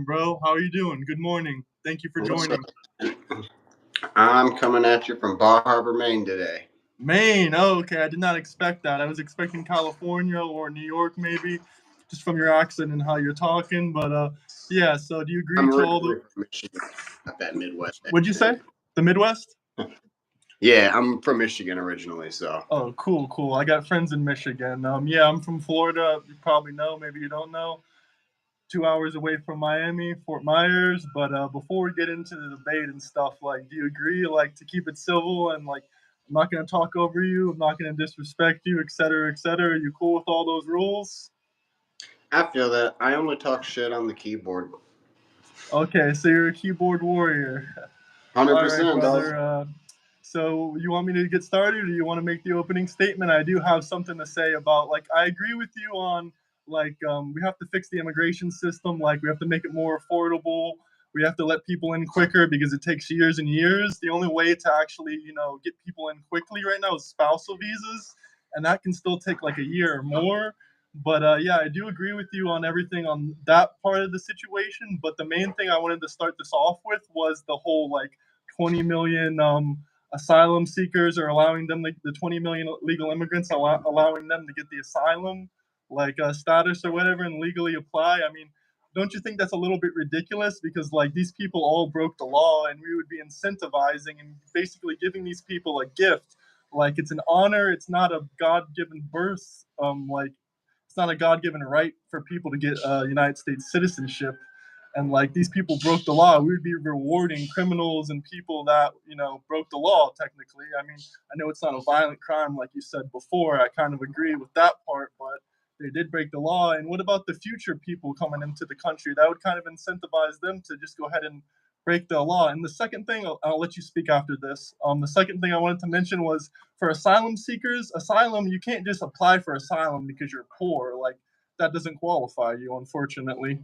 Asylum, bro. How are you doing? Good morning. Thank you for What's joining. up? I'm coming at you from Bar Harbor, Maine today. Maine. Oh, okay. I did not expect that. I was expecting California or New York, maybe, just from your accent and how you're talking. But yeah. So, do you agree I'm to all the? originally from Michigan, not that Midwest What'd you say? accent. The Midwest? Yeah, I'm from Michigan originally, so. Oh, cool, cool. I got friends in Michigan. Yeah, I'm from Florida. You probably know. Maybe you don't know. 2 hours away from Miami, Fort Myers. But before we get into the debate and stuff, like, do you agree, like, to keep it civil and like, I'm not gonna talk over you, I'm not gonna disrespect you, et cetera, et cetera. Are you cool with all those rules? I feel that I only talk shit on the keyboard. Okay, so you're a keyboard warrior. All right, 100%, dog. brother. So you want me to get started, or you want to make the opening statement? I do have something to say about, like, I agree with you on, like, we have to fix the immigration system. Like, we have to make it more affordable. We have to let people in quicker because it takes years and years. The only way to actually, get people in quickly right now is spousal visas, and that can still take like a year or more. But yeah, I do agree with you on everything on that part of the situation. But the main thing I wanted to start this off with was the whole, like, 20 million asylum seekers, or allowing them, like, the 20 million legal immigrants, allowing them to get the asylum, like, status or whatever, and legally apply. I mean, don't you think that's a little bit ridiculous? Because, like, these people all broke the law, and we would be incentivizing and basically giving these people a gift. Like, it's an honor. It's not a God-given birth. Like, it's not a God-given right for people to get United States citizenship. And, like, these people broke the law. We would be rewarding criminals and people that, broke the law. Technically, I mean, I know it's not a violent crime like you said before. I kind of agree with that part, but they did break the law. And what about the future people coming into the country? That would kind of incentivize them to just go ahead and break the law. And the second thing, I'll let you speak after this. The second thing I wanted to mention was, for asylum seekers, asylum, you can't just apply for asylum because you're poor. Like, that doesn't qualify you, unfortunately.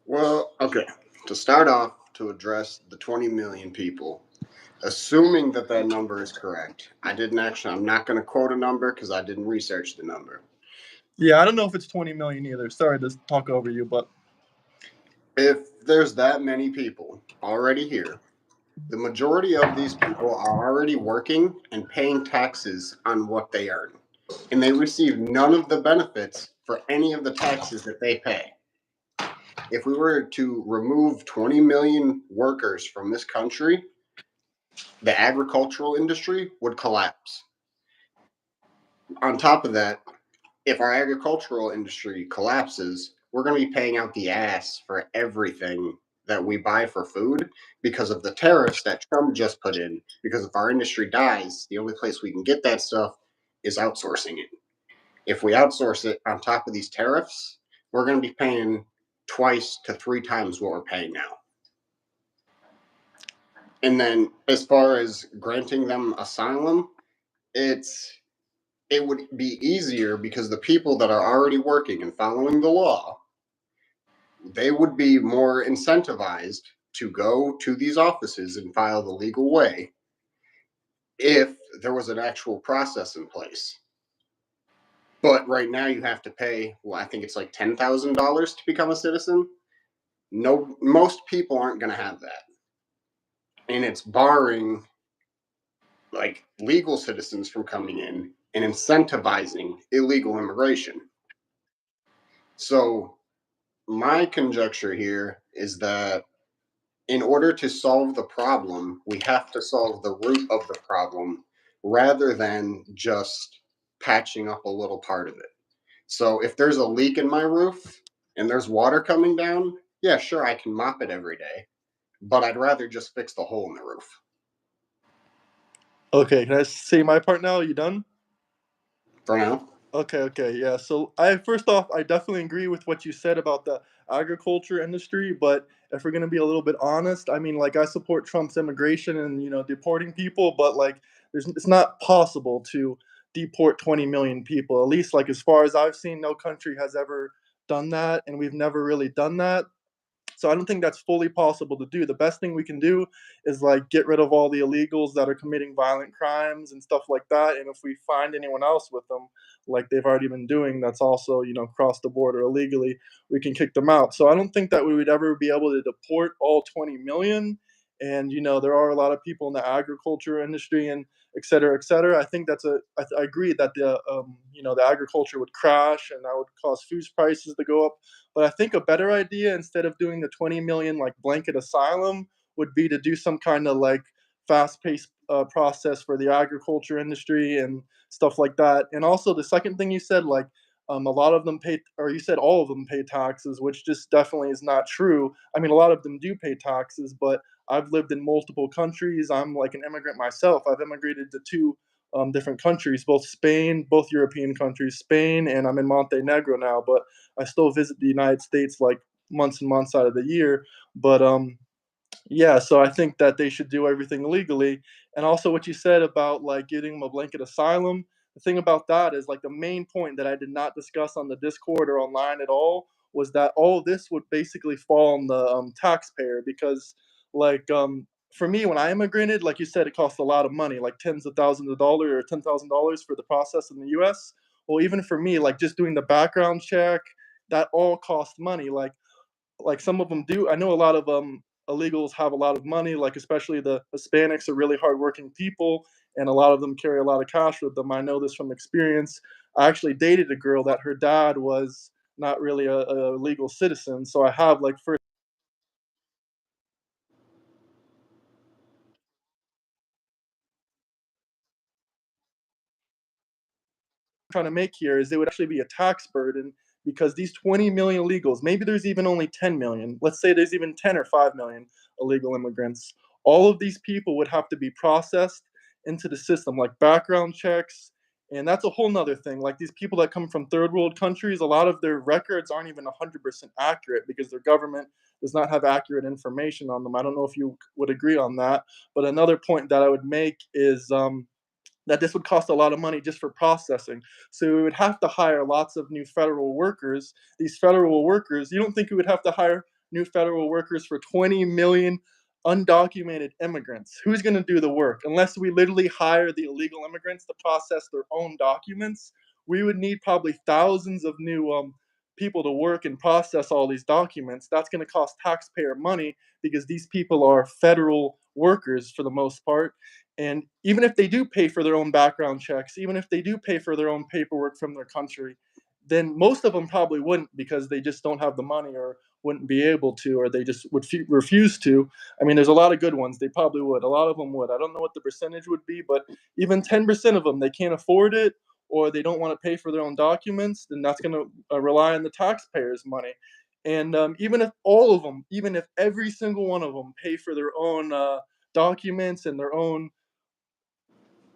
Well, okay. To start off, to address the 20 million people, assuming that that number is correct, I'm not going to quote a number because I didn't research the number. Yeah, I don't know if it's 20 million either. Sorry to talk over you, but If there's that many people already here, the majority of these people are already working and paying taxes on what they earn, and they receive none of the benefits for any of the taxes that they pay. If we were to remove 20 million workers from this country, the agricultural industry would collapse. On top of that, if our agricultural industry collapses, we're going to be paying out the ass for everything that we buy for food because of the tariffs that Trump just put in. Because if our industry dies, the only place we can get that stuff is outsourcing it. If we outsource it on top of these tariffs, we're going to be paying twice to three times what we're paying now. And then as far as granting them asylum, it would be easier because the people that are already working and following the law, they would be more incentivized to go to these offices and file the legal way if there was an actual process in place. But right now you have to pay, well, I think it's like $10,000 to become a citizen. No, most people aren't going to have that. And it's barring like legal citizens from coming in and incentivizing illegal immigration. So my conjecture here is that in order to solve the problem, we have to solve the root of the problem rather than just patching up a little part of it. So if there's a leak in my roof and there's water coming down, yeah, sure, I can mop it every day, but I'd rather just fix the hole in the roof. okay. Can I say my part now? Are you done? For now. Okay, yeah. So I first off, I definitely agree with what you said about the agriculture industry, but if we're gonna be a little bit honest, I mean, like, I support Trump's immigration and, deporting people, but, like, it's not possible to deport 20 million people. At least, like, as far as I've seen, no country has ever done that, and we've never really done that. So I don't think that's fully possible to do. The best thing we can do is like get rid of all the illegals that are committing violent crimes and stuff like that. And if we find anyone else with them, like they've already been doing, that's also, crossed the border illegally, we can kick them out. So I don't think that we would ever be able to deport all 20 million. And there are a lot of people in the agriculture industry and et cetera, et cetera. I think I agree that the agriculture would crash and that would cause food prices to go up. But I think a better idea, instead of doing the 20 million like blanket asylum, would be to do some kind of like fast-paced process for the agriculture industry and stuff like that. And also the second thing you said, like a lot of them pay, or you said all of them pay taxes, which just definitely is not true. I mean, a lot of them do pay taxes, but I've lived in multiple countries. I'm like an immigrant myself. I've immigrated to two different countries, both European countries, Spain, and I'm in Montenegro now. But I still visit the United States like months and months out of the year. But yeah, so I think that they should do everything legally. And also what you said about like giving them a blanket asylum. The thing about that is like the main point that I did not discuss on the Discord or online at all was that all of this would basically fall on the taxpayer, because like for me, when I immigrated, like you said, it cost a lot of money, like tens of thousands of dollars or $10,000 for the process in the U.S. Well, even for me, like just doing the background check, that all cost money. Like some of them do. I know a lot of illegals have a lot of money, like especially the Hispanics are really hardworking people, and a lot of them carry a lot of cash with them. I know this from experience. I actually dated a girl that her dad was not really a legal citizen, so I have like first trying to make here is it would actually be a tax burden, because these 20 million illegals, maybe there's even only 10 million, let's say there's even 10 or 5 million illegal immigrants, all of these people would have to be processed into the system, like background checks. And that's a whole nother thing. Like these people that come from third world countries, a lot of their records aren't even 100% accurate because their government does not have accurate information on them. I don't know if you would agree on that. But another point that I would make is that this would cost a lot of money just for processing. So we would have to hire lots of new federal workers. These federal workers, you don't think we would have to hire new federal workers for 20 million undocumented immigrants? Who's going to do the work? Unless we literally hire the illegal immigrants to process their own documents, we would need probably thousands of new people to work and process all these documents. That's going to cost taxpayer money because these people are federal workers for the most part. And even if they do pay for their own background checks, even if they do pay for their own paperwork from their country, then most of them probably wouldn't, because they just don't have the money or wouldn't be able to, or they just would refuse to. I mean, there's a lot of good ones. They probably would. A lot of them would. I don't know what the percentage would be, but even 10% of them, they can't afford it, or they don't want to pay for their own documents, then that's going to rely on the taxpayers' money. And even if all of them, even if every single one of them pay for their own documents and their own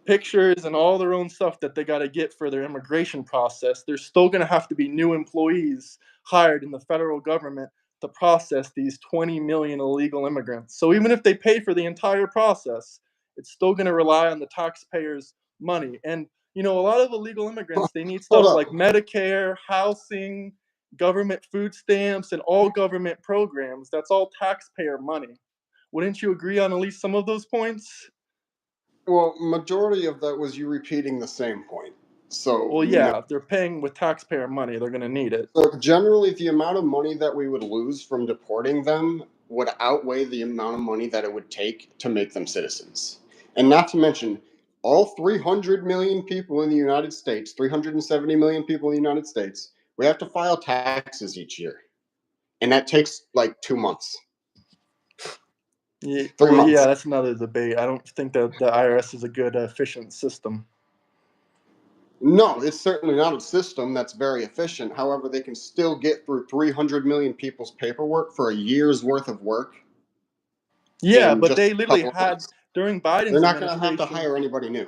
pictures and all their own stuff that they got to get for their immigration process, there's still going to have to be new employees hired in the federal government to process these 20 million illegal immigrants. So even if they pay for the entire process, it's still going to rely on the taxpayers' money. And a lot of illegal immigrants, they need Hold stuff up. like Medicare, housing, government food stamps, and all government programs. That's all taxpayer money. Wouldn't you agree on at least some of those points? Well, majority of that was you repeating the same point. So Well, no. yeah, if they're paying with taxpayer money, they're gonna need it. So generally, the amount of money that we would lose from deporting them would outweigh the amount of money that it would take to make them citizens. And not to mention, all 300 million people in the United States, 370 million people in the United States, we have to file taxes each year. And that takes like 2 months, Yeah, three well, yeah, months. that's another debate. I don't think that the IRS is a good, efficient system. No, it's certainly not a system that's very efficient. However, they can still get through 300 million people's paperwork for a year's worth of work Yeah, in but just they a literally couple of had months. during They're Biden's not going to have to administration, hire anybody new.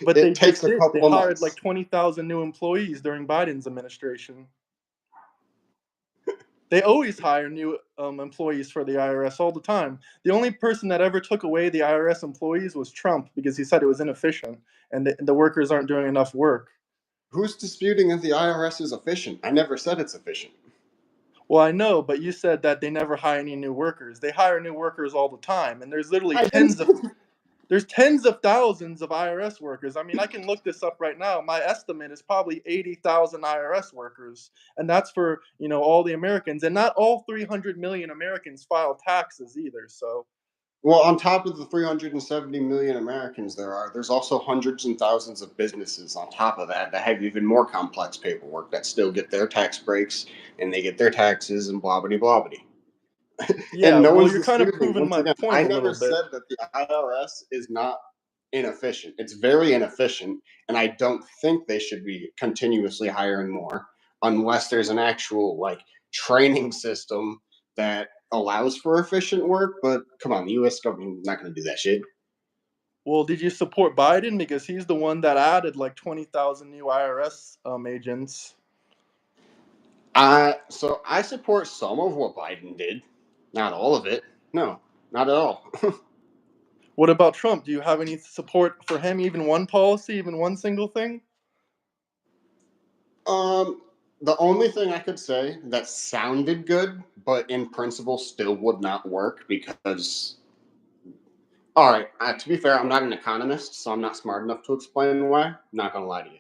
but they It just takes a did. They couple of hired like months. 20,000 new employees during Biden's administration. They always hire new employees for the IRS all the time. The only person that ever took away the IRS employees was Trump, because he said it was inefficient and the workers aren't doing enough work. Who's disputing that the IRS is efficient? I never said it's efficient. Well, I know, but you said that they never hire any new workers. They hire new workers all the time, and there's literally I didn't say there's tens of thousands of IRS workers. I mean, I can look this up right now. My estimate is probably 80,000 IRS workers, and that's for, all the Americans, and not all 300 million Americans file taxes either. So, well, on top of the 370 million Americans there's also hundreds and thousands of businesses on top of that have even more complex paperwork that still get their tax breaks and they get their taxes and blah blah blah blah. yeah, And no well, one's you're kind of disputing. proving Once my again, point I a never little bit. said that the IRS is not inefficient. It's very inefficient, and I don't think they should be continuously hiring more unless there's an actual like training system that allows for efficient work. But come on, the U.S. government is not going to do that shit. Well, did you support Biden because he's the one that added like 20,000 new IRS agents? So I support some of what Biden did, not all of it. No, not at all. What about Trump? Do you have any support for him? Even one policy, even one single thing? Um, the only thing I could say that sounded good, but in principle still would not work because, all right, to be fair, I'm not an economist, so I'm not smart enough to explain why. I'm not gonna lie to you.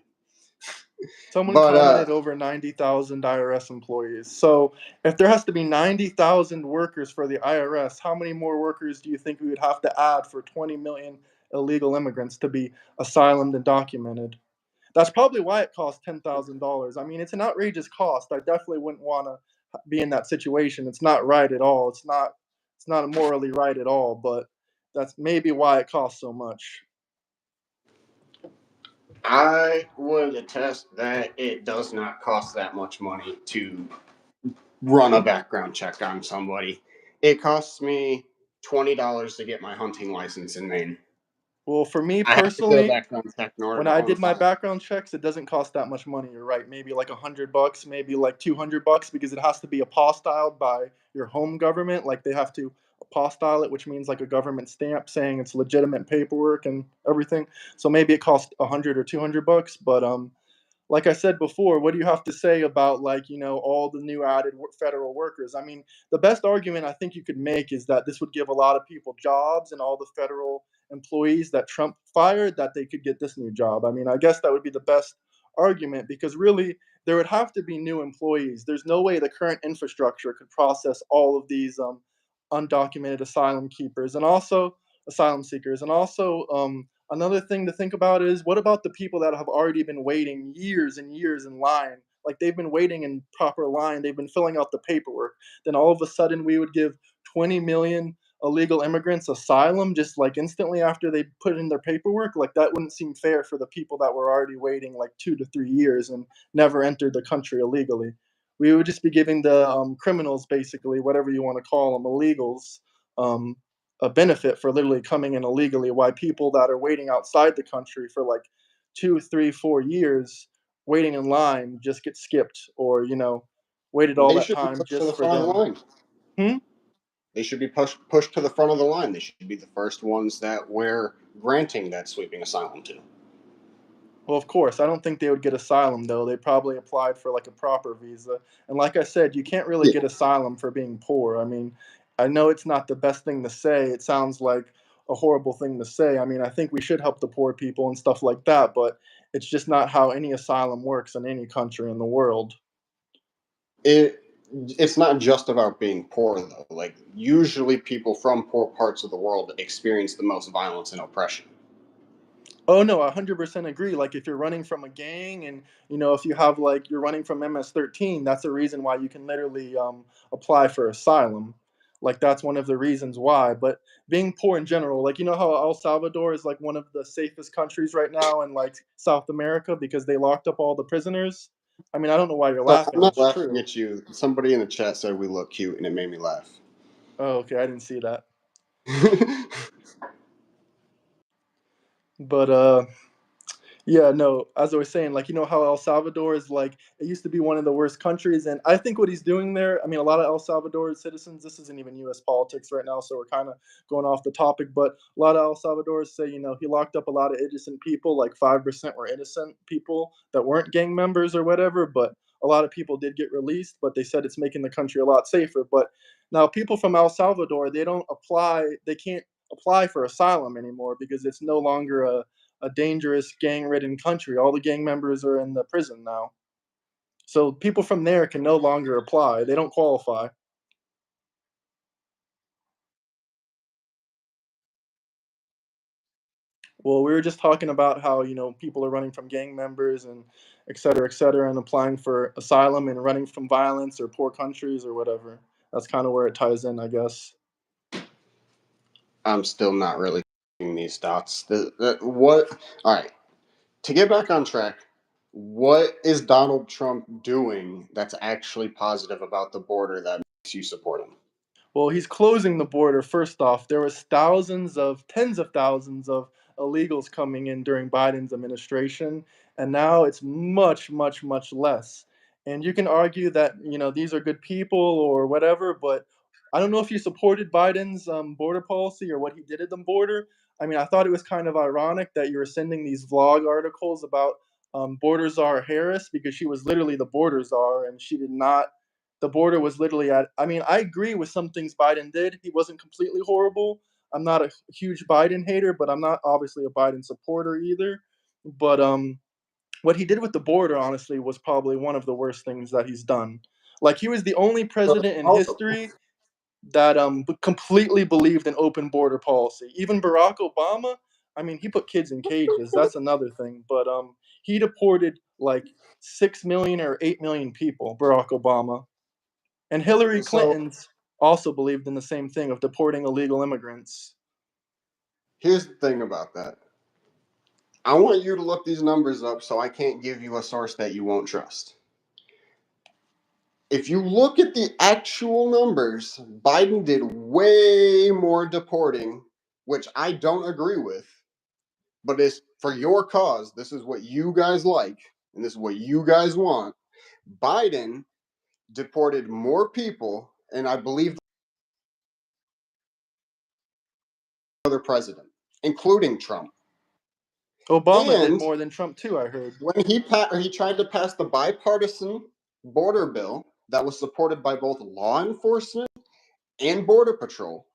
Someone But commented over 90,000 IRS employees. So, if there has to be 90,000 workers for the IRS, how many more workers do you think we would have to add for 20 million illegal immigrants to be asylumed and documented? That's probably why it costs $10,000. I mean, it's an outrageous cost. I definitely wouldn't want to be in that situation. It's not right at all. It's not morally right at all, but that's maybe why it costs so much. I would attest that it does not cost that much money to run a background check on somebody. It costs me $20 to get my hunting license in Maine. Well, for me I have to get a personally, background check in order when to I own a did my firearm. background checks, it doesn't cost that much money. You're right. Maybe like $100, maybe like $200 because it has to be apostilled by your home government. Like they have to apostille it, which means like a government stamp saying it's legitimate paperwork and everything. So maybe it costs 100 or $200. But like I said before, what do you have to say about like all the new added federal workers? I mean, the best argument I think you could make is that this would give a lot of people jobs, and all the federal employees that Trump fired, that they could get this new job. I mean, I guess that would be the best argument because really there would have to be new employees. There's no way the current infrastructure could process all of these undocumented asylum keepers and also asylum seekers, and also another thing to think about is what about the people that have already been waiting years and years in line? Like they've been waiting in proper line, they've been filling out the paperwork. Then all of a sudden we would give 20 million illegal immigrants asylum just like instantly after they put in their paperwork. Like that wouldn't seem fair for the people that were already waiting like 2 to 3 years and never entered the country illegally. We would just be giving the criminals, basically, whatever you want to call them, illegals, um, a benefit for literally coming in illegally, while people that are waiting outside the country for like 2, 3, 4 years waiting in line just get skipped, or waited all They that should be time pushed to just the for front of the them. line. Hmm? They should be pushed to the front of the line. They should be the first ones that we're granting that sweeping asylum to. Well, of course, I don't think they would get asylum though. They probably applied for like a proper visa. And like I said, you can't really Yeah. get asylum for being poor. I mean, I know it's not the best thing to say. It sounds like a horrible thing to say. I mean, I think we should help the poor people and stuff like that, but it's just not how any asylum works in any country in the world. It it's not just about being poor though. Like usually people from poor parts of the world experience the most violence and oppression. Oh no, I 100% agree. Like if you're running from a gang, and if you have like you're running from MS-13, that's a reason why you can literally apply for asylum. Like that's one of the reasons why. But being poor in general, like how El Salvador is like one of the safest countries right now in like South America because they locked up all the prisoners. I mean, I don't know why you're I'm laughing. not It's laughing true. at you. Somebody in the chat said we look cute and it made me laugh. Oh, okay, I didn't see that. But yeah, no, as I was saying, like, how El Salvador is like, it used to be one of the worst countries. And I think what he's doing there, I mean, a lot of El Salvador citizens, this isn't even US politics right now, so we're kind of going off the topic, but a lot of El Salvador's say, he locked up a lot of innocent people, like 5% were innocent people that weren't gang members or whatever, but a lot of people did get released, but they said it's making the country a lot safer. But now people from El Salvador, they can't apply for asylum anymore because it's no longer a dangerous gang-ridden country. All the gang members are in the prison now. So people from there can no longer apply. They don't qualify. Well, we were just talking about how, people are running from gang members and et cetera, and applying for asylum and running from violence or poor countries or whatever. That's kind of where it ties in, I guess. I'm still not really connecting these dots. What? All right. To get back on track, what is Donald Trump doing that's actually positive about the border that makes you support him? Well, he's closing the border. First off, there was tens of thousands of illegals coming in during Biden's administration, and now it's much, much, much less. And you can argue that these are good people or whatever, but I don't know if you supported Biden's border policy or what he did at the border. I mean, I thought it was kind of ironic that you were sending these vlog articles about border czar Harris because she was literally the border czar, and she did not the border was literally at. I mean, I agree with some things Biden did. He wasn't completely horrible. I'm not a huge Biden hater, but I'm not obviously a Biden supporter either. But what he did with the border, honestly, was probably one of the worst things that he's done. Like he was the only But president in also, history that completely believed in open border policy. Even Barack Obama, I mean, he put kids in cages. That's another thing. But he deported like 6 million or 8 million people. Barack Obama. And Hillary so Clinton's also believed in the same thing of deporting illegal immigrants. here's the thing about that. I want you to look these numbers up so I can't give you a source that you won't trust. If you look at the actual numbers, Biden did way more deporting, which I don't agree with, but it's for your cause. This is what you guys like, and this is what you guys want. Biden deported more people, and I believe the other president, including Trump. Obama did And more than Trump too, I heard. when he tried to pass the bipartisan border bill that was supported by both law enforcement and border patrol,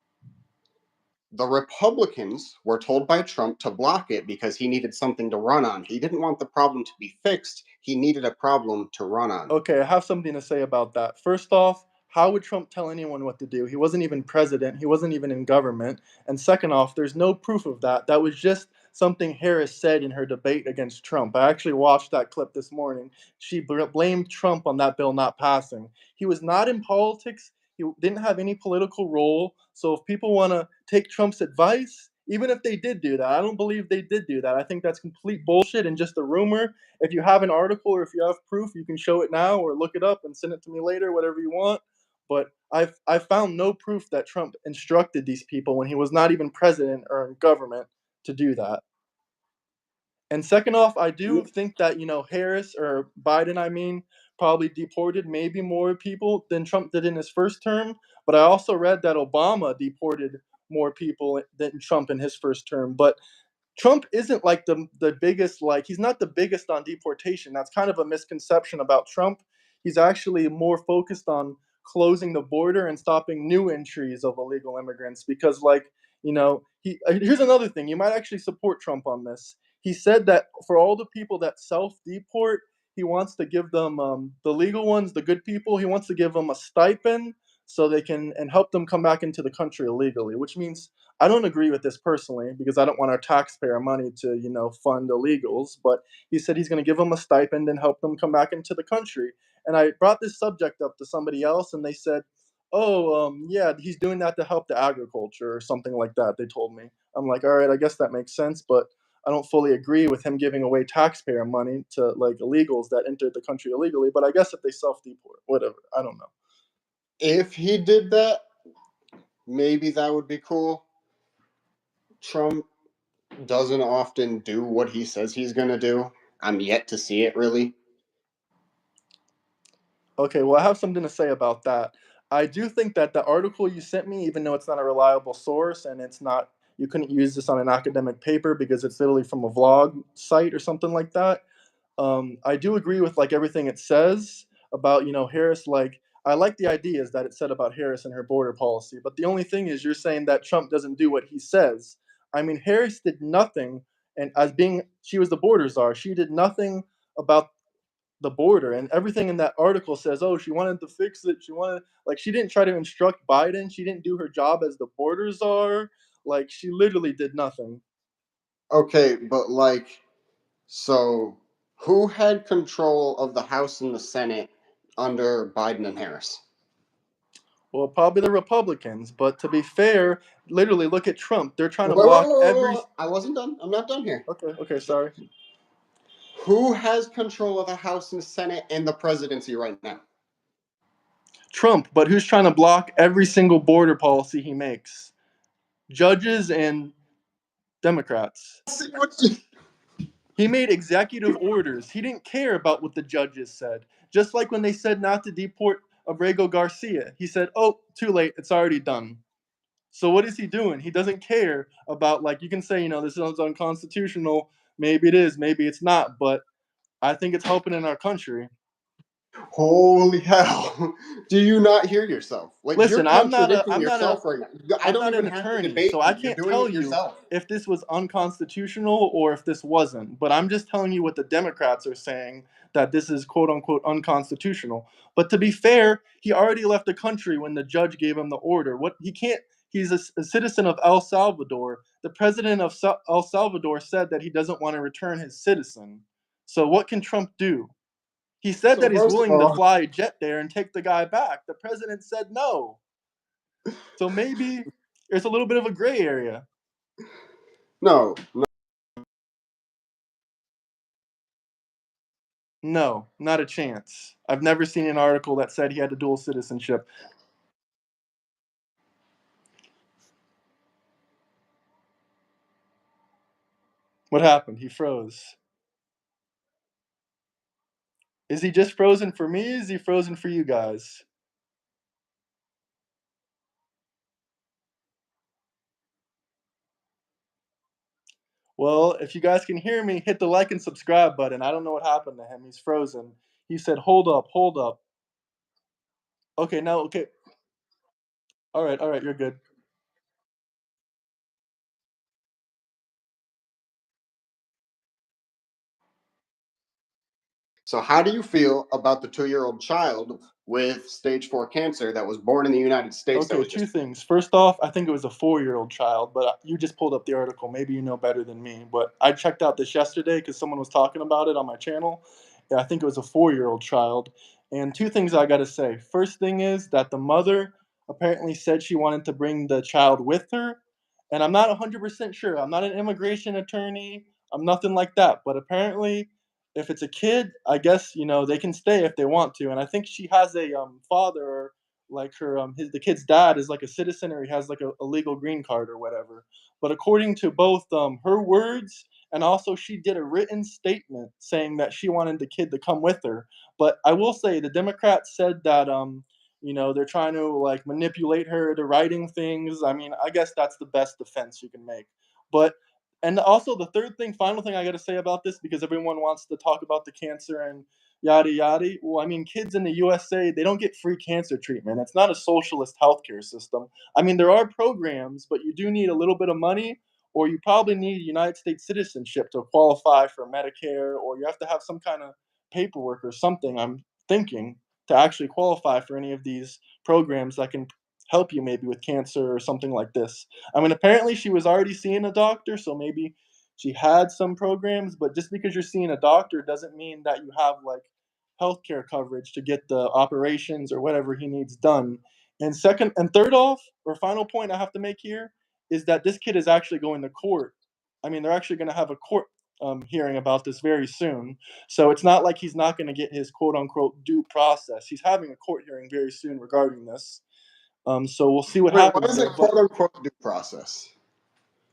the Republicans were told by Trump to block it because he needed something to run on. He didn't want the problem to be fixed. He needed a problem to run on. Okay, I have something to say about that. First off, how would Trump tell anyone what to do? He wasn't even president, he wasn't even in government. And second off, there's no proof of that. That was just something Harris said in her debate against Trump. I actually watched that clip this morning. She blamed Trump on that bill not passing. He was not in politics, he didn't have any political role. So if people want to take Trump's advice, even if they did do that, I don't believe they did do that. I think that's complete bullshit and just a rumor. If you have an article or if you have proof, you can show it now or look it up and send it to me later, whatever you want. But I've found no proof that Trump instructed these people when he was not even president or in government to do that. And second off, I do think that Harris or Biden, I mean, probably deported maybe more people than Trump did in his first term. But I also read that Obama deported more people than Trump in his first term. But Trump isn't like the biggest, like he's not the biggest on deportation. That's kind of a misconception about Trump. He's actually more focused on closing the border and stopping new entries of illegal immigrants because he here's another thing. You might actually support Trump on this. He said that for all the people that self-deport, he wants to give them the legal ones, the good people, he wants to give them a stipend so they can and help them come back into the country illegally, which means I don't agree with this personally because I don't want our taxpayer money to, fund illegals. But he said he's going to give them a stipend and help them come back into the country. And I brought this subject up to somebody else, and they said, "Oh, yeah, he's doing that to help the agriculture or something like that." They told me. I'm like, all right, I guess that makes sense, but I don't fully agree with him giving away taxpayer money to like illegals that entered the country illegally. But I guess if they self-deport, whatever, I don't know. If he did that, maybe that would be cool. Trump doesn't often do what he says he's going to do. I'm yet to see it really. Okay, well, I have something to say about that. I do think that the article you sent me, even though it's not a reliable source and you couldn't use this on an academic paper because it's literally from a vlog site or something like that. I do agree with like everything it says, about, Harris. Like, I like the ideas that it said about Harris and her border policy, but the only thing is, you're saying that Trump doesn't do what he says. I mean, Harris did nothing, and she was the border czar, she did nothing about the border, and everything in that article says, oh, she wanted to fix it. She wanted, like, she didn't try to instruct Biden. She didn't do her job as the border czar. Like, she literally did nothing. Okay, but like, so who had control of the House and the Senate under Biden and Harris? Well, probably the Republicans, but to be fair, literally look at Trump. They're trying to Wait, wait, wait, block wait, every. wait, wait. I wasn't done. I'm not done here. Okay, sorry. Who has control of the House and the Senate and the presidency right now? Trump, but who's trying to block every single border policy he makes? Judges and Democrats. See what you- He made executive orders. He didn't care about what the judges said. Just like when they said not to deport Abrego Garcia, he said, "Oh, too late. It's already done." So what is he doing? He doesn't care about, like, you can say, this is unconstitutional. Maybe it is, maybe it's not, but I think it's helping in our country. Holy hell! Do you not hear yourself? Like, you're Listen, contradicting yourself right now. I I'm don't not even an have to attorney, debate so I you. You're can't doing tell it you yourself. if this was unconstitutional or if this wasn't. But I'm just telling you what the Democrats are saying, that this is quote unquote unconstitutional. But to be fair, he already left the country when the judge gave him the order. What he can't He's a citizen of El Salvador. The president of El Salvador said that he doesn't want to return his citizen. So what can Trump do? He said So that he's first of willing to all, fly a jet there and take the guy back. The president said no. So maybe there's a little bit of a gray area. no, no. No, not a chance. I've never seen an article that said he had a dual citizenship. What happened? He froze. Is he just frozen for me? Is he frozen for you guys? Well, if you guys can hear me, hit the like and subscribe button. I don't know what happened to him. He's frozen. He said, hold up, hold up. Okay, now, okay. All right, you're good. So how do you feel about the 2-year-old child with stage 4 cancer that was born in the United States that Okay, was two just things. First off, I think it was a 4-year-old child, but you just pulled up the article. Maybe you know better than me. But I checked out this yesterday because someone was talking about it on my channel. Yeah, I think it was a 4-year-old child. And two things I got to say. First thing is that the mother apparently said she wanted to bring the child with her. And I'm not 100% sure. I'm not an immigration attorney. I'm nothing like that. But apparently, if it's a kid, I guess, they can stay if they want to. And I think she has a father, or like the kid's dad is like a citizen, or he has like a legal green card or whatever. But according to both her words, and also she did a written statement saying that she wanted the kid to come with her. But I will say the Democrats said that they're trying to like manipulate her to writing things. I mean, I guess that's the best defense you can make. But and also the final thing I got to say about this, because everyone wants to talk about the cancer and yada yada. Well, I mean, kids in the USA, they don't get free cancer treatment. It's not a socialist healthcare system. I mean, there are programs, but you do need a little bit of money, or you probably need United States citizenship to qualify for Medicare, or you have to have some kind of paperwork or something, I'm thinking, to actually qualify for any of these programs that can help you maybe with cancer or something like this. I mean, apparently she was already seeing a doctor, so maybe she had some programs, but just because you're seeing a doctor doesn't mean that you have like healthcare coverage to get the operations or whatever he needs done. And second and third off, or final point I have to make here, is that this kid is actually going to court. I mean, they're actually going to have a court hearing about this very soon. So it's not like he's not going to get his quote unquote due process. He's having a court hearing very soon regarding this. So we'll see what wait, what happens is there. it But quote unquote due process?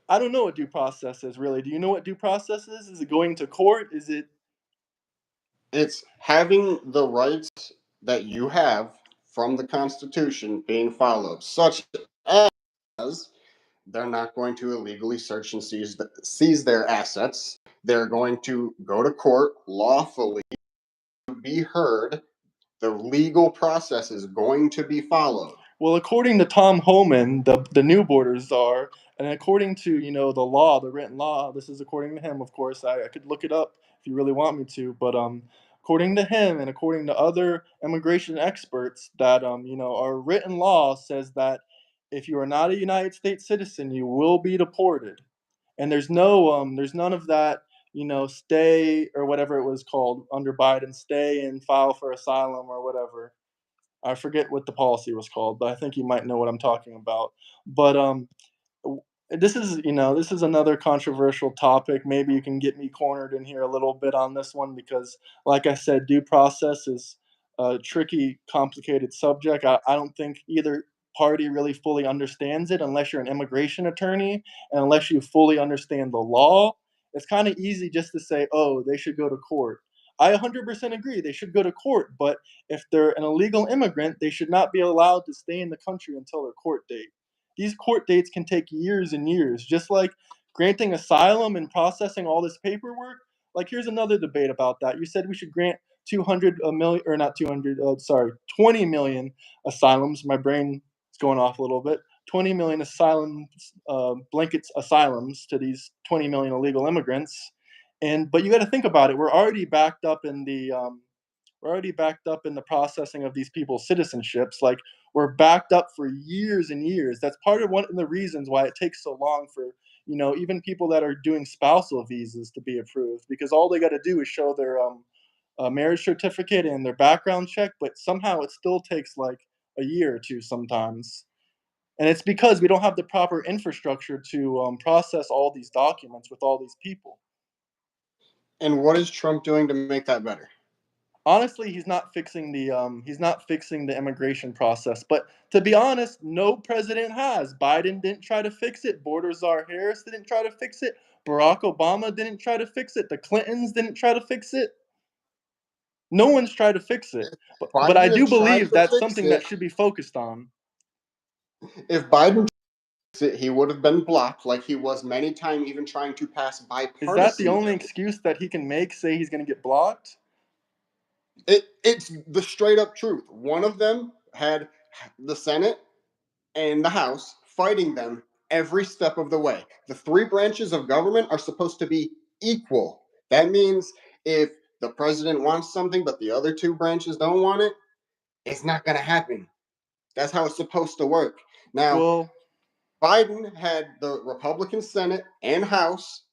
I don't know what due process is really. Do you know what due process is? Is it going to court? Is it? It's having the rights that you have from the Constitution being followed, such as they're not going to illegally search and seize their assets. They're going to go to court lawfully to be heard. the legal process is going to be followed. Well, according to Tom Homan, the new border czar, and according to the law, the written law, this is according to him, of course. I could look it up if you really want me to, but according to him and according to other immigration experts, that our written law says that if you are not a United States citizen, you will be deported, and there's none of that. Stay or whatever it was called under Biden, stay and file for asylum or whatever. I forget what the policy was called, but I think you might know what I'm talking about. But this is another controversial topic. Maybe you can get me cornered in here a little bit on this one because, like I said, due process is a tricky, complicated subject. I don't think either party really fully understands it unless you're an immigration attorney and unless you fully understand the law. It's kind of easy just to say, oh, they should go to court. I 100% agree they should go to court, but if they're an illegal immigrant, they should not be allowed to stay in the country until their court date. These court dates can take years and years, just like granting asylum and processing all this paperwork. Like, here's another debate about that. You said we should grant 200 million, or not 200, sorry, 20 million asylums. My brain is going off a little bit. 20 million asylums, blankets asylums to these 20 million illegal immigrants. But you got to think about it. We're already backed up in the processing of these people's citizenships. Like, we're backed up for years and years. That's part of one of the reasons why it takes so long for even people that are doing spousal visas to be approved, because all they got to do is show their marriage certificate and their background check, but somehow it still takes like a year or two sometimes. And it's because we don't have the proper infrastructure to process all these documents with all these people. And what is Trump doing to make that better? Honestly, he's not fixing the immigration process. But to be honest, no president has. Biden didn't try to fix it. Border czar Harris didn't try to fix it. Barack Obama didn't try to fix it. The Clintons didn't try to fix it. No one's tried to fix it. But I Biden do had tried believe to that's fix something that it. should be focused on. If Biden fixed it, he would have been blocked, like he was many times, even trying to pass Is that the bipartisan only bills. excuse that he can make? Say he's going to get blocked? It's the straight up truth. One of them had the Senate and the House fighting them every step of the way. The three branches of government are supposed to be equal. That means if the president wants something but the other two branches don't want it, it's not going to happen. That's how it's supposed to work. Now, Well, Biden had the Republican Senate and House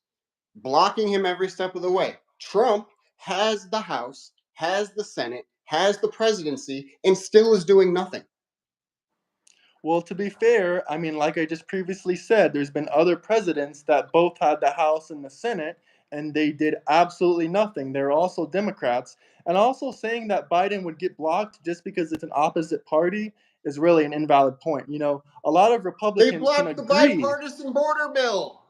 blocking him every step of the way. Trump has the House, has the Senate, has the presidency, and still is doing nothing. Well, to be fair, I mean, like I just previously said, there's been other presidents that both had the House and the Senate, and they did absolutely nothing. They're also Democrats. And also saying that Biden would get blocked just because it's an opposite party is really an invalid point. A lot of They Republicans can blocked the agree. bipartisan border bill.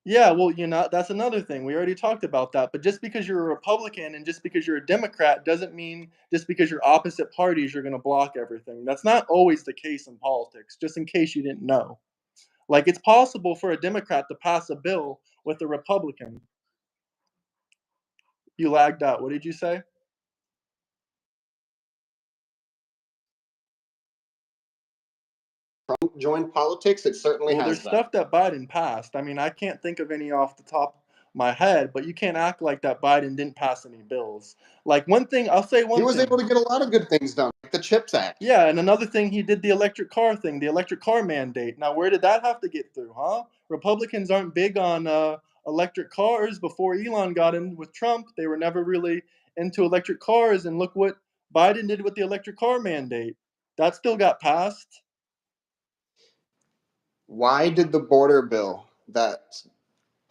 Yeah, well, that's another thing. We already talked about that. But just because you're a Republican and just because you're a Democrat doesn't mean just because you're opposite parties, you're going to block everything. That's not always the case in politics, just in case you didn't know. Like, it's possible for a Democrat to pass a bill with a Republican. You lagged out. What did you say? Trump joined politics, it certainly Well, there's has that. stuff that Biden passed. I mean, I can't think of any off the top of my head, but you can't act like that Biden didn't pass any bills. Like, one thing, I'll say He one was able thing. to get a lot of good things done, like the CHIPS Act. Yeah, and another thing, he did the electric car thing, the electric car mandate. Now, where did that have to get through, huh? Republicans aren't big on electric cars. Before Elon got in with Trump, they were never really into electric cars. And look what Biden did with the electric car mandate. That still got passed. Why did the border bill that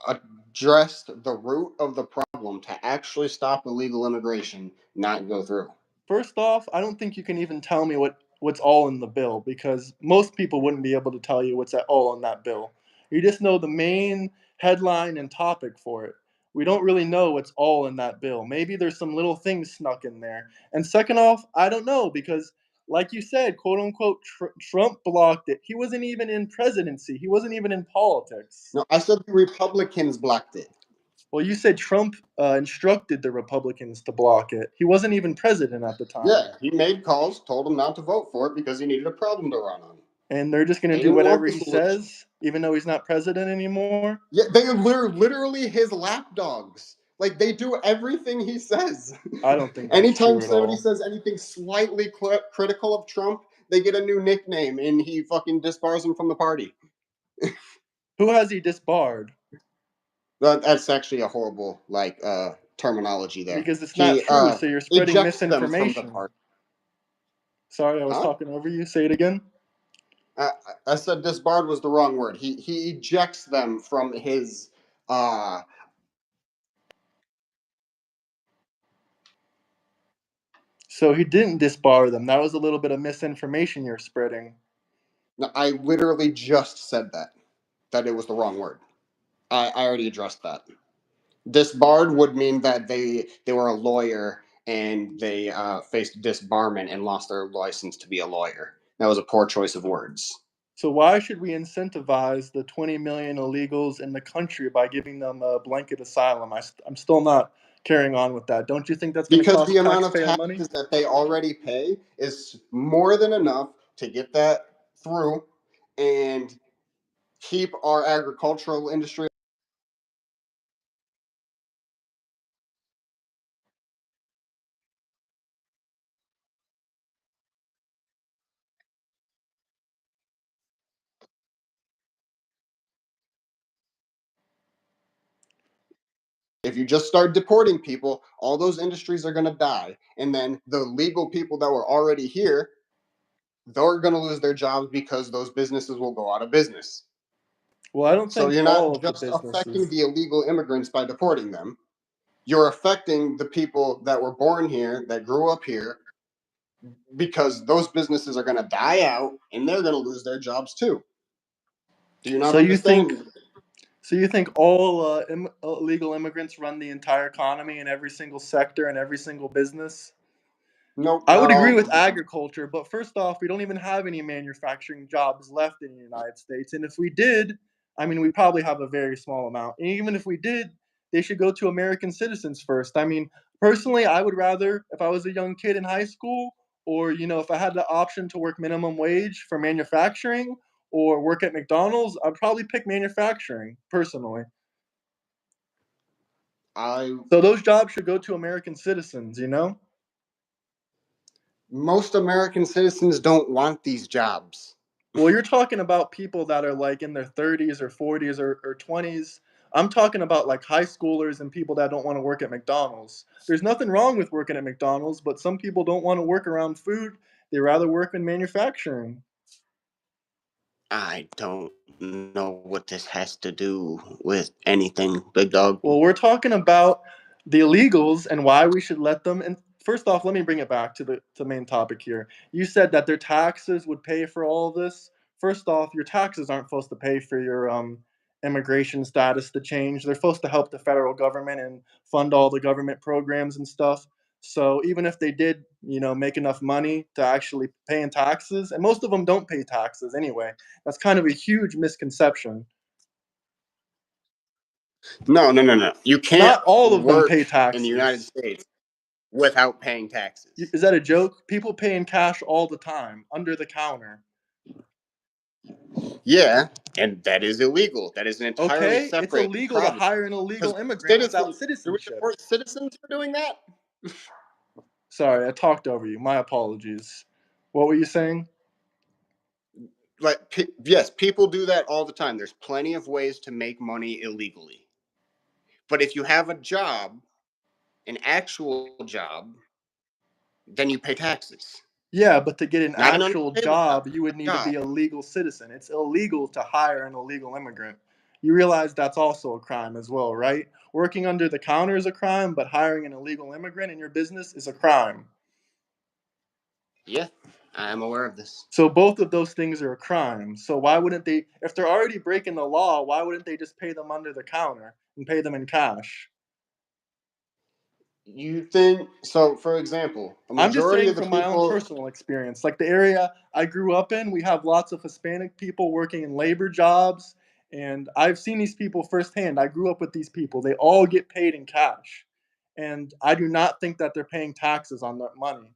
addressed the root of the problem to actually stop illegal immigration not go through? First off, I don't think you can even tell me what's all in the bill because most people wouldn't be able to tell you what's at all in that bill. You just know the main headline and topic for it. We don't really know what's all in that bill. Maybe there's some little things snuck in there. And second off, I don't know because, like you said, quote unquote, Trump blocked it. He wasn't even in presidency. He wasn't even in politics. No, I said the Republicans blocked it. Well, you said Trump instructed the Republicans to block it. He wasn't even president at the time. Yeah, he made calls, told them not to vote for it because he needed a problem to run on. And they're just going to They do didn't want whatever the he solution. says, even though he's not president anymore. Yeah, they are literally his lapdogs. Like they do everything he says. I don't think that's Anytime true at somebody all. says anything slightly critical of Trump, they get a new nickname, and he fucking disbars them from the party. Who has he disbarred? That's actually a horrible terminology there. Because it's not He true, so you're spreading ejects them from the misinformation. party. Sorry, I was Huh? talking over you. Say it again. I, I said disbarred was the wrong word. He ejects them from his. Uh, So he didn't disbar them. That was a little bit of misinformation you're spreading. I literally just said that it was the wrong word. I already addressed that. Disbarred would mean that they were a lawyer and they faced disbarment and lost their license to be a lawyer. That was a poor choice of words. So why should we incentivize the 20 million illegals in the country by giving them a blanket asylum? I'm still not carrying on with that. Don't you think that's going to Because cost the amount of taxpayer money? taxes that they already pay is more than enough to get that through and keep our agricultural industry. If you just start deporting people, all those industries are going to die. And then the legal people that were already here, they're going to lose their jobs because those businesses will go out of business. Well, I don't So think you're all not of the just affecting businesses. the illegal immigrants by deporting them. You're affecting the people that were born here, that grew up here, because those businesses are going to die out and they're going to lose their jobs too. Do you not So you think understand? so you think all illegal immigrants run the entire economy in every single sector and every single business? Nope, I not would agree all with of them. agriculture, but first off, we don't even have any manufacturing jobs left in the United States. And if we did, I mean, we probably have a very small amount. And even if we did, they should go to American citizens first. I mean, personally, I would rather, if I was a young kid in high school, or if I had the option to work minimum wage for manufacturing or work at McDonald's, I'd probably pick manufacturing personally. I So those jobs should go to American citizens. Most American citizens don't want these jobs. Well, you're talking about people that are like in their 30s or 40s or 20s. I'm talking about like high schoolers and people that don't want to work at McDonald's. There's nothing wrong with working at McDonald's, but some people don't want to work around food. They rather work in manufacturing. I don't know what this has to do with anything, big dog. Well, we're talking about the illegals and why we should let them. And first off, let me bring it back to the main topic here. You said that their taxes would pay for all of this. First off, your taxes aren't supposed to pay for your immigration status to change. They're supposed to help the federal government and fund all the government programs and stuff. So even if they did, make enough money to actually pay in taxes, and most of them don't pay taxes anyway. That's kind of a huge misconception. No, no, no, no. You can't Not all of them work pay in the United taxes. States without paying taxes. Is that a joke? People pay in cash all the time, under the counter. Yeah, and that is illegal. That is an entirely Okay, it's separate illegal to problem. hire an Because illegal immigrant without citizens, do we citizenship. support citizens for doing that? Sorry, I talked over you. My apologies. What were you saying? Yes, people do that all the time. There's plenty of ways to make money illegally. But if you have a job, an actual job, then you pay taxes. Yeah, but to get an Not an actual unstable job, job, you would a need to job. be a legal citizen. It's illegal to hire an illegal immigrant. You realize that's also a crime as well, right? Working under the counter is a crime, but hiring an illegal immigrant in your business is a crime. Yeah, I'm aware of this. So both of those things are a crime. So why wouldn't they, if they're already breaking the law, why wouldn't they just pay them under the counter and pay them in cash? You think so? For example, a I'm just majority saying of the from my own people. personal experience. Like the area I grew up in, we have lots of Hispanic people working in labor jobs And I've seen these people firsthand. I grew up with these people. They all get paid in cash. And I do not think that they're paying taxes on that money.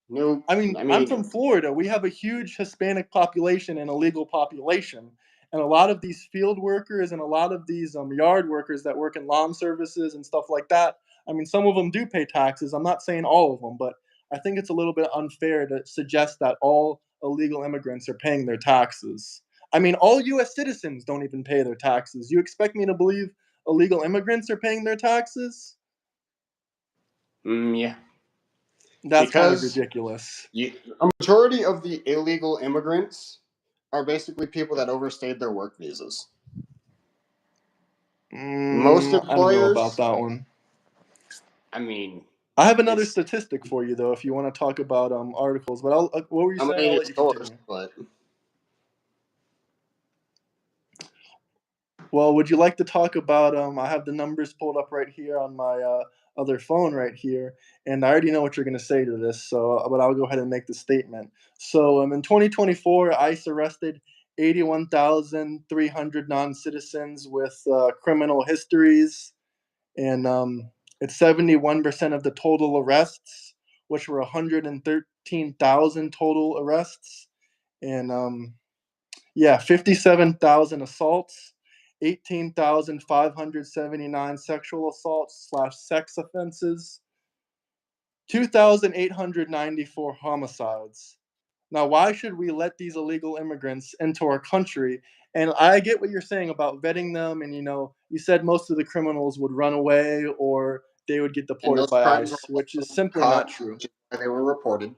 No, I mean, I I'm mean, from Florida. We have a huge Hispanic population and illegal population. And a lot of these field workers and a lot of these yard workers that work in lawn services and stuff like that, I mean, some of them do pay taxes. I'm not saying all of them, but I think it's a little bit unfair to suggest that all illegal immigrants are paying their taxes. I mean, all US citizens don't even pay their taxes. You expect me to believe illegal immigrants are paying their taxes? yeah, That's kind of because ridiculous. a majority of the illegal immigrants are basically people that overstayed their work visas. Most I don't know about employers, that one. I mean, I have another it's statistic for you, though, if you want to talk about articles. But what were you I saying? mean I'll let it's you yours, continue. but Well, would you like to talk about? I have the numbers pulled up right here on my other phone right here, and I already know what you're going to say to this. So, but I'll go ahead and make the statement. So, in 2024, ICE arrested 81,300 non-citizens with criminal histories, and it's 71% of the total arrests, which were 113,000 total arrests, and yeah, 57,000 assaults, 18,579 sexual assaults slash sex offenses, 2,894 homicides. Now, why should we let these illegal immigrants into our country? And I get what you're saying about vetting them, and you said most of the criminals would run away or they would get and deported those by crimes were ICE, which is also simply not caught, true. which is why they were reported.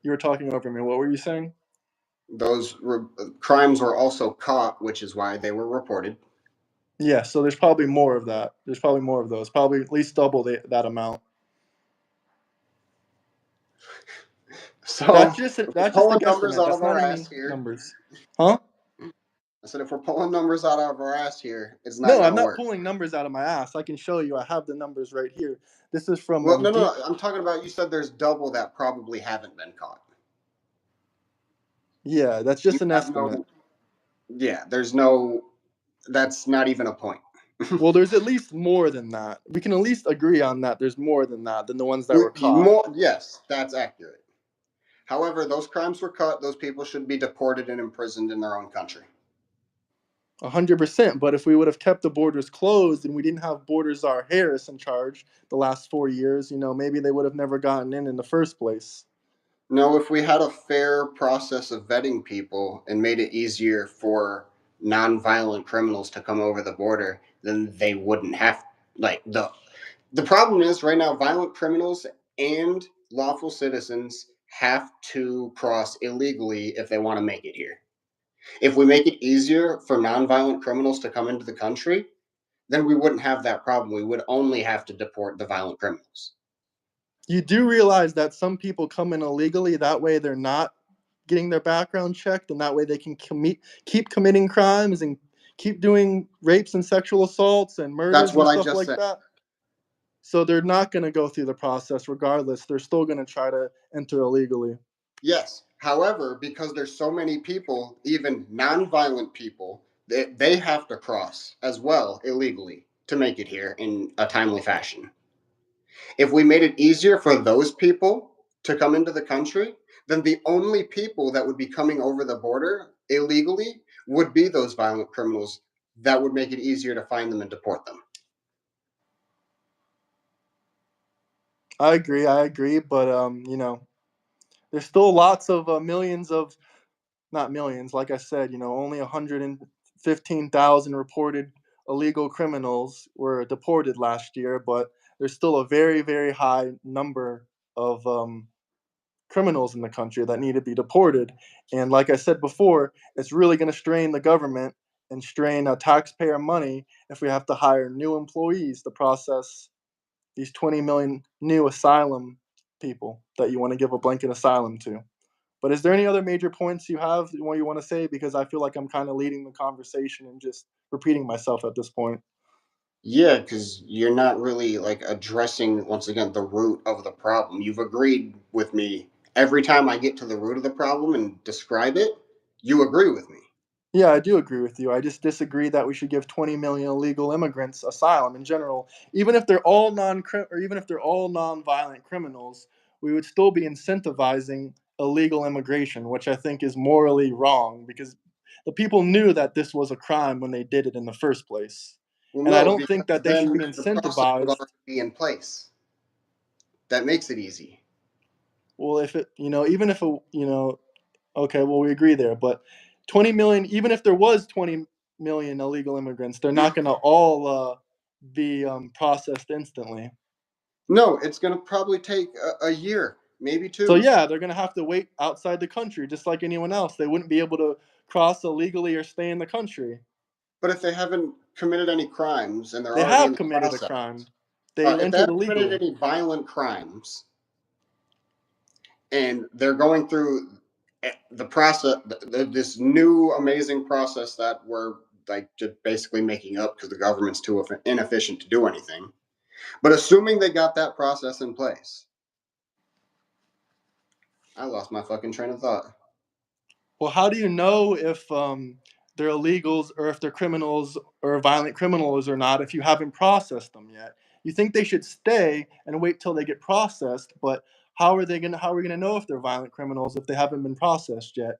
You were talking over me. What were you saying? Those crimes were also caught, which is why they were reported. Yeah, so there's probably more of that. There's probably more of those. Probably at least double that amount. So if we're That's just a pulling numbers guesstimate. out That's of our not ass any here, numbers. Huh? I said if we're pulling numbers out of our ass here, it's not No, going I'm to not work. pulling numbers out of my ass. I can show you. I have the numbers right here. This is from Well, no, no, Deep. no. I'm talking about you said there's double that probably haven't been caught. Yeah, that's You just an have estimate. no, yeah, there's no, that's not even a point. Well, there's at least more than that. We can at least agree on that. There's more than that than the ones that were caught. More, yes, that's accurate. However, those crimes were caught. Those people should be deported and imprisoned in their own country. 100%. But if we would have kept the borders closed and we didn't have Border Czar Harris in charge the last 4 years, maybe they would have never gotten in the first place. No, if we had a fair process of vetting people and made it easier for non-violent criminals to come over the border, then they wouldn't have like the problem is right now violent criminals and lawful citizens have to cross illegally if they want to make it here. If we make it easier for non-violent criminals to come into the country, then we wouldn't have that problem. We would only have to deport the violent criminals. You do realize that some people come in illegally. That way, they're not getting their background checked, and that way they can keep committing crimes and keep doing rapes and sexual assaults and That's murders what and I stuff just like said. that. So they're not going to go through the process regardless. They're still going to try to enter illegally. Yes. However, because there's so many people, even non-violent people, they have to cross as well illegally to make it here in a timely fashion. If we made it easier for those people to come into the country, then the only people that would be coming over the border illegally would be those violent criminals. That would make it easier to find them and deport them. I agree, but there's still lots of millions of not millions, like I said, only 115,000 reported illegal criminals were deported last year, but there's still a very, very high number of criminals in the country that need to be deported. And like I said before, it's really going to strain the government and strain taxpayer money if we have to hire new employees to process these 20 million new asylum people that you want to give a blanket asylum to. But is there any other major points you have what you want to say? Because I feel like I'm kind of leading the conversation and just repeating myself at this point. Yeah, because you're not really like addressing once again the root of the problem. You've agreed with me every time I get to the root of the problem and describe it. You agree with me. Yeah, I do agree with you. I just disagree that we should give 20 million illegal immigrants asylum in general. Even if they're all or even if they're all non-violent criminals, we would still be incentivizing illegal immigration, which I think is morally wrong because the people knew that this was a crime when they did it in the first place. Well, And I no, don't because think that they should then be the process would incentivized. already be in place. That makes it easy. Well, if it, even if it, okay, well, we agree there. But 20 million, even if there was 20 million illegal immigrants, they're not going to all be processed instantly. No, it's going to probably take a year, maybe So, two. yeah, they're going to have to wait outside the country just like anyone else. They wouldn't be able to cross illegally or stay in the country. But if they haven't committed any crimes and they're They already in have the committed a process, crime, they if they entered haven't committed illegally. any violent crimes and they're going through the process, this new amazing process that we're like just basically making up because the government's too inefficient to do anything. But assuming they got that process in place, I lost my fucking train of thought. Well, how do you know if they're illegals or if they're criminals or violent criminals or not if you haven't processed them yet? You think they should stay and wait till they get processed, but how are we gonna know if they're violent criminals if they haven't been processed yet? So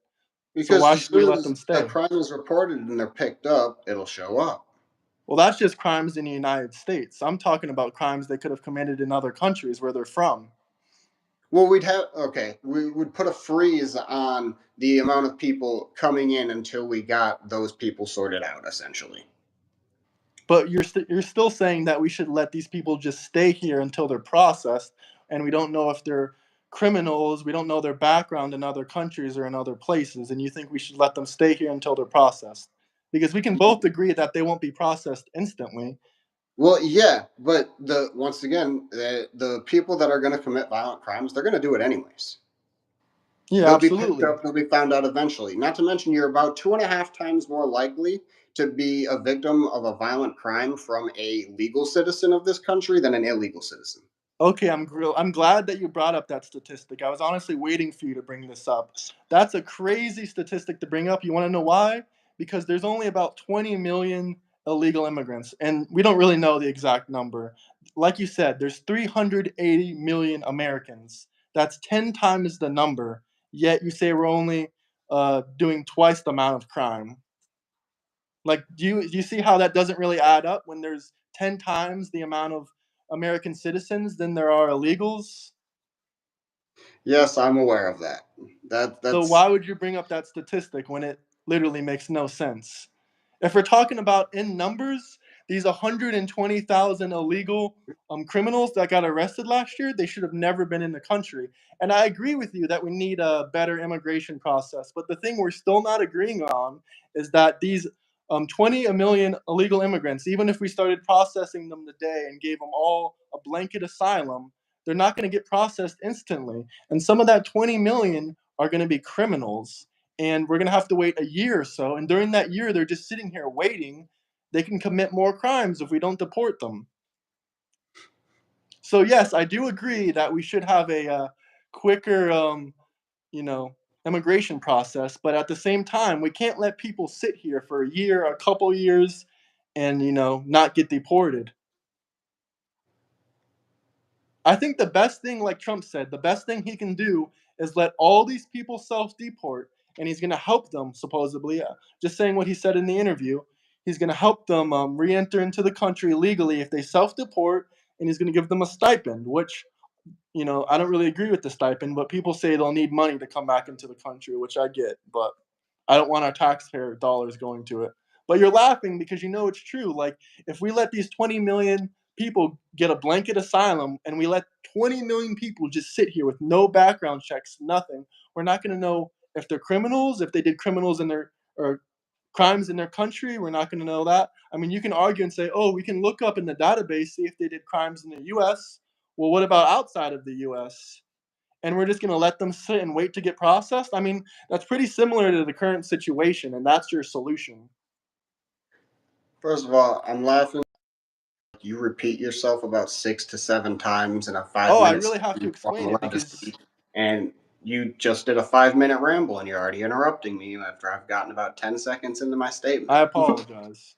Because why as should we soon let as them a stay? crime is reported and they're picked up, it'll show up. Well, that's just crimes in the United States. I'm talking about crimes they could have committed in other countries where they're from. Well, we would put a freeze on the amount of people coming in until we got those people sorted out, essentially. But you're still saying that we should let these people just stay here until they're processed, and we don't know if they're criminals. We don't know their background in other countries or in other places, and you think we should let them stay here until they're processed? Because we can both agree that they won't be processed instantly. Well, yeah, but once again, the people that are going to commit violent crimes, they're going to do it anyways. Yeah, They'll be picked absolutely. up, they'll be found out eventually. Not to mention, you're about 2.5 times more likely to be a victim of a violent crime from a legal citizen of this country than an illegal citizen. Okay, I'm glad that you brought up that statistic. I was honestly waiting for you to bring this up. That's a crazy statistic to bring up. You want to know why? Because there's only about 20 million illegal immigrants, and we don't really know the exact number. Like you said, there's 380 million Americans. That's 10 times the number. Yet you say we're only doing twice the amount of crime. Like, do you see how that doesn't really add up when there's 10 times the amount of American citizens than there are illegals? Yes, I'm aware of that. So That's why would you bring up that statistic when it literally makes no sense? If we're talking about in numbers, these 120,000 illegal criminals that got arrested last year, they should have never been in the country. And I agree with you that we need a better immigration process. But the thing we're still not agreeing on is that these 20 million illegal immigrants, even if we started processing them today and gave them all a blanket asylum, they're not going to get processed instantly. And some of that 20 million are going to be criminals, and we're going to have to wait a year or so. And during that year, they're just sitting here waiting. They can commit more crimes if we don't deport them. So yes, I do agree that we should have a quicker, you know, immigration process. But at the same time, we can't let people sit here for a year, a couple years, and not get deported. I think the best thing, like Trump said, the best thing he can do is let all these people self deport, and he's going to help them, supposedly. Just saying what he said in the interview. He's going to help them re enter into the country legally if they self deport, and he's going to give them a stipend, which, I don't really agree with the stipend, but people say they'll need money to come back into the country, which I get, but I don't want our taxpayer dollars going to it. But you're laughing because you know it's true. Like, if we let these 20 million people get a blanket asylum and we let 20 million people just sit here with no background checks, nothing, we're not going to know if they're criminals, if they did criminals in their or crimes in their country. We're not going to know that. I mean, you can argue and say, oh, we can look up in the database, see if they did crimes in the US. Well, what about outside of the US? And we're just going to let them sit and wait to get processed? I mean, that's pretty similar to the current situation, and that's your solution. first of all, I'm laughing. You repeat yourself about 6 to 7 times in a five Oh, I minute really have to statement while I'm explain it allowed to because speak, and You just did a 5-minute ramble and you're already interrupting me after I've gotten about 10 seconds into my statement. I apologize.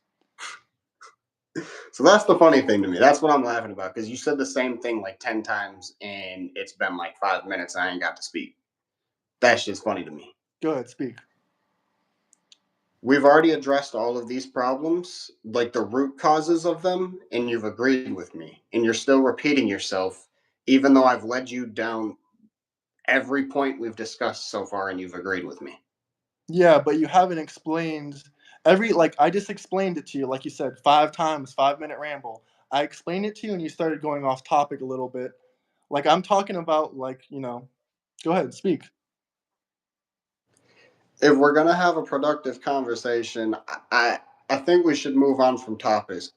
So that's the funny thing to me. That's what I'm laughing about, because you said the same thing like 10 times and it's been like 5 minutes and I ain't got to speak. That's just funny to me. Go ahead, speak. We've already addressed all of these problems, like the root causes of them, and you've agreed with me. And you're still repeating yourself, even though I've led you down every point we've discussed so far and you've agreed with me. Yeah, but you haven't explained I just explained it to you, like you said, 5 times, 5-minute ramble. I explained it to you and you started going off topic a little bit. Like I'm talking about go ahead, speak. If we're gonna have a productive conversation, I think we should move on from topics,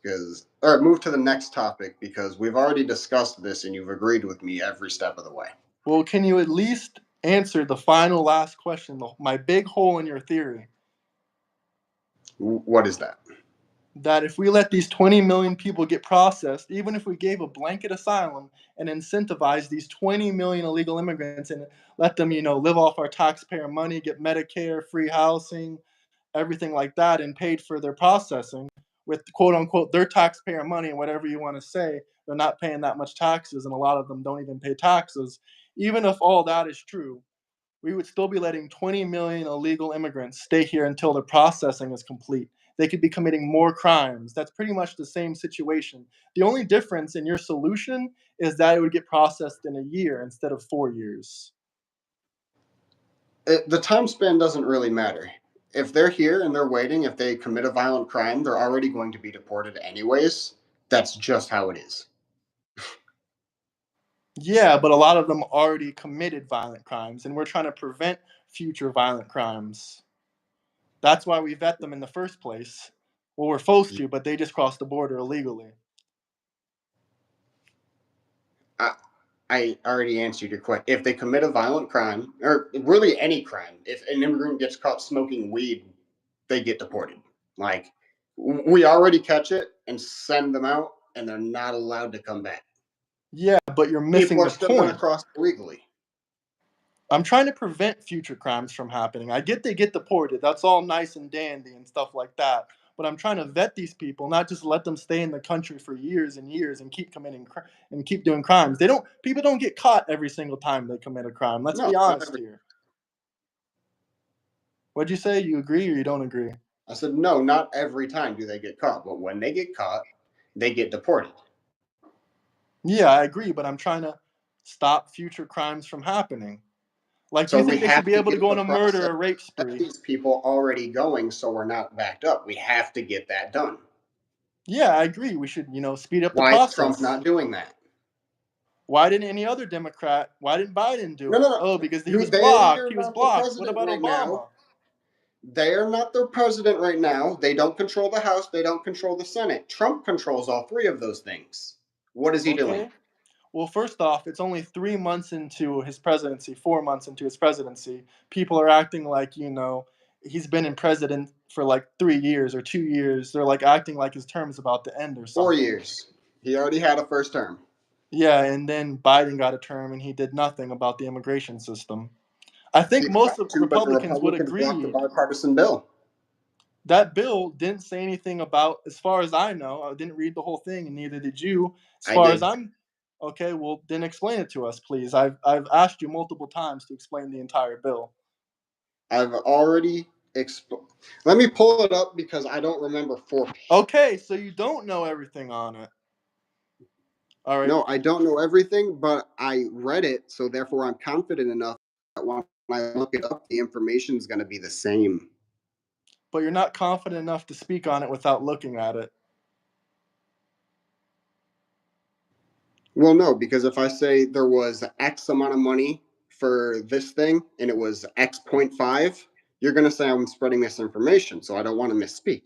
or move to the next topic, because we've already discussed this and you've agreed with me every step of the way. Well, can you at least answer the final last question, my big hole in your theory? What is that? That if we let these 20 million people get processed, even if we gave a blanket asylum and incentivized these 20 million illegal immigrants and let them, live off our taxpayer money, get Medicare, free housing, everything like that, and paid for their processing with quote unquote their taxpayer money and whatever you want to say, they're not paying that much taxes, and a lot of them don't even pay taxes. Even if all that is true, we would still be letting 20 million illegal immigrants stay here until their processing is complete. They could be committing more crimes. That's pretty much the same situation. The only difference in your solution is that it would get processed in a year instead of 4 years. The time span doesn't really matter. If they're here and they're waiting, if they commit a violent crime, they're already going to be deported anyways. That's just how it is. Yeah, but a lot of them already committed violent crimes, and we're trying to prevent future violent crimes. That's why we vet them in the first place. Well, we're supposed to, but they just crossed the border illegally. I, I already answered your question. If they commit a violent crime, or really any crime, if an immigrant gets caught smoking weed, they get deported. Like, we already catch it and send them out, and they're not allowed to come back. Yeah, but you're People missing are the still going to point. cross illegally. I'm trying to prevent future crimes from happening. I get they get deported. That's all nice and dandy and stuff like that. But I'm trying to vet these people, not just let them stay in the country for years and years and keep committing and keep doing crimes. People don't get caught every single time they commit a crime. Let's No, be not honest every. here. What'd you say? You agree or you don't agree? I said, no, not every time do they get caught, but when they get caught, they get deported. Yeah, I agree, but I'm trying to stop future crimes from happening. Like, do So you we think they should have be to able to get go the on a murder process or rape of spree? these people already going, so we're not backed up. We have to get that done. Yeah, I agree. We should, speed up the Why is Trump process. not doing that? Why didn't any other Democrat? Why didn't Biden do No, no, it? no. Oh, because he Dude, was they blocked. are He was not the blocked. What president about right now. Obama? They are not the president right now. They don't control the House. They don't control the Senate. Trump controls all three of those things. What is he doing? Okay. Well, first off, it's only 3 months into his presidency, 4 months into his presidency. People are acting like, he's been in president for like 3 years or 2 years. They're like acting like his term's about to end or something. 4 years. He already had a first term. Yeah, and then Biden got a term and he did nothing about the immigration system. I think He most tried of to, but the Republicans would Republicans blocked the agree bipartisan bill. that bill didn't say anything about, as far as I know, I didn't read the whole thing, and neither did you. As I far as did. I'm, okay, well, then explain it to us, please. I've asked you multiple times to explain the entire bill. I've already Let me pull it up because I don't remember for. Okay, so you don't know everything on it. All right, No, I don't know everything, but I read it, so therefore I'm confident enough that when I look it up, the information is going to be the same. but you're not confident enough to speak on it without looking at it. Well, no, because if I say there was X amount of money for this thing and it was X point 0.5, you're going to say I'm spreading misinformation, so I don't want to misspeak.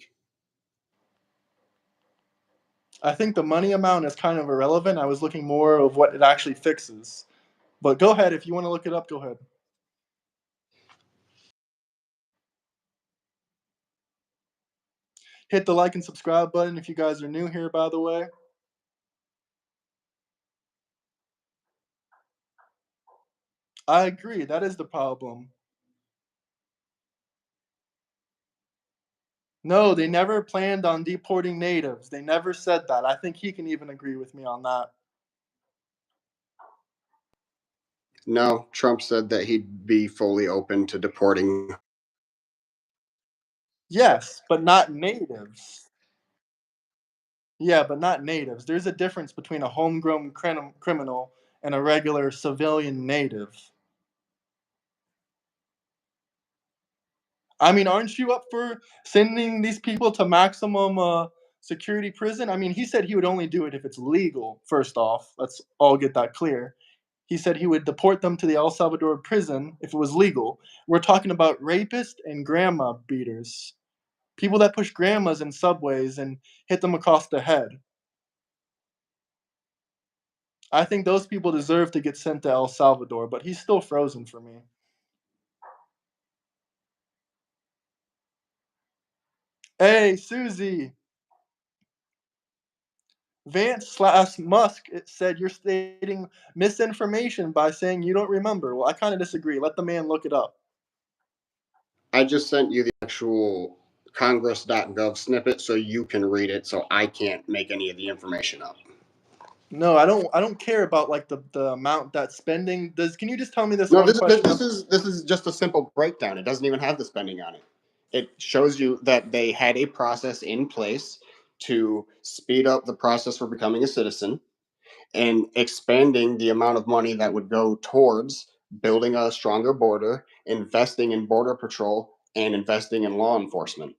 I think the money amount is kind of irrelevant. I was looking more of what it actually fixes. But go ahead, if you want to look it up, go ahead. Hit the like and subscribe button if you guys are new here, by the way. I agree. That is the problem. No, they never planned on deporting natives. They never said that. I think he can even agree with me on that. No, Trump said that he'd be fully open to deporting. Yes, but not natives. Yeah, but not natives. There's a difference between a homegrown criminal and a regular civilian native. I mean, aren't you up for sending these people to maximum security prison? I mean, he said he would only do it if it's legal, first off. Let's all get that clear. He said he would deport them to the El Salvador prison if it was legal. We're talking about rapists and grandma beaters. People that push grandmas in subways and hit them across the head. I think those people deserve to get sent to El Salvador, but he's still frozen for me. Hey, Susie, Vance slash Musk said you're stating misinformation by saying you don't remember. Well, I kind of disagree. Let the man look it up. I just sent you the actual congress.gov snippet so you can read it so I can't make any of the information up. No, I don't. I don't care about like the amount that's spending. Does Can you just tell me this No, one this, this, question? this is this is just a simple breakdown. It doesn't even have the spending on it. It shows you that they had a process in place to speed up the process for becoming a citizen and expanding the amount of money that would go towards building a stronger border, investing in border patrol, and investing in law enforcement.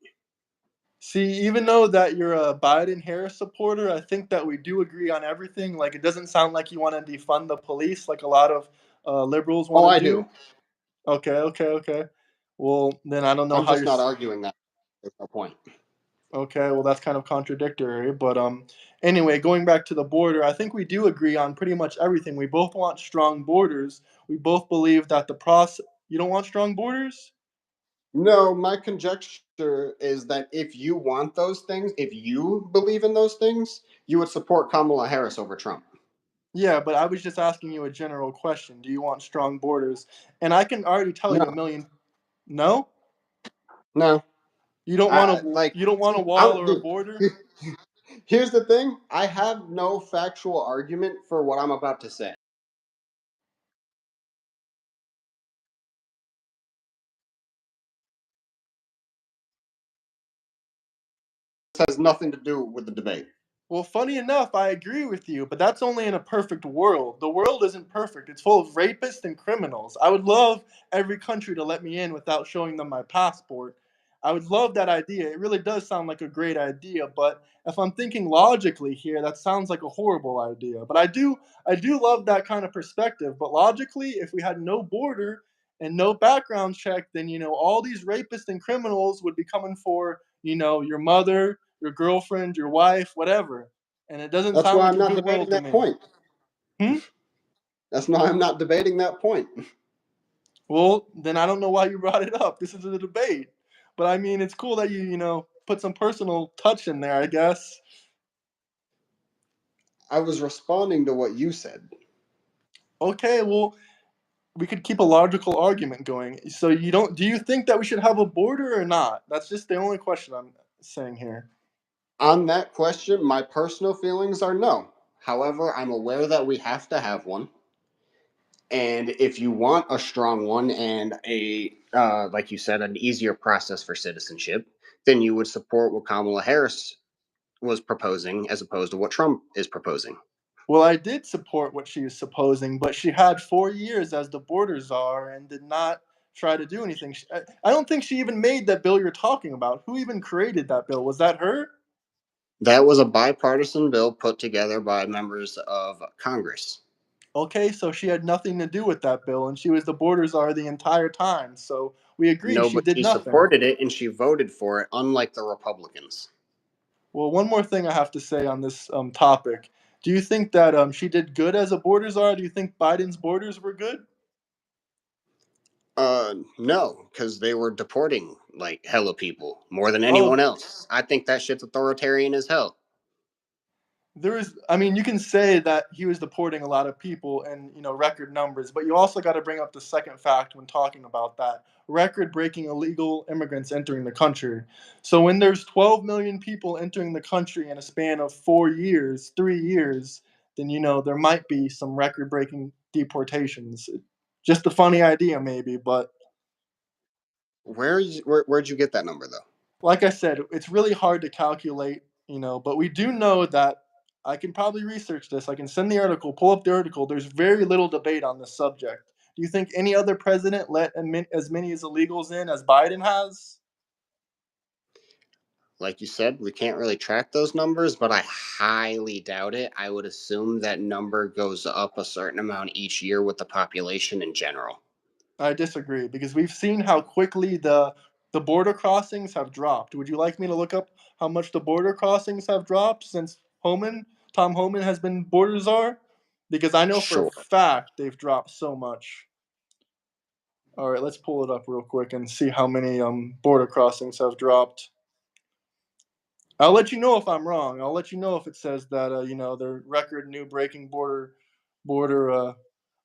See, even though that you're a Biden Harris supporter, I think that we do agree on everything. Like, it doesn't sound like you want to defund the police like a lot of liberals want Oh, to I do. do. Okay, okay, okay. Well, then I don't know I'm how just you're. not arguing that. There's no point. Okay, well that's kind of contradictory, but anyway, going back to the border, I think we do agree on pretty much everything. We both want strong borders. We both believe that the process. You don't want strong borders? No, my conjecture is that if you want those things, if you believe in those things, you would support Kamala Harris over Trump. Yeah, but I was just asking you a general question. Do you want strong borders? And I can already tell you a No, million. No, no. you don't want I a like. you don't want a wall I'm. or a Dude, border. here's the thing. I have no factual argument for what I'm about to say. This has nothing to do with the debate. Well, funny enough, I agree with you, but that's only in a perfect world. The world isn't perfect. It's full of rapists and criminals. I would love every country to let me in without showing them my passport. I would love that idea. It really does sound like a great idea, but if I'm thinking logically here, that sounds like a horrible idea. But I do love that kind of perspective, but logically, if we had no border and no background check, then all these rapists and criminals would be coming for, your mother, your girlfriend, your wife, whatever. And it doesn't That's sound why like I'm a not good debating world to that me. point. Hmm? That's why I'm not debating that point. Well, then I don't know why you brought it up. This is a debate. But I mean, it's cool that you put some personal touch in there, I guess. I was responding to what you said. Okay, well, we could keep a logical argument going. So do you think that we should have a border or not? That's just the only question I'm saying here. On that question, my personal feelings are no. However, I'm aware that we have to have one. And if you want a strong one and like you said, an easier process for citizenship, then you would support what Kamala Harris was proposing as opposed to what Trump is proposing. Well, I did support what she was supposing, but she had 4 years as the border czar and did not try to do anything. I don't think she even made that bill you're talking about. Who even created that bill? Was that her? That was a bipartisan bill put together by members of Congress. Okay, so she had nothing to do with that bill, and she was the border czar the entire time. So we agree No, she but did she nothing. supported it and she voted for it, unlike the Republicans. Well, one more thing I have to say on this topic. Do you think that she did good as a border czar? Do you think Biden's borders were good? No, because they were deporting like hella people more than Oh, anyone else. I think that shit's authoritarian as hell. There is, I mean, you can say that he was deporting a lot of people and, record numbers, but you also got to bring up the second fact when talking about that: record breaking illegal immigrants entering the country. So when there's 12 million people entering the country in a span of 4 years, 3 years, then, there might be some record breaking deportations. Just a funny idea, maybe, but Where'd you get that number though? like I said, it's really hard to calculate, but we do know that I can probably research this. I can send the article, pull up the article. There's very little debate on this subject. Do you think any other president let as many as illegals in as Biden has? Like you said, we can't really track those numbers, but I highly doubt it. I would assume that number goes up a certain amount each year with the population in general. I disagree because we've seen how quickly the border crossings have dropped. Would you like me to look up how much the border crossings have dropped since Tom Homan has been border czar? Because I know for a Sure. fact they've dropped so much. All right, let's pull it up real quick and see how many border crossings have dropped. I'll let you know if I'm wrong. I'll let you know if it says that their record new breaking border.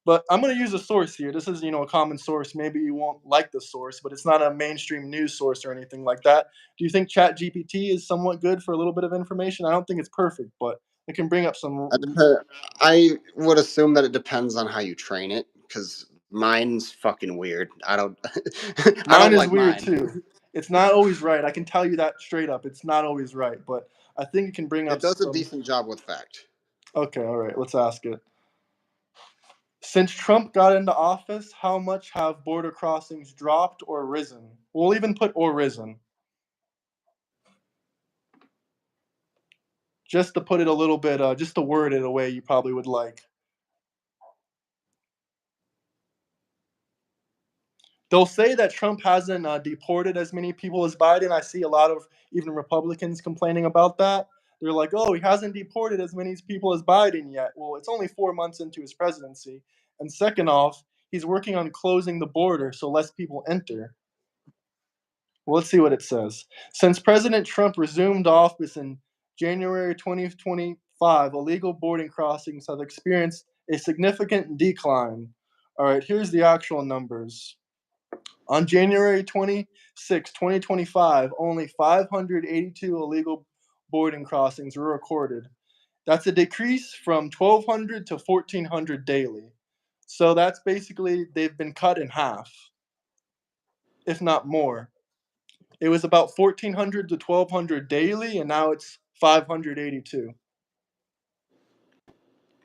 But I'm going to use a source here. This is a common source. Maybe you won't like the source, but it's not a mainstream news source or anything like that. Do you think ChatGPT is somewhat good for a little bit of information? I don't think it's perfect, but it can bring up some. I would assume that it depends on how you train it, because mine's fucking weird. I don't, I Mine don't is like weird mine. too. It's not always right. I can tell you that straight up. It's not always right, but I think it can bring It up does a some. decent job with fact. Okay, all right. Let's ask it. Since Trump got into office, how much have border crossings dropped or risen? We'll even put or risen, just to put it a little bit, just to word it a way you probably would like. They'll say that Trump hasn't deported as many people as Biden. I see a lot of even Republicans complaining about that. They're like, oh, he hasn't deported as many people as Biden yet. Well, it's only 4 months into his presidency. And second off, he's working on closing the border so less people enter. Well, let's see what it says. Since President Trump resumed office in January 2025, illegal boarding crossings have experienced a significant decline. All right, here's the actual numbers. On January 26, 2025, only 582 illegal boarding crossings were recorded. That's a decrease from 1,200 to 1,400 daily. So that's basically, they've been cut in half, if not more. It was about 1,400 to 1,200 daily, and now it's 582.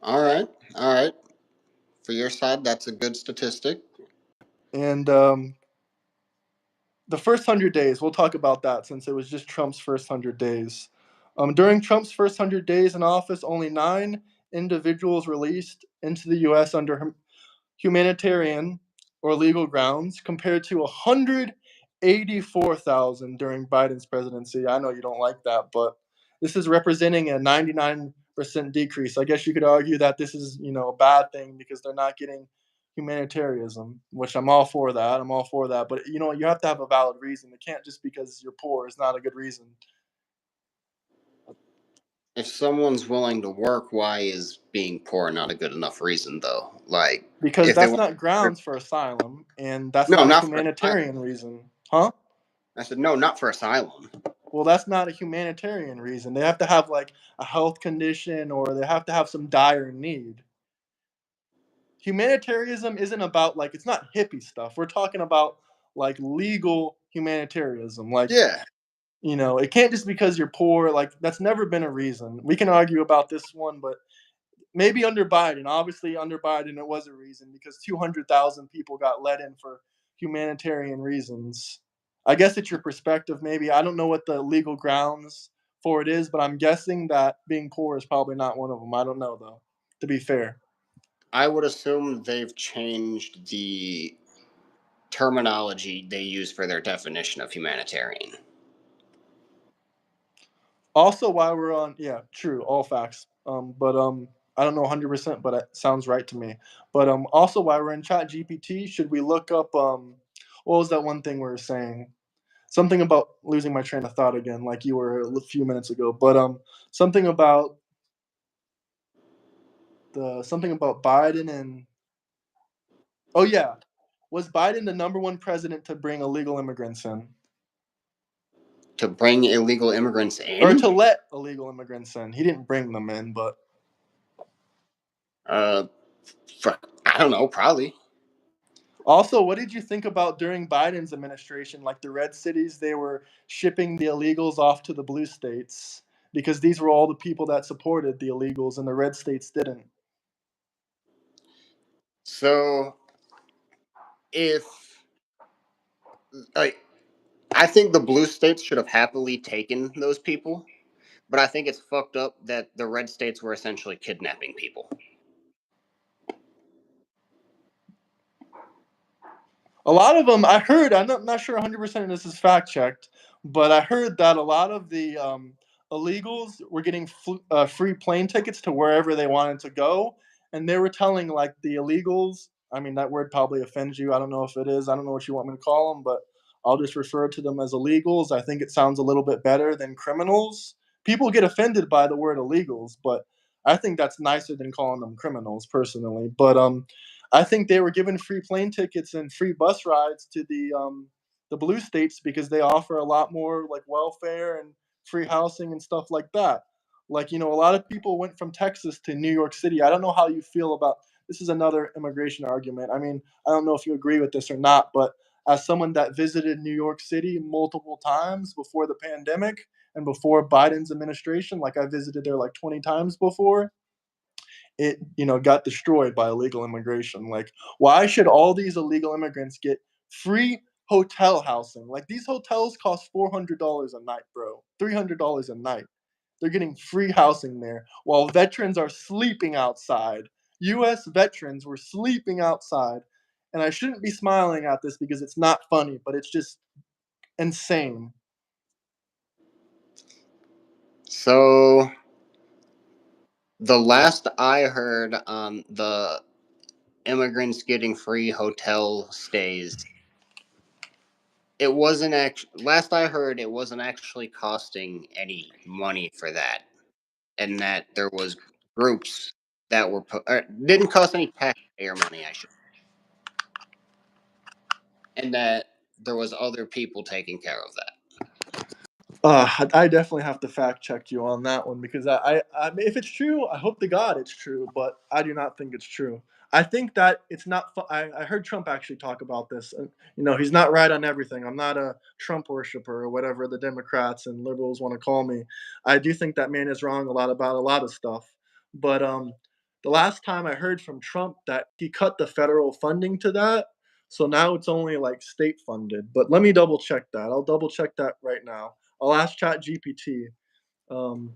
All right, all right. For your side, that's a good statistic. And the first 100 days, we'll talk about that since it was just Trump's first 100 days. During Trump's first 100 days in office, only 9 individuals released into the U.S. under humanitarian or legal grounds, compared to 184,000 during Biden's presidency. I know you don't like that, but this is representing a 99% decrease. I guess you could argue that this is, a bad thing because they're not getting humanitarianism, which I'm all for that. I'm all for that. But, you have to have a valid reason. It can't just because you're poor is not a good reason. If someone's willing to work, why is being poor not a good enough reason, though? Like, Because if they that's want, not grounds for asylum, and that's no, not a not for asylum. humanitarian reason. Huh? I said no, not for asylum. Well, that's not a humanitarian reason. They have to have like a health condition or they have to have some dire need. Humanitarianism isn't about like it's not hippie stuff. We're talking about like legal humanitarianism. Like, Yeah, it can't just because you're poor, like that's never been a reason. We can argue about this one, but maybe under Biden. Obviously, under Biden, it was a reason because 200,000 people got let in for humanitarian reasons. I guess it's your perspective, maybe. I don't know what the legal grounds for it is, but I'm guessing that being poor is probably not one of them. I don't know, though, to be fair. I would assume they've changed the terminology they use for their definition of humanitarian. Also, while we're on, yeah, true, all facts. But I don't know 100%, but it sounds right to me. But also, while we're in Chat GPT, should we look up what was that one thing we were saying? Something about losing my train of thought again, like you were a few minutes ago. But something about The something about Biden and oh yeah, was Biden the number one president to bring illegal immigrants in To bring illegal immigrants or to in? let illegal immigrants in? He didn't bring them in, but Uh, I don't know, probably. also, what did you think about during Biden's administration, like the red cities, they were shipping the illegals off to the blue states because these were all the people that supported the illegals and the red states didn't. So if like, I think the blue states should have happily taken those people, but I think it's fucked up that the red states were essentially kidnapping people. A lot of them, I heard, I'm not sure 100% this is fact checked, but I heard that a lot of the illegals were getting free plane tickets to wherever they wanted to go. And they were telling, like, the illegals, I mean, that word probably offends you. I don't know if it is. I don't know what you want me to call them, but I'll just refer to them as illegals. I think it sounds a little bit better than criminals. People get offended by the word illegals, but I think that's nicer than calling them criminals personally. But I think they were given free plane tickets and free bus rides to the blue states because they offer a lot more like welfare and free housing and stuff like that. Like, a lot of people went from Texas to New York City. I don't know how you feel about this is another immigration argument. I mean, I don't know if you agree with this or not, but as someone that visited New York City multiple times before the pandemic and before Biden's administration, like I visited there like 20 times before, it got destroyed by illegal immigration. Like, why should all these illegal immigrants get free hotel housing? Like, these hotels cost $400 a night, bro. $300 a night. They're getting free housing there while veterans are sleeping outside. U.S. veterans were sleeping outside. And I shouldn't be smiling at this because it's not funny, but it's just insane. So the last I heard on the immigrants getting free hotel stays, it wasn't actually. Last I heard, it wasn't actually costing any money for that, and that there was groups that were didn't cost any taxpayer money, I should, and that there was other people taking care of that. I definitely have to fact check you on that one because I mean, if it's true, I hope to God it's true, but I do not think it's true. I think that it's not. I heard Trump actually talk about this. And, he's not right on everything. I'm not a Trump worshiper or whatever the Democrats and liberals want to call me. I do think that man is wrong about a lot of stuff. But the last time I heard from Trump that he cut the federal funding to that, so now it's only like state funded. But let me double check that. I'll double check that right now. I'll ask ChatGPT. Um,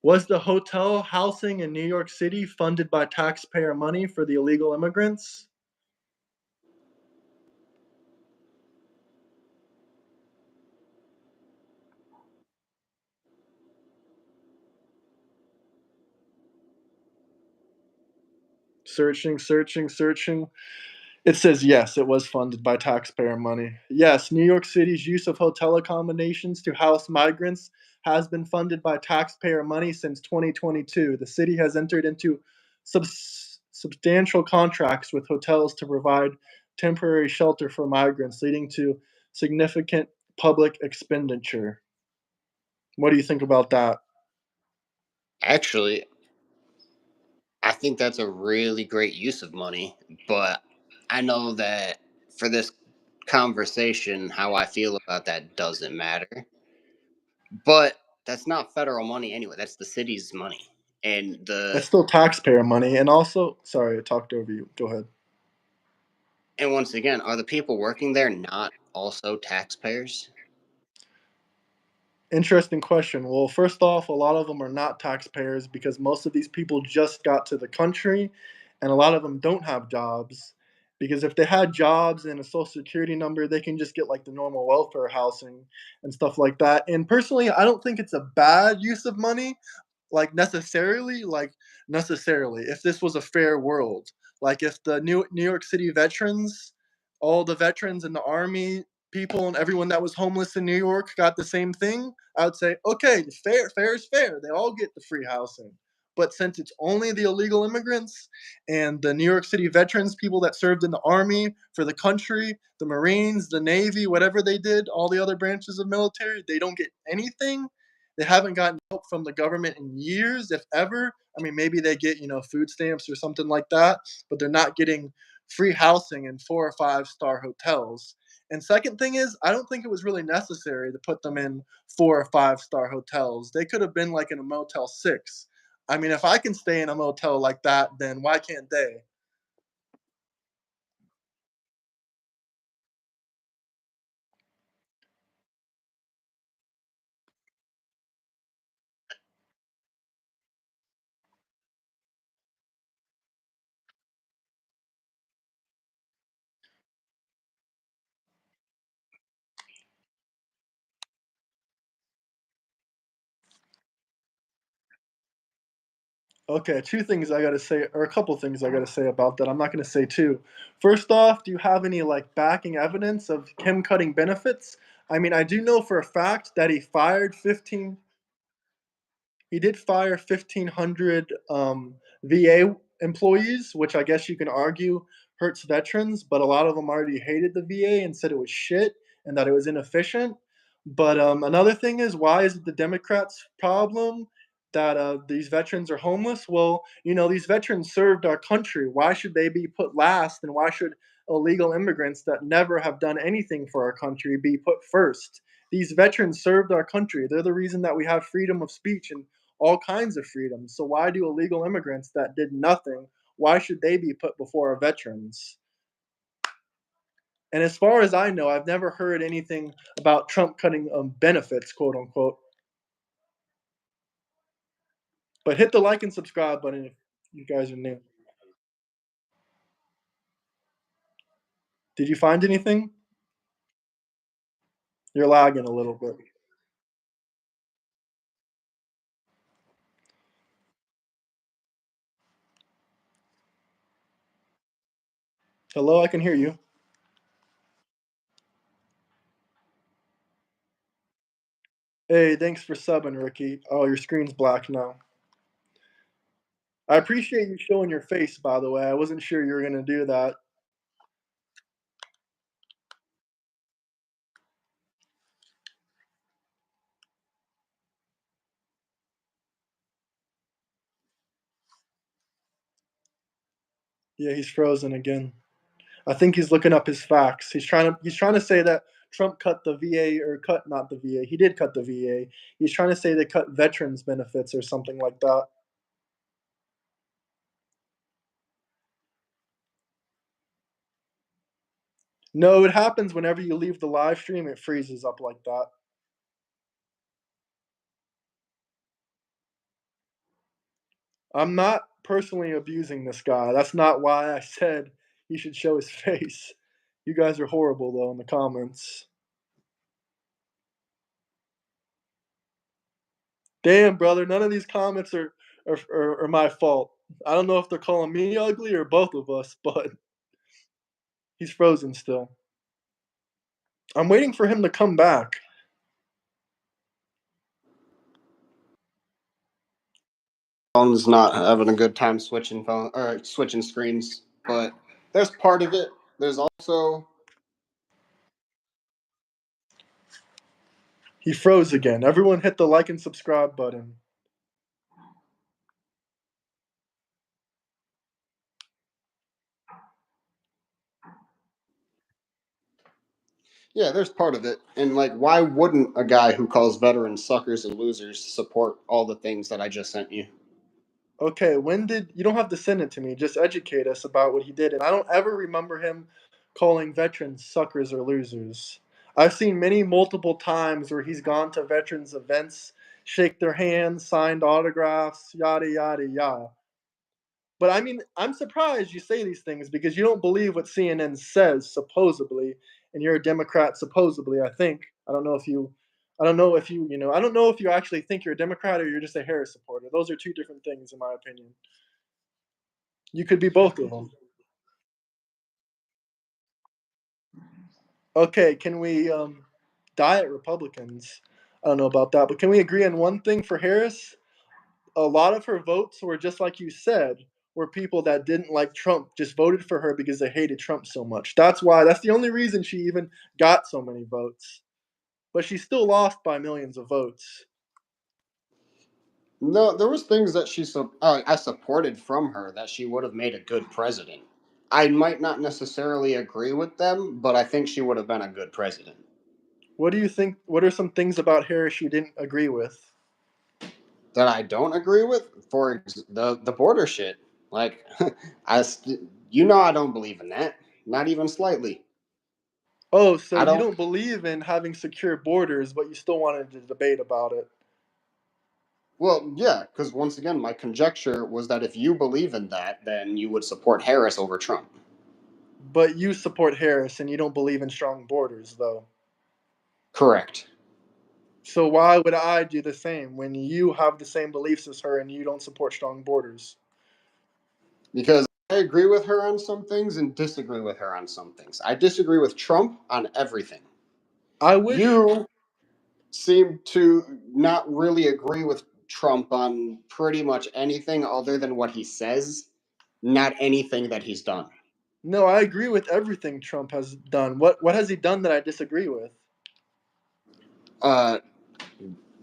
was the hotel housing in New York City funded by taxpayer money for the illegal immigrants? Searching, searching, searching. It says yes, it was funded by taxpayer money. Yes, New York City's use of hotel accommodations to house migrants has been funded by taxpayer money since 2022. The city has entered into substantial contracts with hotels to provide temporary shelter for migrants, leading to significant public expenditure. What do you think about that? Actually, I think that's a really great use of money, but I know that for this conversation, how I feel about that doesn't matter. But that's not federal money anyway. That's the city's money. And That's still taxpayer money. And also, sorry, I talked over you. Go ahead. once again, are the people working there not also taxpayers? Interesting question. Well, first off, a lot of them are not taxpayers because most of these people just got to the country and a lot of them don't have jobs. Because if they had jobs and a social security number, they can just get like the normal welfare housing and stuff like that. And personally, I don't think it's a bad use of money, like necessarily, if this was a fair world. Like if the New York City veterans, all the veterans in the army, people and everyone that was homeless in New York got the same thing, I would say, okay, fair is fair. They all get the free housing. But since it's only the illegal immigrants and the New York City veterans, people that served in the army for the country, the Marines, the Navy, whatever they did, all the other branches of military, they don't get anything. They haven't gotten help from the government in years, if ever. I mean, maybe they get, food stamps or something like that, but they're not getting free housing in 4 or 5 star hotels. And second thing is, I don't think it was really necessary to put them in 4 or 5 star hotels. They could have been like in a Motel 6. I mean, if I can stay in a motel like that, then why can't they? Okay, two things I gotta say, or a couple things I gotta say about that. I'm not gonna say two. First off, do you have any like backing evidence of him cutting benefits? I mean, I do know for a fact that he did fire 1,500 VA employees, which I guess you can argue hurts veterans, but a lot of them already hated the VA and said it was shit and that it was inefficient. But another thing is, why is it the Democrats' problem that these veterans are homeless? Well, these veterans served our country. Why should they be put last? And why should illegal immigrants that never have done anything for our country be put first? These veterans served our country. They're the reason that we have freedom of speech and all kinds of freedoms. So why do illegal immigrants that did nothing, why should they be put before our veterans? And as far as I know, I've never heard anything about Trump cutting benefits, quote unquote. But hit the like and subscribe button if you guys are new. Did you find anything? You're lagging a little bit. Hello, I can hear you. Hey, thanks for subbing, Ricky. Oh, your screen's black now. I appreciate you showing your face, by the way. I wasn't sure you were gonna do that. Yeah, he's frozen again. I think he's looking up his facts. He's trying to say that Trump cut the VA or cut not the VA. He did cut the VA. He's trying to say they cut veterans benefits or something like that. No, it happens whenever you leave the live stream, it freezes up like that. I'm not personally abusing this guy. That's not why I said he should show his face. You guys are horrible though in the comments. Damn, brother, none of these comments are my fault. I don't know if they're calling me ugly or both of us, but he's frozen still. I'm waiting for him to come back. Phone's not having a good time switching phone or switching screens, but there's part of it. There's also He froze again. Everyone hit the like and subscribe button. yeah, there's part of it. And like why wouldn't a guy who calls veterans suckers and losers support all the things that I just sent you? Okay, when did you don't have to send it to me, just educate us about what he did. And I don't ever remember him calling veterans suckers or losers. I've seen many multiple times where he's gone to veterans events, shake their hands, signed autographs, yada yada yada. But I mean, I'm surprised you say these things because you don't believe what CNN says, supposedly, and you're a Democrat, supposedly, I think. I don't know if I don't know if you actually think you're a Democrat or you're just a Harris supporter. Those are two different things, in my opinion. You could be both of them. Okay, can we diet Republicans? I don't know about that, but can we agree on one thing for Harris? a lot of her votes were just like you said, were people that didn't like Trump, just voted for her because they hated Trump so much. That's the only reason she even got so many votes. But she still lost by millions of votes. No, there was things that I supported from her that she would have made a good president. I might not necessarily agree with them, but I think she would have been a good president. What do you think? What are some things about Harris you didn't agree with? That I don't agree with, the border shit. Like, you know, I don't believe in that, not even slightly. Oh, so I you don't. don't believe in having secure borders, but you still wanted to debate about it. Well, yeah, because once again, my conjecture was that if you believe in that, then you would support Harris over Trump. But you support Harris and you don't believe in strong borders, though. Correct. So why would I do the same when you have the same beliefs as her and you don't support strong borders? Because I agree with her on some things and disagree with her on some things. I disagree with Trump on everything. I wish You seem to not really agree with Trump on pretty much anything other than what he says, not anything that he's done. No, I agree with everything Trump has done. What has he done that I disagree with? Uh,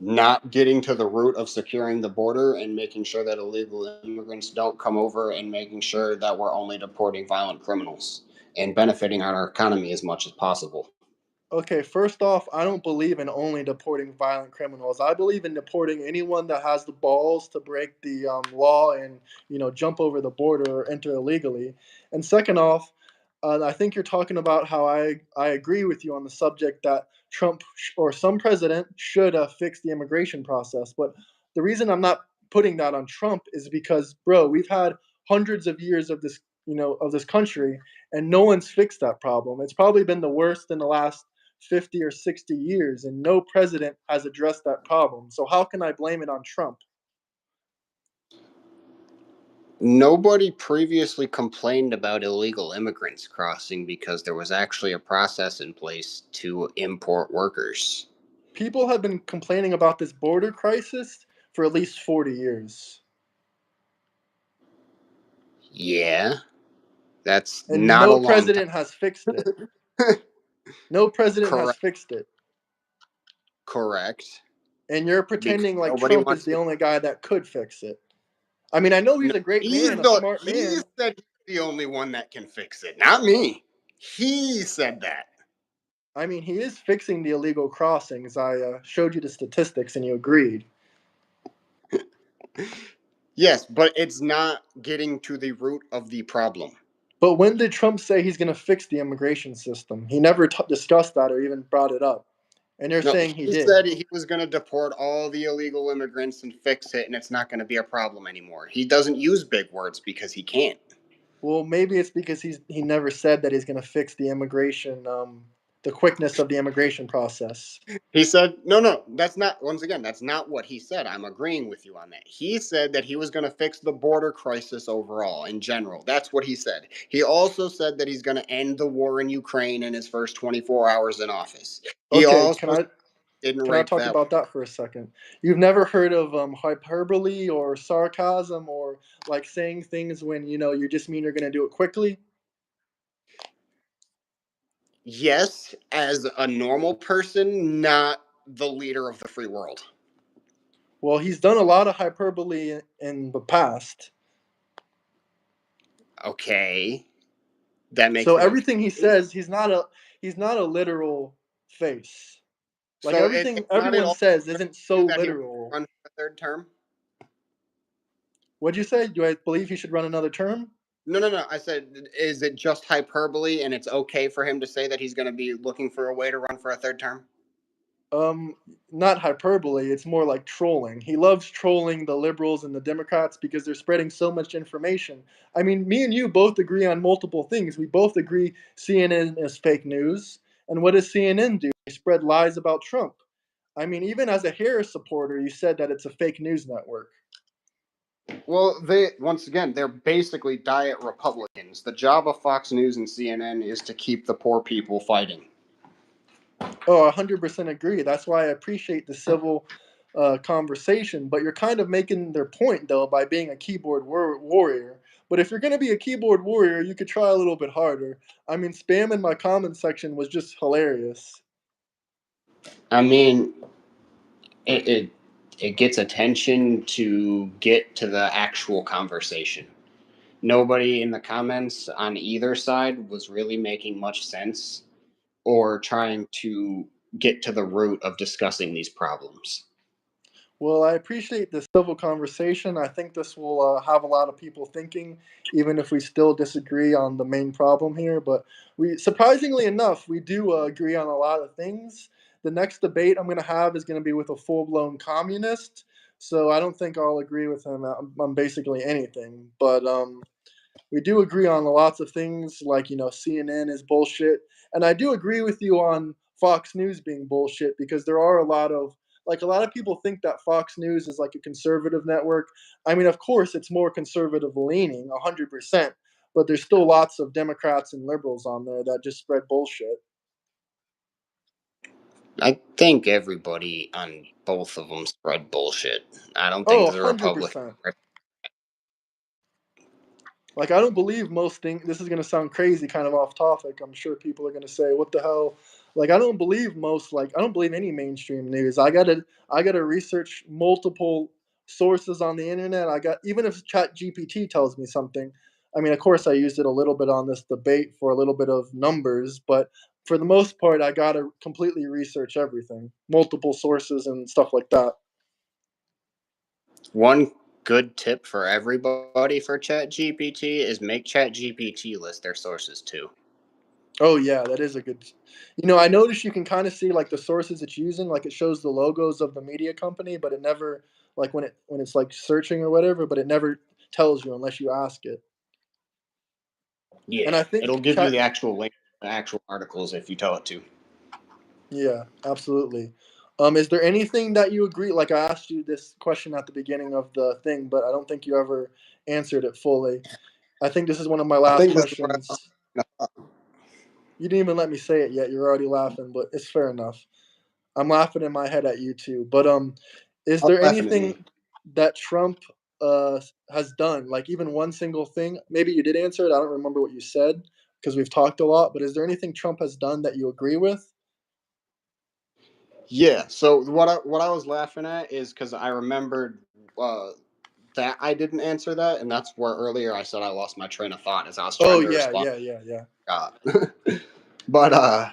Not getting to the root of securing the border and making sure that illegal immigrants don't come over and making sure that we're only deporting violent criminals and benefiting our economy as much as possible. Okay, first off, I don't believe in only deporting violent criminals. I believe in deporting anyone that has the balls to break the law and jump over the border or enter illegally. And second off, I think you're talking about how I agree with you on the subject that Trump or some president should fix the immigration process. But the reason I'm not putting that on Trump is because, bro, we've had hundreds of years of this, of this country, and no one's fixed that problem. It's probably been the worst in the last 50 or 60 years, and no president has addressed that problem. So how can I blame it on Trump? Nobody previously complained about illegal immigrants crossing because there was actually a process in place to import workers. People have been complaining about this border crisis for at least 40 years, Yeah, that's and not a no long time. president has fixed it. No president has Correct. fixed it. Correct. And you're Because pretending like nobody Trump is wants the to. only guy that could fix it. I mean, I know No, he's a great he's man, a the smart he man. said he's the only one that can fix it, not me. He said that. I mean, he is fixing the illegal crossings. I showed you the statistics and you agreed. Yes, but it's not getting to the root of the problem. But when did Trump say he's going to fix the immigration system? He never discussed that or even brought it up. And you're No, saying he he did. said he was going to deport all the illegal immigrants and fix it, and it's not going to be a problem anymore. He doesn't use big words because he can't. Well, maybe it's because he never said that he's going to fix the immigration, the quickness of the immigration process. He said, no, no, that's not, once again, that's not what he said. I'm agreeing with you on that. He said that he was going to fix the border crisis overall, in general. That's what he said. He also said that he's going to end the war in Ukraine in his first 24 hours in office. He Okay, also didn't can I rank talk that. about that for a second? You've never heard of hyperbole or sarcasm or like saying things when you just mean you're going to do it quickly? Yes, as a normal person, not the leader of the free world. Well, he's done a lot of hyperbole in the past. Okay, that makes So it okay. everything he says, he's not a literal face. Like So everything it's not at everyone all says isn't so that he literal. run for a third term. What'd you say? Do I believe he should run another term? No, no, no. I said, is it just hyperbole and it's okay for him to say that he's going to be looking for a way to run for a third term? Um, Not hyperbole. It's more like trolling. He loves trolling the liberals and the Democrats because they're spreading so much information. I mean, me and you both agree on multiple things. We both agree CNN is fake news. And what does CNN do? They spread lies about Trump. I mean, even as a Harris supporter, you said that it's a fake news network. Well, they once again, they're basically diet Republicans. The job of Fox News and CNN is to keep the poor people fighting. Oh, 100% agree. That's why I appreciate the civil conversation, but you're kind of making their point though by being a keyboard warrior. But if you're going to be a keyboard warrior, you could try a little bit harder. I mean, spam in my comment section was just hilarious. I mean, it, it it gets attention to get to the actual conversation. Nobody in the comments on either side was really making much sense or trying to get to the root of discussing these problems. Well, I appreciate this civil conversation. I think this will have a lot of people thinking, even if we still disagree on the main problem here. But we, surprisingly enough, we do agree on a lot of things. The next debate I'm going to have is going to be with a full-blown communist. So I don't think I'll agree with him on basically anything. But we do agree on lots of things, like CNN is bullshit, and I do agree with you on Fox News being bullshit, because there are a lot of people think that Fox News is like a conservative network. I mean, of course, it's more conservative leaning, 100%, but there's still lots of Democrats and liberals on there that just spread bullshit. I think everybody on both of them spread bullshit. I don't Oh, think the Republicans. 100%. Like, I don't believe most things. This is gonna sound crazy, kind of off topic. I'm sure people are gonna say, "What the hell?" Like, I don't believe I don't believe any mainstream news. I gotta research multiple sources on the internet. Even if Chat GPT tells me something. I mean, of course, I used it a little bit on this debate for a little bit of numbers, but for the most part, I gotta completely research everything, multiple sources and stuff like that. One good tip for everybody for ChatGPT is make ChatGPT list their sources too. Oh yeah, that is a good. I noticed you can kind of see like the sources it's using, like it shows the logos of the media company, but it never like when it's like searching or whatever, but it never tells you unless you ask it. And Yeah, I it'll think give you the actual link, the actual articles if you tell it to. yeah, absolutely. Is there anything that you agree? Like I asked you this question at the beginning of the thing, but I don't think you ever answered it fully. I think this is one of my I last think this is what questions. You didn't even let me say it yet. You're already laughing, but it's fair enough. I'm laughing in my head at you too. But is I'm there laughing at me. anything that Trump has done, like even one single thing? Maybe you did answer it. I don't remember what you said because we've talked a lot. But is there anything Trump has done that you agree with? Yeah. So what I was laughing at is because I remembered uh, that I didn't answer that, and that's where earlier I said I lost my train of thought as I was Oh trying to yeah, respond. yeah, yeah, yeah. God. But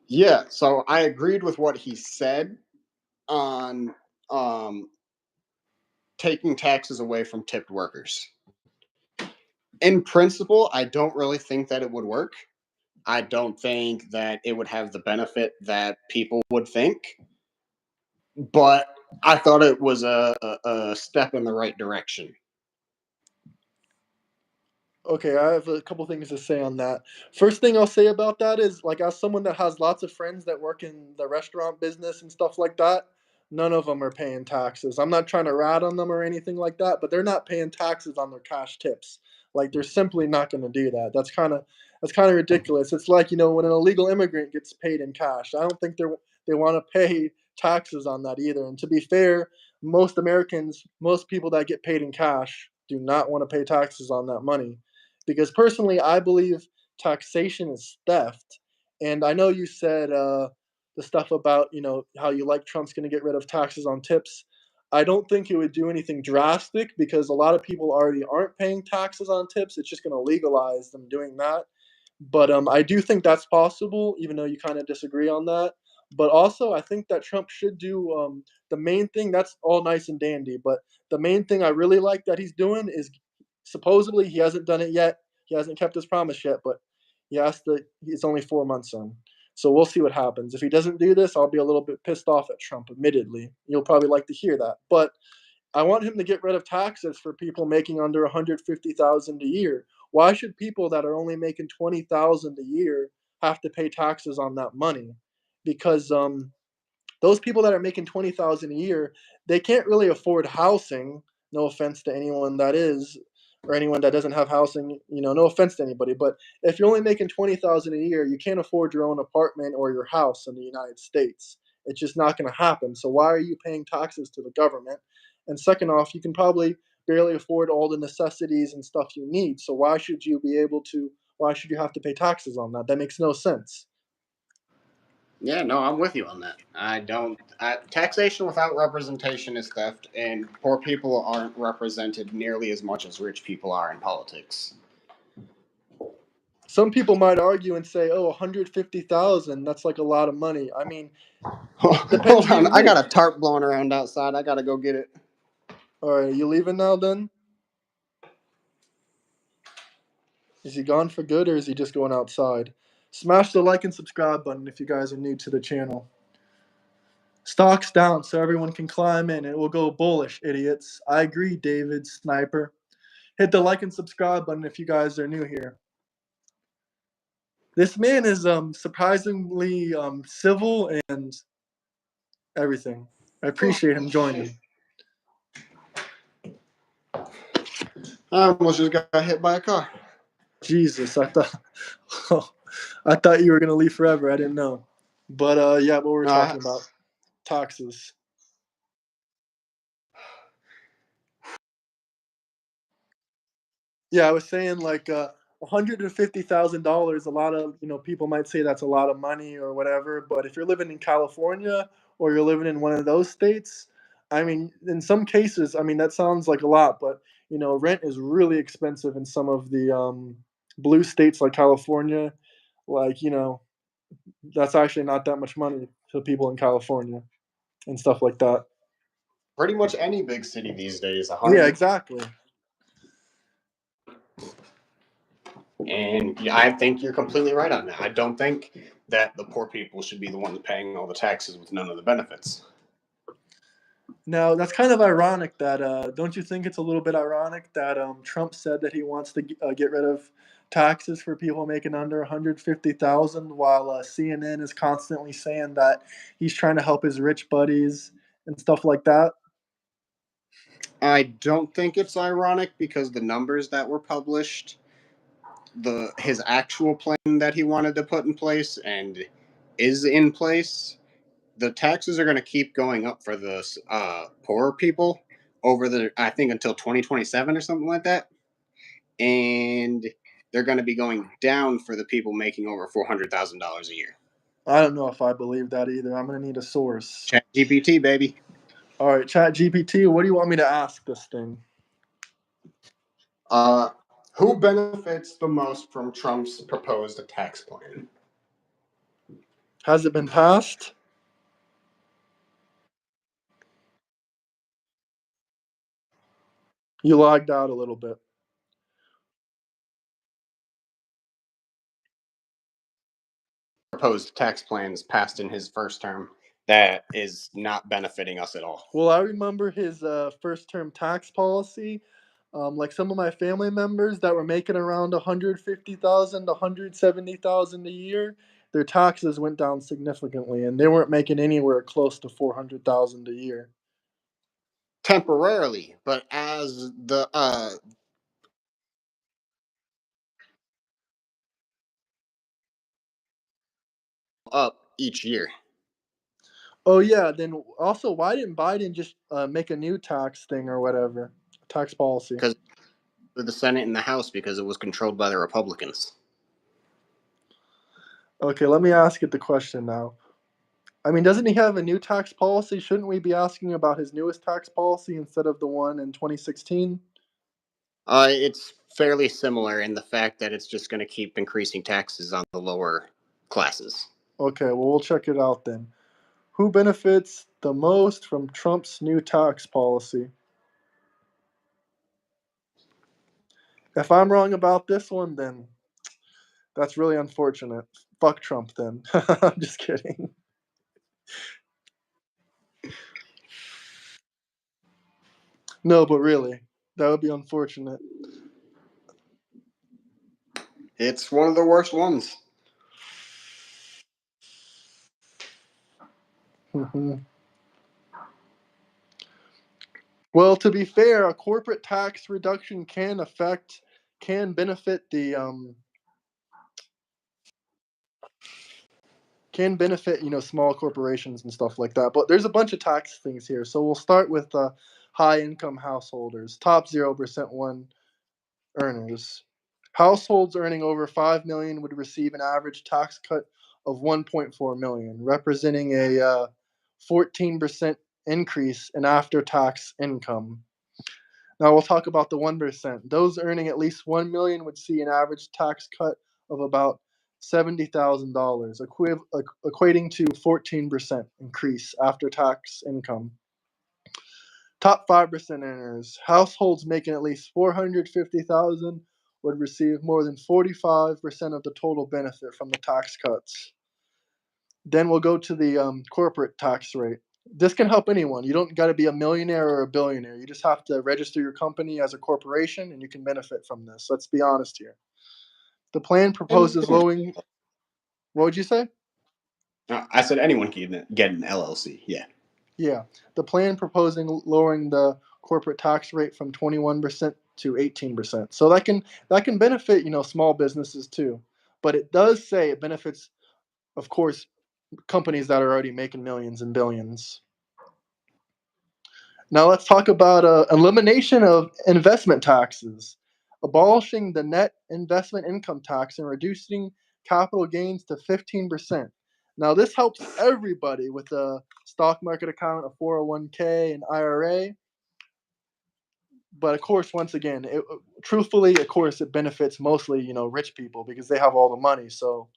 yeah. So I agreed with what he said on um, taking taxes away from tipped workers. In principle, I don't really think that it would work. I don't think that it would have the benefit that people would think, but I thought it was a step in the right direction. Okay, I have a couple things to say on that. First thing I'll say about that is, like, as someone that has lots of friends that work in the restaurant business and stuff like that, none of them are paying taxes. I'm not trying to rat on them or anything like that, but they're not paying taxes on their cash tips. Like, they're simply not going to do that. That's kind of ridiculous. It's like, when an illegal immigrant gets paid in cash, I don't think they want to pay taxes on that either. And to be fair, most Americans, most people that get paid in cash do not want to pay taxes on that money, because personally, I believe taxation is theft. And I know you said the stuff about how you like Trump's going to get rid of taxes on tips. I don't think it would do anything drastic, because a lot of people already aren't paying taxes on tips. It's just going to legalize them doing that. But I do think that's possible, even though you kind of disagree on that. But also, I think that Trump should do the main thing. That's all nice and dandy, but the main thing I really like that he's doing is, supposedly he hasn't done it yet. He hasn't kept his promise yet, but he has to. It's only 4 months in, so we'll see what happens. If he doesn't do this, I'll be a little bit pissed off at Trump. Admittedly, you'll probably like to hear that, but I want him to get rid of taxes for people making under 150,000 a year. Why should people that are only making 20,000 a year have to pay taxes on that money? Because those people that are making 20,000 a year, they can't really afford housing. No offense to anyone that is, or anyone that doesn't have housing. No offense to anybody, but if you're only making 20,000 a year, you can't afford your own apartment or your house in the United States. It's just not going to happen. So why are you paying taxes to the government? And second off, you can probably barely afford all the necessities and stuff you need. So why should you have to pay taxes on that? That makes no sense. Yeah, no, I'm with you on that. Taxation without representation is theft, and poor people aren't represented nearly as much as rich people are in politics. Some people might argue and say, "Oh, 150,000, that's like a lot of money." I mean, depends Hold who on, you I got reach. a tarp blowing around outside. I gotta go get it. All right, you leaving now then? Is he gone for good or is he just going outside? Smash the like and subscribe button if you guys are new to the channel. Stocks down so everyone can climb in. It will go bullish, idiots. I agree, David Sniper. Hit the like and subscribe button if you guys are new here. This man is surprisingly civil and everything. I appreciate him joining. I almost just got hit by a car. Jesus, I thought you were gonna leave forever. I didn't know. But yeah, what we're talking about, taxes. Yeah, I was saying like $150,000. A lot of people might say that's a lot of money or whatever. But if you're living in California or you're living in one of those states, I mean, in some cases, I mean that sounds like a lot, but rent is really expensive in some of the blue states like California. Like that's actually not that much money to people in California and stuff like that. Pretty much any big city these days, Yeah, exactly. And yeah, I think you're completely right on that. I don't think that the poor people should be the ones paying all the taxes with none of the benefits. Now, that's kind of ironic that, don't you think it's a little bit ironic that Trump said that he wants to get rid of taxes for people making under 150,000 while CNN is constantly saying that he's trying to help his rich buddies and stuff like that? I don't think it's ironic because the numbers that were published, his actual plan that he wanted to put in place and is in place, the taxes are going to keep going up for the poorer people I think until 2027 or something like that, and they're going to be going down for the people making over $400,000 a year. I don't know if I believe that either. I'm going to need a source. ChatGPT, baby. All right, ChatGPT, what do you want me to ask this thing? Who benefits the most from Trump's proposed tax plan? Has it been passed? You logged out a little bit. Proposed tax plans passed in his first term that is not benefiting us at all. Well, I remember his first-term tax policy. Like some of my family members that were making around 150,000 to 170,000 a year, their taxes went down significantly, and they weren't making anywhere close to 400,000 a year. Temporarily, but as the up each year. Oh yeah, then also, why didn't Biden just make a new tax thing or whatever, tax policy? Because the Senate and the House, because it was controlled by the Republicans. Okay, let me ask it the question now. I mean, doesn't he have a new tax policy? Shouldn't we be asking about his newest tax policy instead of the one in 2016? It's fairly similar in the fact that it's just going to keep increasing taxes on the lower classes. Okay, well, we'll check it out then. Who benefits the most from Trump's new tax policy? If I'm wrong about this one, then that's really unfortunate. Fuck Trump then. I'm just kidding. No, but really, that would be unfortunate. It's one of the worst ones. Well, to be fair, a corporate tax reduction can benefit the can benefit, small corporations and stuff like that. But there's a bunch of tax things here. So we'll start with high income householders, top 0% one earners. Households earning over 5 million would receive an average tax cut of 1.4 million, representing a 14% increase in after-tax income. Now we'll talk about the 1%. Those earning at least 1 million would see an average tax cut of about $70,000, equating to 14% increase after tax income. Top 5% earners, households making at least 450,000 would receive more than 45% of the total benefit from the tax cuts. Then we'll go to the corporate tax rate. This can help anyone. You don't got to be a millionaire or a billionaire. You just have to register your company as a corporation and you can benefit from this. Let's be honest here. The plan proposes Anyone. lowering. What would you say? I said anyone can get an LLC. Yeah. Yeah. The plan proposing lowering the corporate tax rate from 21% to 18%. So that can benefit, small businesses too. But it does say it benefits, of course, companies that are already making millions and billions. Now let's talk about elimination of investment taxes, abolishing the net investment income tax and reducing capital gains to 15%. Now this helps everybody with a stock market account, a 401k, an IRA. But of course, once again, truthfully, of course, it benefits mostly, rich people because they have all the money. So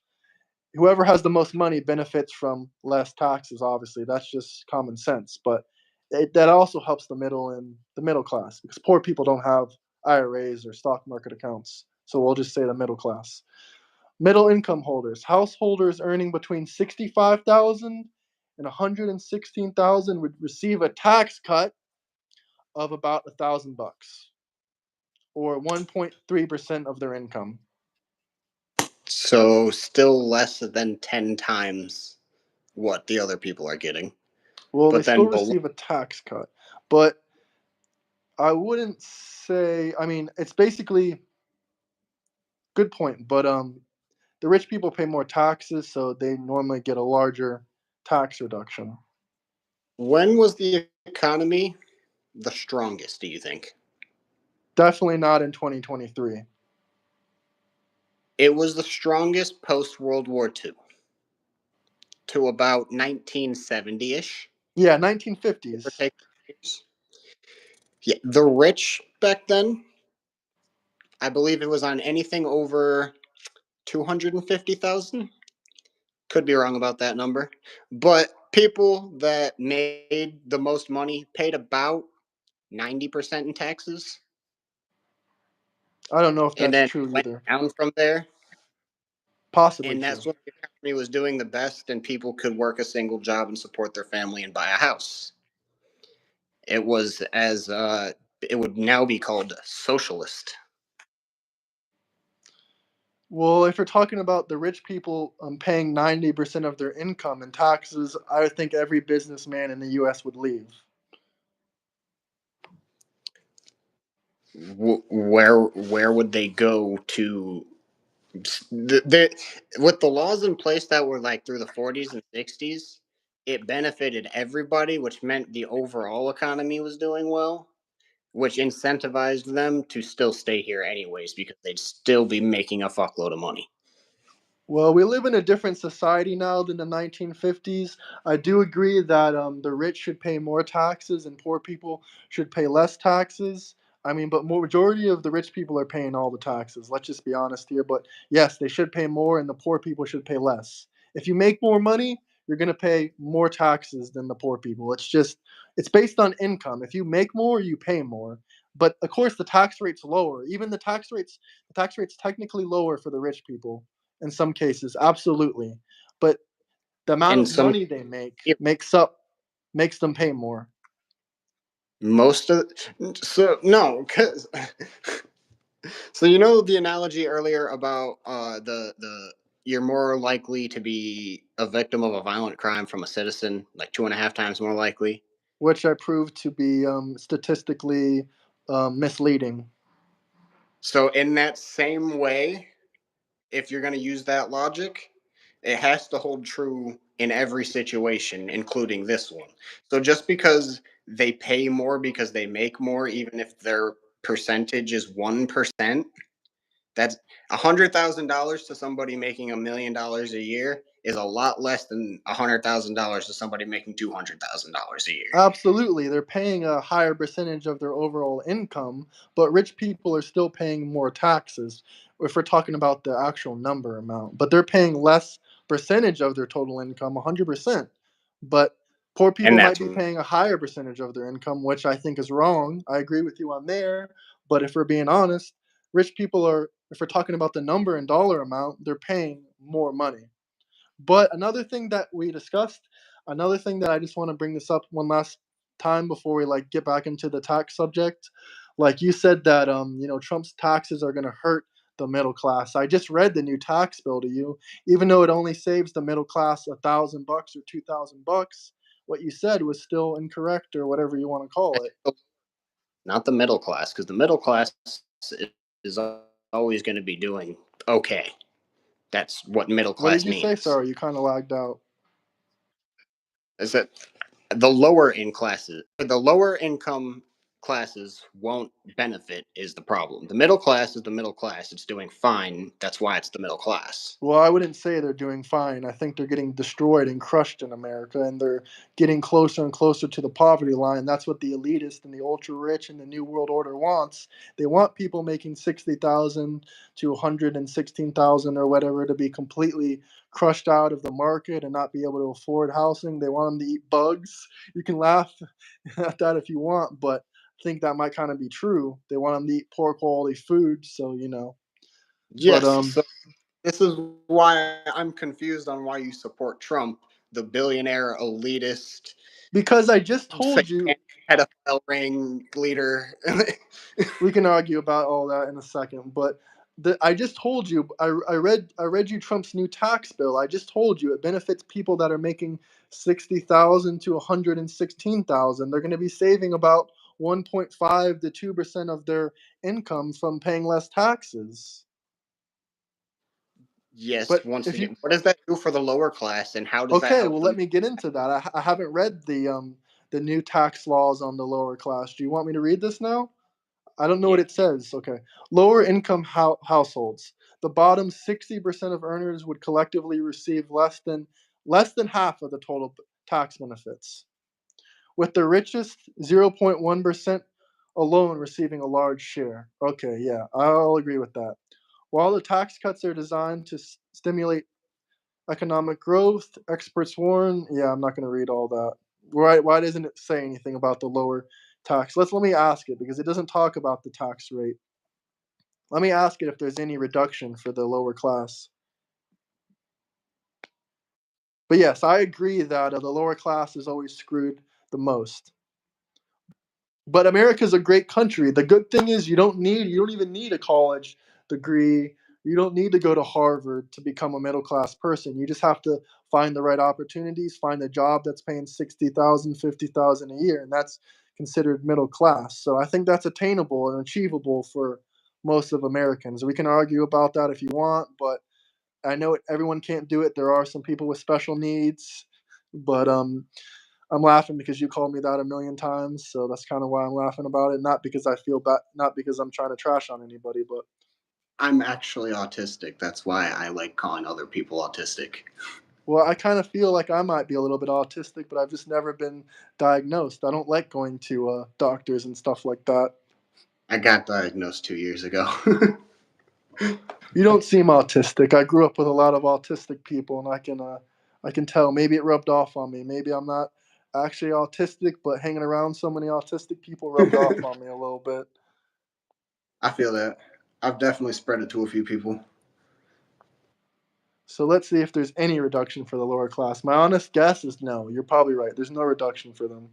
whoever has the most money benefits from less taxes. Obviously, that's just common sense. But that also helps the middle and the middle class because poor people don't have IRAs or stock market accounts. So we'll just say the middle class. Middle income holders, householders earning between 65,000 and 116,000 would receive a tax cut of about $1,000 or 1.3% of their income. So still less than 10 times what the other people are getting. Well, they But still then below. receive a tax cut, but I wouldn't say. I mean, it's basically good point, but the rich people pay more taxes, so they normally get a larger tax reduction. When was the economy the strongest, do you think? Definitely not in 2023. It was the strongest post World War II to about 1970 ish. Yeah, 1950s. Yeah, the rich back then, I believe it was on anything over 250,000. Could be wrong about that number. But people that made the most money paid about 90% in taxes. I don't know if And that's then true went either. down from there. Possibly And that's true. when the economy was doing the best and people could work a single job and support their family and buy a house. It was as it would now be called socialist. Well, if you're talking about the rich people paying 90% of their income in taxes, I think every businessman in the U.S. would leave. Where would they go to with the laws in place that were like through the 40s and 60s, it benefited everybody, which meant the overall economy was doing well, which incentivized them to still stay here anyways because they'd still be making a fuckload of money. Well, we live in a different society now than the 1950s. I do agree that the rich should pay more taxes and poor people should pay less taxes. I mean, but majority of the rich people are paying all the taxes. Let's just be honest here. But yes, they should pay more, and the poor people should pay less. If you make more money, you're going to pay more taxes than the poor people. It's based on income. If you make more, you pay more. But of course, the tax rate's lower. Even the tax rate's technically lower for the rich people in some cases, absolutely. But the amount And of some money they makes them pay more. most of so no because so you know the analogy earlier about the you're more likely to be a victim of a violent crime from a citizen, like 2.5 times more likely. Which I proved to be statistically misleading. So in that same way, if you're going to use that logic, It has to hold true in every situation, including this one. So just because they pay more because they make more, even if their percentage is 1%, that's $100,000 to somebody making $1 million a year is a lot less than $100,000 to somebody making $200,000 a year. Absolutely. They're paying a higher percentage of their overall income, but rich people are still paying more taxes if we're talking about the actual number amount. But they're paying less percentage of their total income, 100%. But poor And people might that's be paying a higher percentage of their income, which I think is wrong. I agree with you on there. But if we're being honest, rich people are, if we're talking about the number and dollar amount, they're paying more money. But another thing that we discussed, another thing that I just want to bring this up one last time before we like get back into the tax subject. Like you said that Trump's taxes are going to hurt the middle class. I just read the new tax bill to you. Even though it only saves the middle class $1,000 or $2,000, what you said was still incorrect or whatever you want to call it. not the middle class, because the middle class is always going to be doing okay. That's what middle What did class you say? means. Sorry, you kind of lagged out. Is that the lower income classes won't benefit is the problem. The middle class is the middle class. It's doing fine. That's why it's the middle class. Well, I wouldn't say they're doing fine. I think they're getting destroyed and crushed in America, and they're getting closer and closer to the poverty line. That's what the elitist and the ultra rich and the New World Order wants. They want people making 60,000 to 116,000 or whatever to be completely crushed out of the market and not be able to afford housing. They want them to eat bugs. You can laugh at that if you want, but I think that might kind of be true. They want them to eat poor quality food, so But Yes. So this is why I'm confused on why you support Trump, the billionaire elitist, because I just told you, satanic pedophile ring leader. we can argue about all that in a second, but I just told you, I read you Trump's new tax bill. I just told you it benefits people that are making 60,000 to 116,000. They're going to be saving about 1.5 to 2% of their income from paying less taxes. Yes. But Once if you again, what does that do for the lower class, and how does that Okay, help well let them? me get into that. I haven't read the new tax laws on the lower class. Do you want me to read this now? I don't know what Yeah. it says. Okay. Lower income households. The bottom 60% of earners would collectively receive less than half of the total tax benefits, with the richest 0.1% alone receiving a large share. Okay, yeah, I'll agree with that. While the tax cuts are designed to stimulate economic growth, experts warn. Yeah, I'm not going to read all that. Why doesn't it say anything about the lower tax? Let me ask it because it doesn't talk about the tax rate. Let me ask it if there's any reduction for the lower class. But yes, I agree that the lower class is always screwed the most. But America's a great country. The good thing is you don't even need a college degree. You don't need to go to Harvard to become a middle class person. You just have to find the right opportunities, find a job that's paying 60,000, 50,000 a year, and that's considered middle class. So I think that's attainable and achievable for most of Americans. We can argue about that if you want, but I know everyone can't do it. There are some people with special needs, but I'm laughing because you called me that a million times, so that's kind of why I'm laughing about it. Not because I feel bad, not because I'm trying to trash on anybody, but I'm actually autistic. That's why I like calling other people autistic. well, I kind of feel like I might be a little bit autistic, but I've just never been diagnosed. I don't like going to doctors and stuff like that. I got diagnosed 2 years ago. You don't seem autistic. I grew up with a lot of autistic people, and I can tell. Maybe it rubbed off on me. Maybe I'm not actually autistic, but hanging around so many autistic people rubbed off on me a little bit. I feel that. I've definitely spread it to a few people. So let's see if there's any reduction for the lower class. My honest guess is no. You're probably right. There's no reduction for them.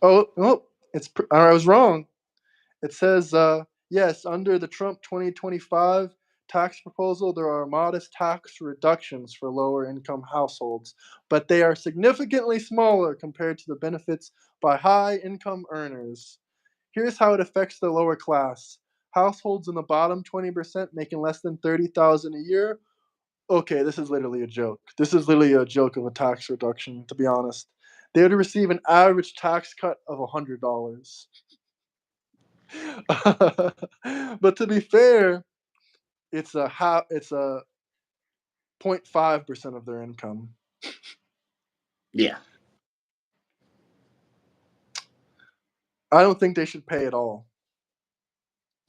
Oh, I was wrong. It says yes, under the Trump 2025 tax proposal, there are modest tax reductions for lower income households, but they are significantly smaller compared to the benefits by high income earners. Here's how it affects the lower class. Households in the bottom 20% making less than 30,000 a year Okay, this is literally a joke. This is literally a joke of a tax reduction, to be honest. They would receive an average tax cut of $100. But to be fair, it's a 0.5% of their income. Yeah. I don't think they should pay at all.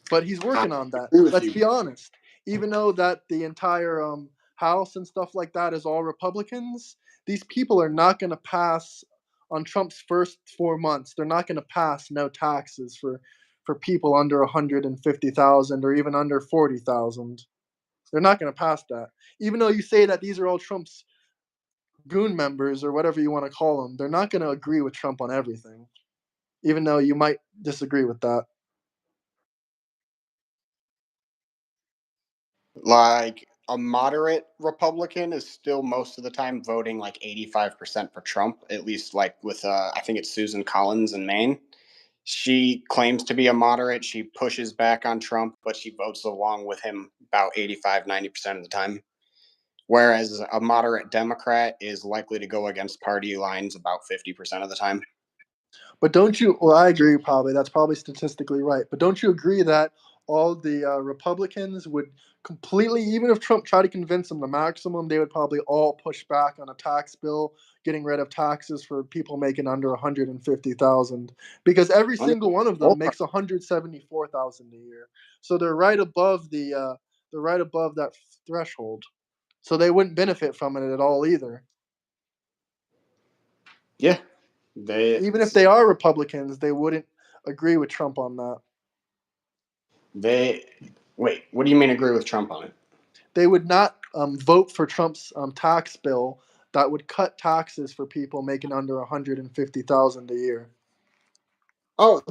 But he's I working on that. agree with Let's you. be honest. Even though that the entire House and stuff like that is all Republicans, these people are not going to pass on Trump's first 4 months. They're not going to pass no taxes for people under 150,000 or even under 40,000. They're not going to pass that. Even though you say that these are all Trump's goon members or whatever you want to call them, they're not going to agree with Trump on everything. Even though you might disagree with that. Like a moderate Republican is still most of the time voting like 85% for Trump, at least like with I think it's Susan Collins in Maine. She claims to be a moderate. She pushes back on Trump, but she votes along with him about 85-90% of the time. Whereas a moderate Democrat is likely to go against party lines about 50% of the time. But don't you? Well, I agree. Probably that's probably statistically right. But don't you agree that all the Republicans would completely, even if Trump tried to convince them the maximum, they would probably all push back on a tax bill, getting rid of taxes for people making under 150,000, because every single one of them makes 174,000 a year. So they're right above that threshold. So they wouldn't benefit from it at all either. Yeah, they Even if they are Republicans, they wouldn't agree with Trump on that. they wait. What do you mean agree with Trump on it? They would not vote for Trump's tax bill that would cut taxes for people making under 150,000 a year. Oh,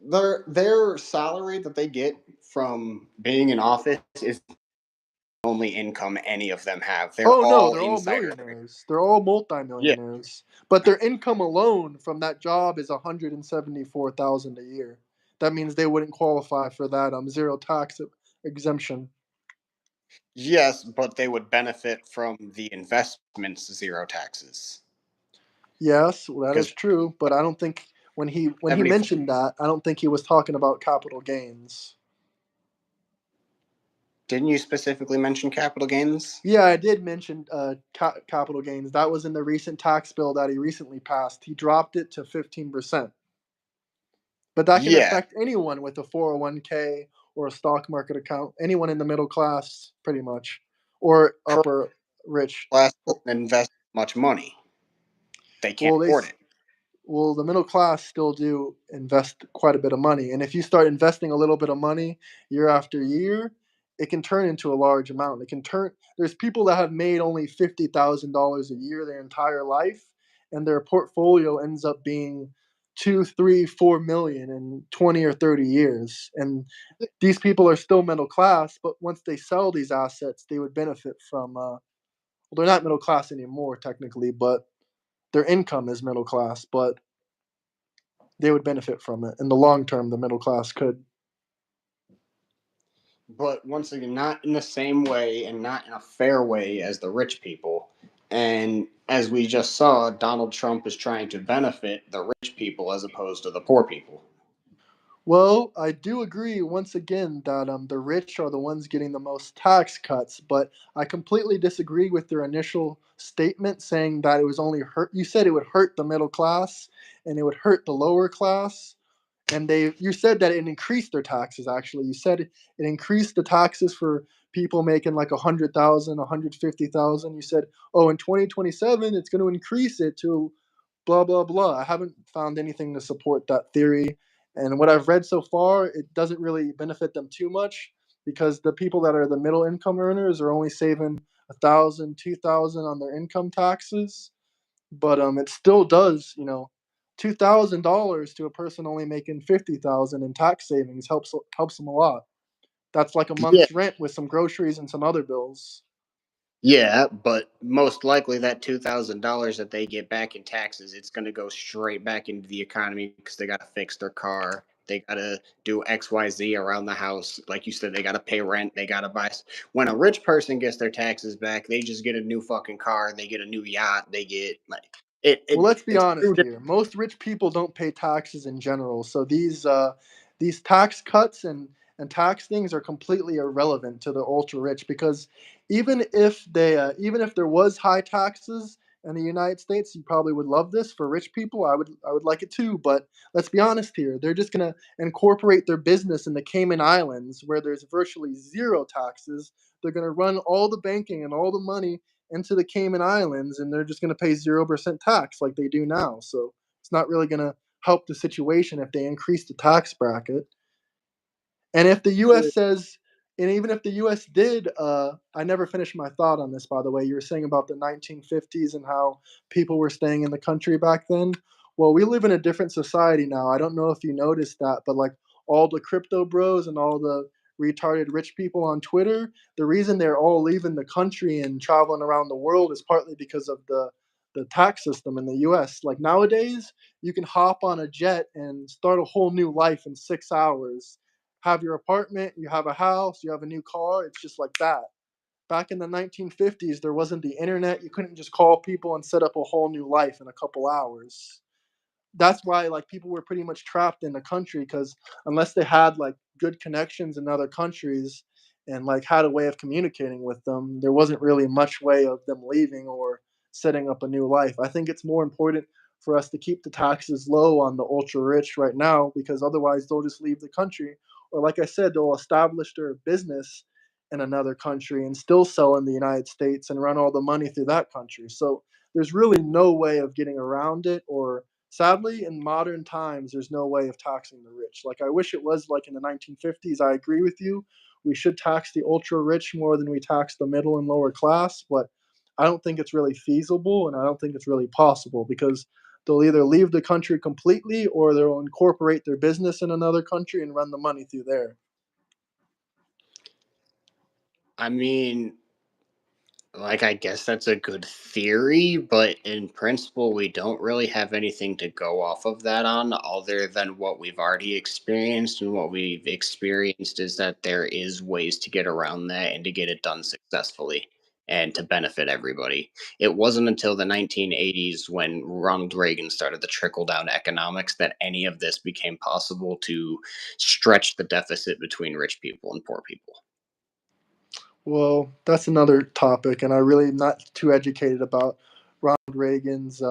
their salary that they get from being in office is the only income any of them have. They're Oh no, all they're all insider. millionaires. They're all Yeah. multimillionaires. But their income alone from that job is 174,000 a year. That means they wouldn't qualify for that zero tax exemption. Yes, but they would benefit from the investments zero taxes Yes, well, that is because true, but I don't think when he 70. mentioned that, I don't think he was talking about capital gains. Didn't you specifically mention capital gains? Yeah, I did mention capital gains. That was in the recent tax bill that he recently passed. He dropped it to 15%. But that can Yeah, affect anyone with a 401k or a stock market account, anyone in the middle class, pretty much, or per upper rich. class doesn't invest much money. They can't Well, afford it. the middle class still do invest quite a bit of money, and if you start investing a little bit of money year after year, it can turn into a large amount. It can turn. There's people that have made only $50,000 a year their entire life, and their portfolio ends up being 2, 3, 4 million in 20 or 30 years. And these people are still middle class, but once they sell these assets, they would benefit from. Well, they're not middle class anymore technically, but their income is middle class, but they would benefit from it. In the long term, the middle class could. But once again, not in the same way and not in a fair way as the rich people. And as we just saw, Donald Trump is trying to benefit the rich people as opposed to the poor people. Well, I do agree once again that the rich are the ones getting the most tax cuts, but I completely disagree with your initial statement saying that it was only hurt. You said it would hurt the middle class and it would hurt the lower class, and you said that it increased their taxes. Actually, you said it increased the taxes for people making like 100,000, 150,000. You said, oh, in 2027 it's going to increase it to blah blah blah. I haven't found anything to support that theory, and what I've read so far, it doesn't really benefit them too much because the people that are the middle income earners are only saving 1,000, 2,000 on their income taxes. But it still does, $2,000 to a person only making 50,000 in tax savings helps them a lot. That's like a Yeah, month's rent with some groceries and some other bills. yeah, but most likely that $2,000 that they get back in taxes, it's going to go straight back into the economy because they got to fix their car. they gotta do XYZ around the house. Like you said, they gotta pay rent, they gotta buy. When a rich person gets their taxes back, they just get a new fucking car, they get a new yacht, they get like Well, let's be it's honest two here. Most rich people don't pay taxes in general, so these tax cuts and tax things are completely irrelevant to the ultra rich because even if there was high taxes in the United States, you probably would love this for rich people. I would like it too, but let's be honest here. They're just gonna incorporate their business in the Cayman Islands where there's virtually zero taxes. They're gonna run all the banking and all the money into the Cayman Islands, and they're just going to pay 0% tax like they do now. So it's not really going to help the situation if they increase the tax bracket. And if the U.S. says, and even if the U.S. did, I never finished my thought on this, by the way. You were saying about the 1950s and how people were staying in the country back then. Well, we live in a different society now. I don't know if you noticed that, but like all the crypto bros and all the retarded rich people on Twitter, the reason they're all leaving the country and traveling around the world is partly because of the tax system in the US. Like nowadays, you can hop on a jet and start a whole new life in 6 hours, have your apartment, you have a house, you have a new car. It's just like that. Back in the 1950s, there wasn't the internet. You couldn't just call people and set up a whole new life in a couple hours. That's why like people were pretty much trapped in the country because unless they had like good connections in other countries and like had a way of communicating with them, there wasn't really much way of them leaving or setting up a new life. I think it's more important for us to keep the taxes low on the ultra rich right now because otherwise they'll just leave the country, or like I said, they'll establish their business in another country and still sell in the United States and run all the money through that country. So there's really no way of getting around it, or sadly, in modern times, there's no way of taxing the rich. Like, I wish it was like in the 1950s. I agree with you. We should tax the ultra rich more than we tax the middle and lower class, but I don't think it's really feasible and I don't think it's really possible because they'll either leave the country completely or they'll incorporate their business in another country and run the money through there. I mean, like, I guess that's a good theory, but in principle, we don't really have anything to go off of that on other than what we've already experienced. And what we've experienced is that there is ways to get around that and to get it done successfully and to benefit everybody. It wasn't until the 1980s when Ronald Reagan started the trickle down economics that any of this became possible to stretch the deficit between rich people and poor people. Well, that's another topic, and I really am not too educated about Ronald Reagan's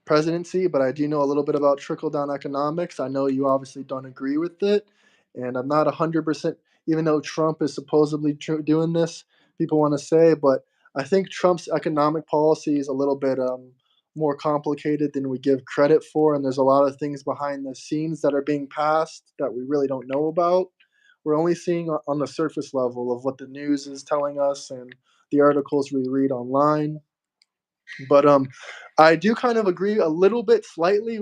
presidency, but I do know a little bit about trickle down economics. I know you obviously don't agree with it, and I'm not 100%, even though Trump is supposedly doing this, people want to say, but I think Trump's economic policy is a little bit more complicated than we give credit for, and there's a lot of things behind the scenes that are being passed that we really don't know about. We're only seeing on the surface level of what the news is telling us and the articles we read online. But I do kind of agree a little bit slightly.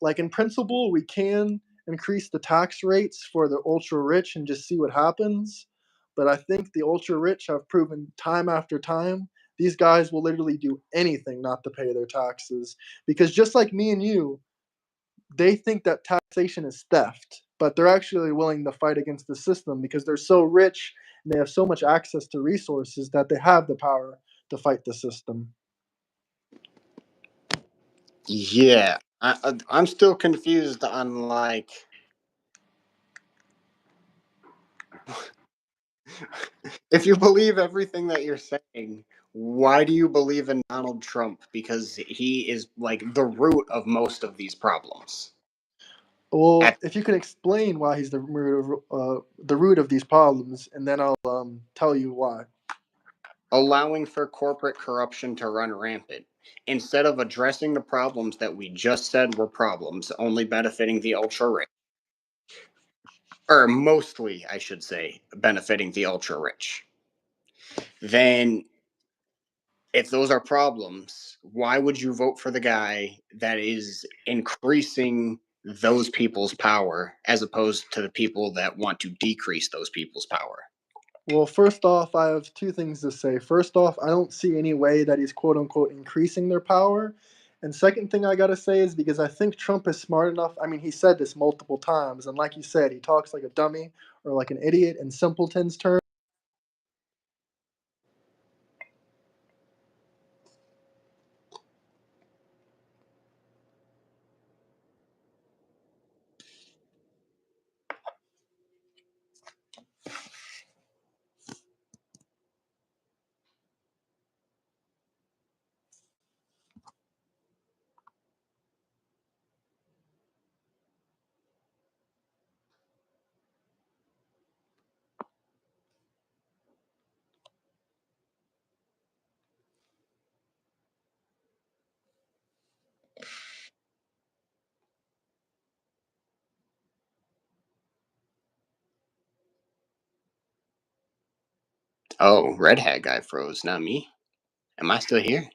Like in principle, we can increase the tax rates for the ultra rich and just see what happens. But I think the ultra rich have proven time after time these guys will literally do anything not to pay their taxes because just like me and you, they think that taxation is theft, but they're actually willing to fight against the system because they're so rich and they have so much access to resources that they have the power to fight the system. Yeah, I'm still confused on like if you believe everything that you're saying, why do you believe in Donald Trump? Because he is like the root of most of these problems. Well, At if you can explain why he's the root of these problems, and then I'll tell you why. allowing for corporate corruption to run rampant. Instead of addressing the problems that we just said were problems, only benefiting the ultra rich, or mostly, I should say, benefiting the ultra rich, then if those are problems, why would you vote for the guy that is increasing those people's power as opposed to the people that want to decrease those people's power? Well, first off, I have two things to say. First off, I don't see any way that he's quote unquote increasing their power. And second thing I gotta say is because I think Trump is smart enough. I mean, he said this multiple times, and like you said, he talks like a dummy or like an idiot in simpletons terms. Oh, red hat guy froze, not me. Am I still here?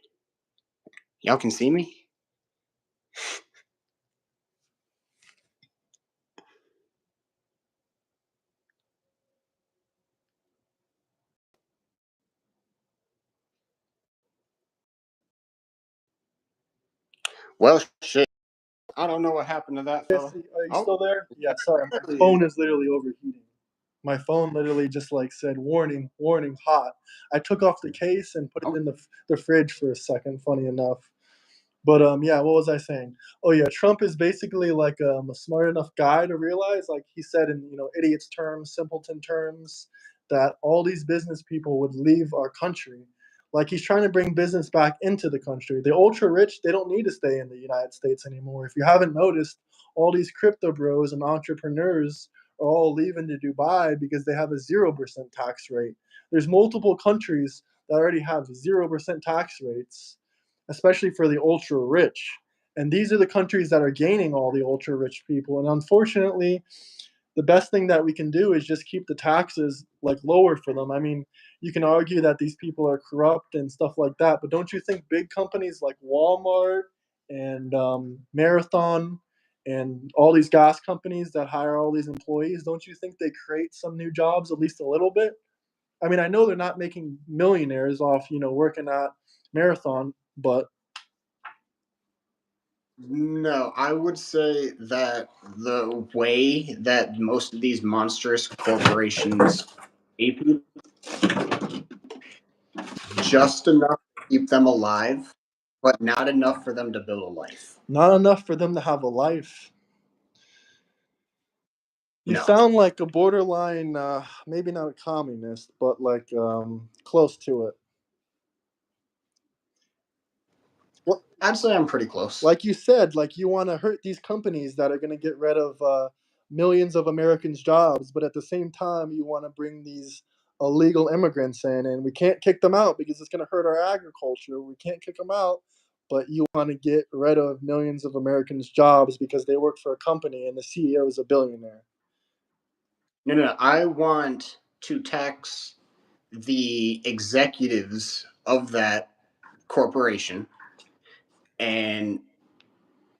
Y'all can see me? Well, shit. I don't know what happened to that Yes, fella. are you Oh, still there? Yeah, sorry, my there he is. phone is literally overheating. My phone literally just like said, "Warning, warning, hot." I took off the case and put it Oh, in the fridge for a second. Funny enough. But yeah, what was I saying? Oh yeah, Trump is basically like a smart enough guy to realize, like he said in idiots terms, simpleton terms, that all these business people would leave our country. Like he's trying to bring business back into the country. The ultra rich, they don't need to stay in the United States anymore. If you haven't noticed, all these crypto bros and entrepreneurs are all leaving to Dubai because they have a 0% tax rate. There's multiple countries that already have 0% tax rates, especially for the ultra rich. And these are the countries that are gaining all the ultra rich people. And unfortunately, the best thing that we can do is just keep the taxes like lower for them. I mean, you can argue that these people are corrupt and stuff like that, but don't you think big companies like Walmart and Marathon and all these gas companies that hire all these employees, don't you think they create some new jobs at least a little bit? I mean, I know they're not making millionaires off working at Marathon, but no, I would say that the way that most of these monstrous corporations pay people, just enough to keep them alive, but not enough for them to build a life. not enough for them to have a life. You No. sound like a borderline, maybe not a communist, but like close to it. Well, I'd say I'm pretty close. Like you said, like you want to hurt these companies that are going to get rid of millions of Americans' jobs, but at the same time, you want to bring these illegal immigrants in, and we can't kick them out because it's going to hurt our agriculture. We can't kick them out, but you want to get rid of millions of Americans' jobs because they work for a company and the CEO is a billionaire. No, no, no. I want to tax the executives of that corporation and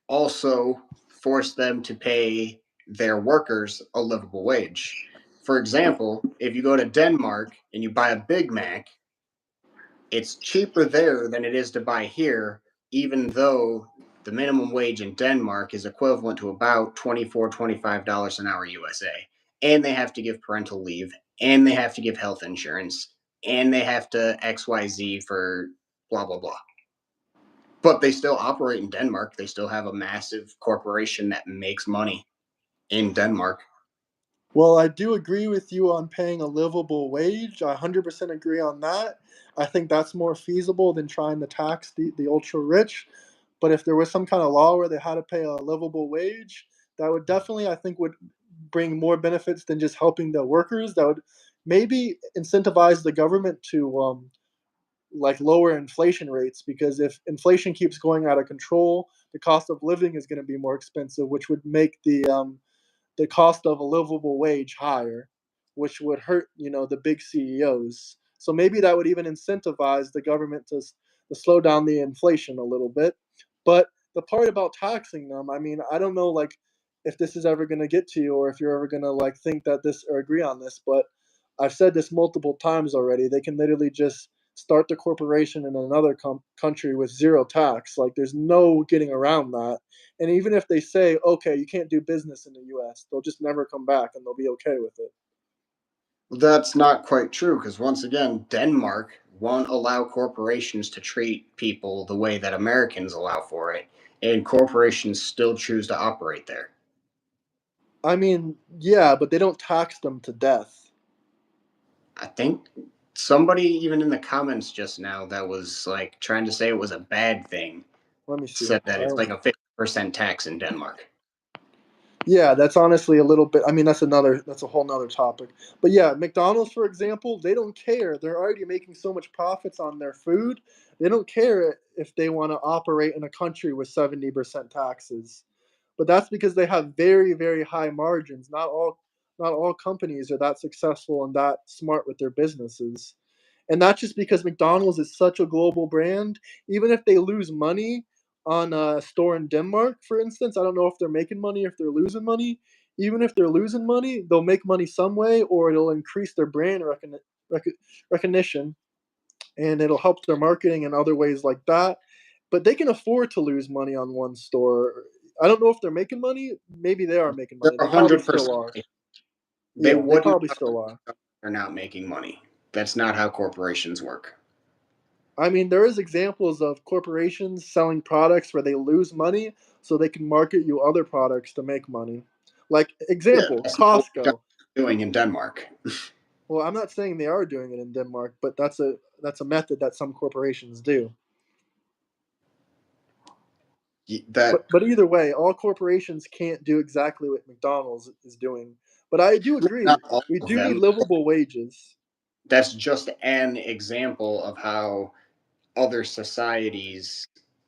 also force them to pay their workers a livable wage. For example, if you go to Denmark and you buy a Big Mac, it's cheaper there than it is to buy here, even though the minimum wage in Denmark is equivalent to about $24, $25 an hour USA. And they have to give parental leave, and they have to give health insurance, and they have to XYZ for blah, blah, blah. But they still operate in Denmark. They still have a massive corporation that makes money in Denmark. Well, I do agree with you on paying a livable wage. I 100% agree on that. I think that's more feasible than trying to tax the ultra rich. But if there was some kind of law where they had to pay a livable wage, that would definitely, I think, would bring more benefits than just helping the workers. That would maybe incentivize the government to like lower inflation rates, because if inflation keeps going out of control, the cost of living is going to be more expensive, which would make the cost of a livable wage higher, which would hurt, the big CEOs. So maybe that would even incentivize the government to slow down the inflation a little bit. But the part about taxing them, I mean, I don't know, like, if this is ever going to get to you or if you're ever going to like think that this or agree on this, but I've said this multiple times already. They can literally just start the corporation in another country with zero tax. Like, there's no getting around that. And even if they say, okay, you can't do business in the US, they'll just never come back and they'll be okay with it. That's not quite true because, once again, Denmark won't allow corporations to treat people the way that Americans allow for it, and corporations still choose to operate there. I mean, yeah, but they don't tax them to death. I think somebody, even in the comments just now, that was like trying to say it was a bad thing, Let me see. said that it's like a 50% tax in Denmark. Yeah, that's honestly a little bit. I mean, that's a whole nother topic. But yeah, McDonald's, for example, they don't care. They're already making so much profits on their food. They don't care if they want to operate in a country with 70% taxes. But that's because they have very, very high margins. Not all companies are that successful and that smart with their businesses. And that's just because McDonald's is such a global brand. Even if they lose money on a store in Denmark, for instance, I don't know if they're making money, if they're losing money. Even if they're losing money, they'll make money some way, or it'll increase their brand recognition, and it'll help their marketing in other ways like that. But they can afford to lose money on one store. I don't know if they're making money. Maybe they are making They're money. They probably still 100%. are. They Yeah, they wouldn't. probably still are. They're not making money. That's not how corporations work. I mean, there is examples of corporations selling products where they lose money so they can market you other products to make money. Like, Yeah, example, that's not what Costco. they're doing in Denmark. Well, I'm not saying they are doing it in Denmark, but that's a method that some corporations do. That But either way, all corporations can't do exactly what McDonald's is doing. But I do not agree, all we of do need them. livable wages. That's just an example of how other societies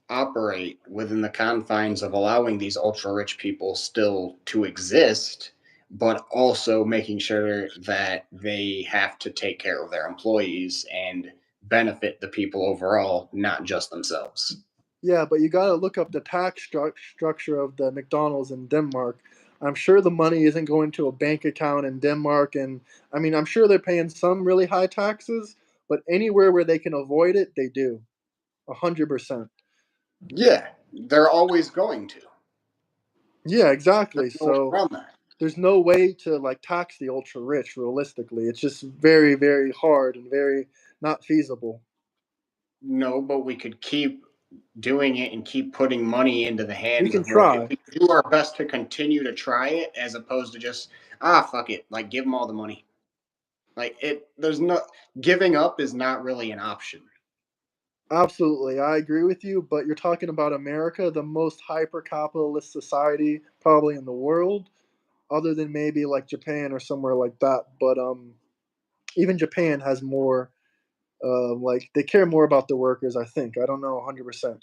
operate within the confines of allowing these ultra rich people still to exist, but also making sure that they have to take care of their employees and benefit the people overall, not just themselves. Yeah, but you gotta look up the tax structure of the McDonald's in Denmark. I'm sure the money isn't going to a bank account in Denmark, and I mean, I'm sure they're paying some really high taxes, but anywhere where they can avoid it, they do, 100%. Yeah, they're always going to. Yeah, There's exactly. no way So around that. there's no way to like tax the ultra rich realistically. It's just very, very hard and very not feasible. No, but we could keep doing it and keep putting money into the We hands can of more people. try. We do our best to continue to try it as opposed to just fuck it, like give them all the money. Like it, there's no giving up is not really an option. Absolutely, I agree with you, but you're talking about America, the most hyper capitalist society probably in the world, other than maybe like Japan or somewhere like that. But even Japan has more, like they care more about the workers. I think I don't know 100%,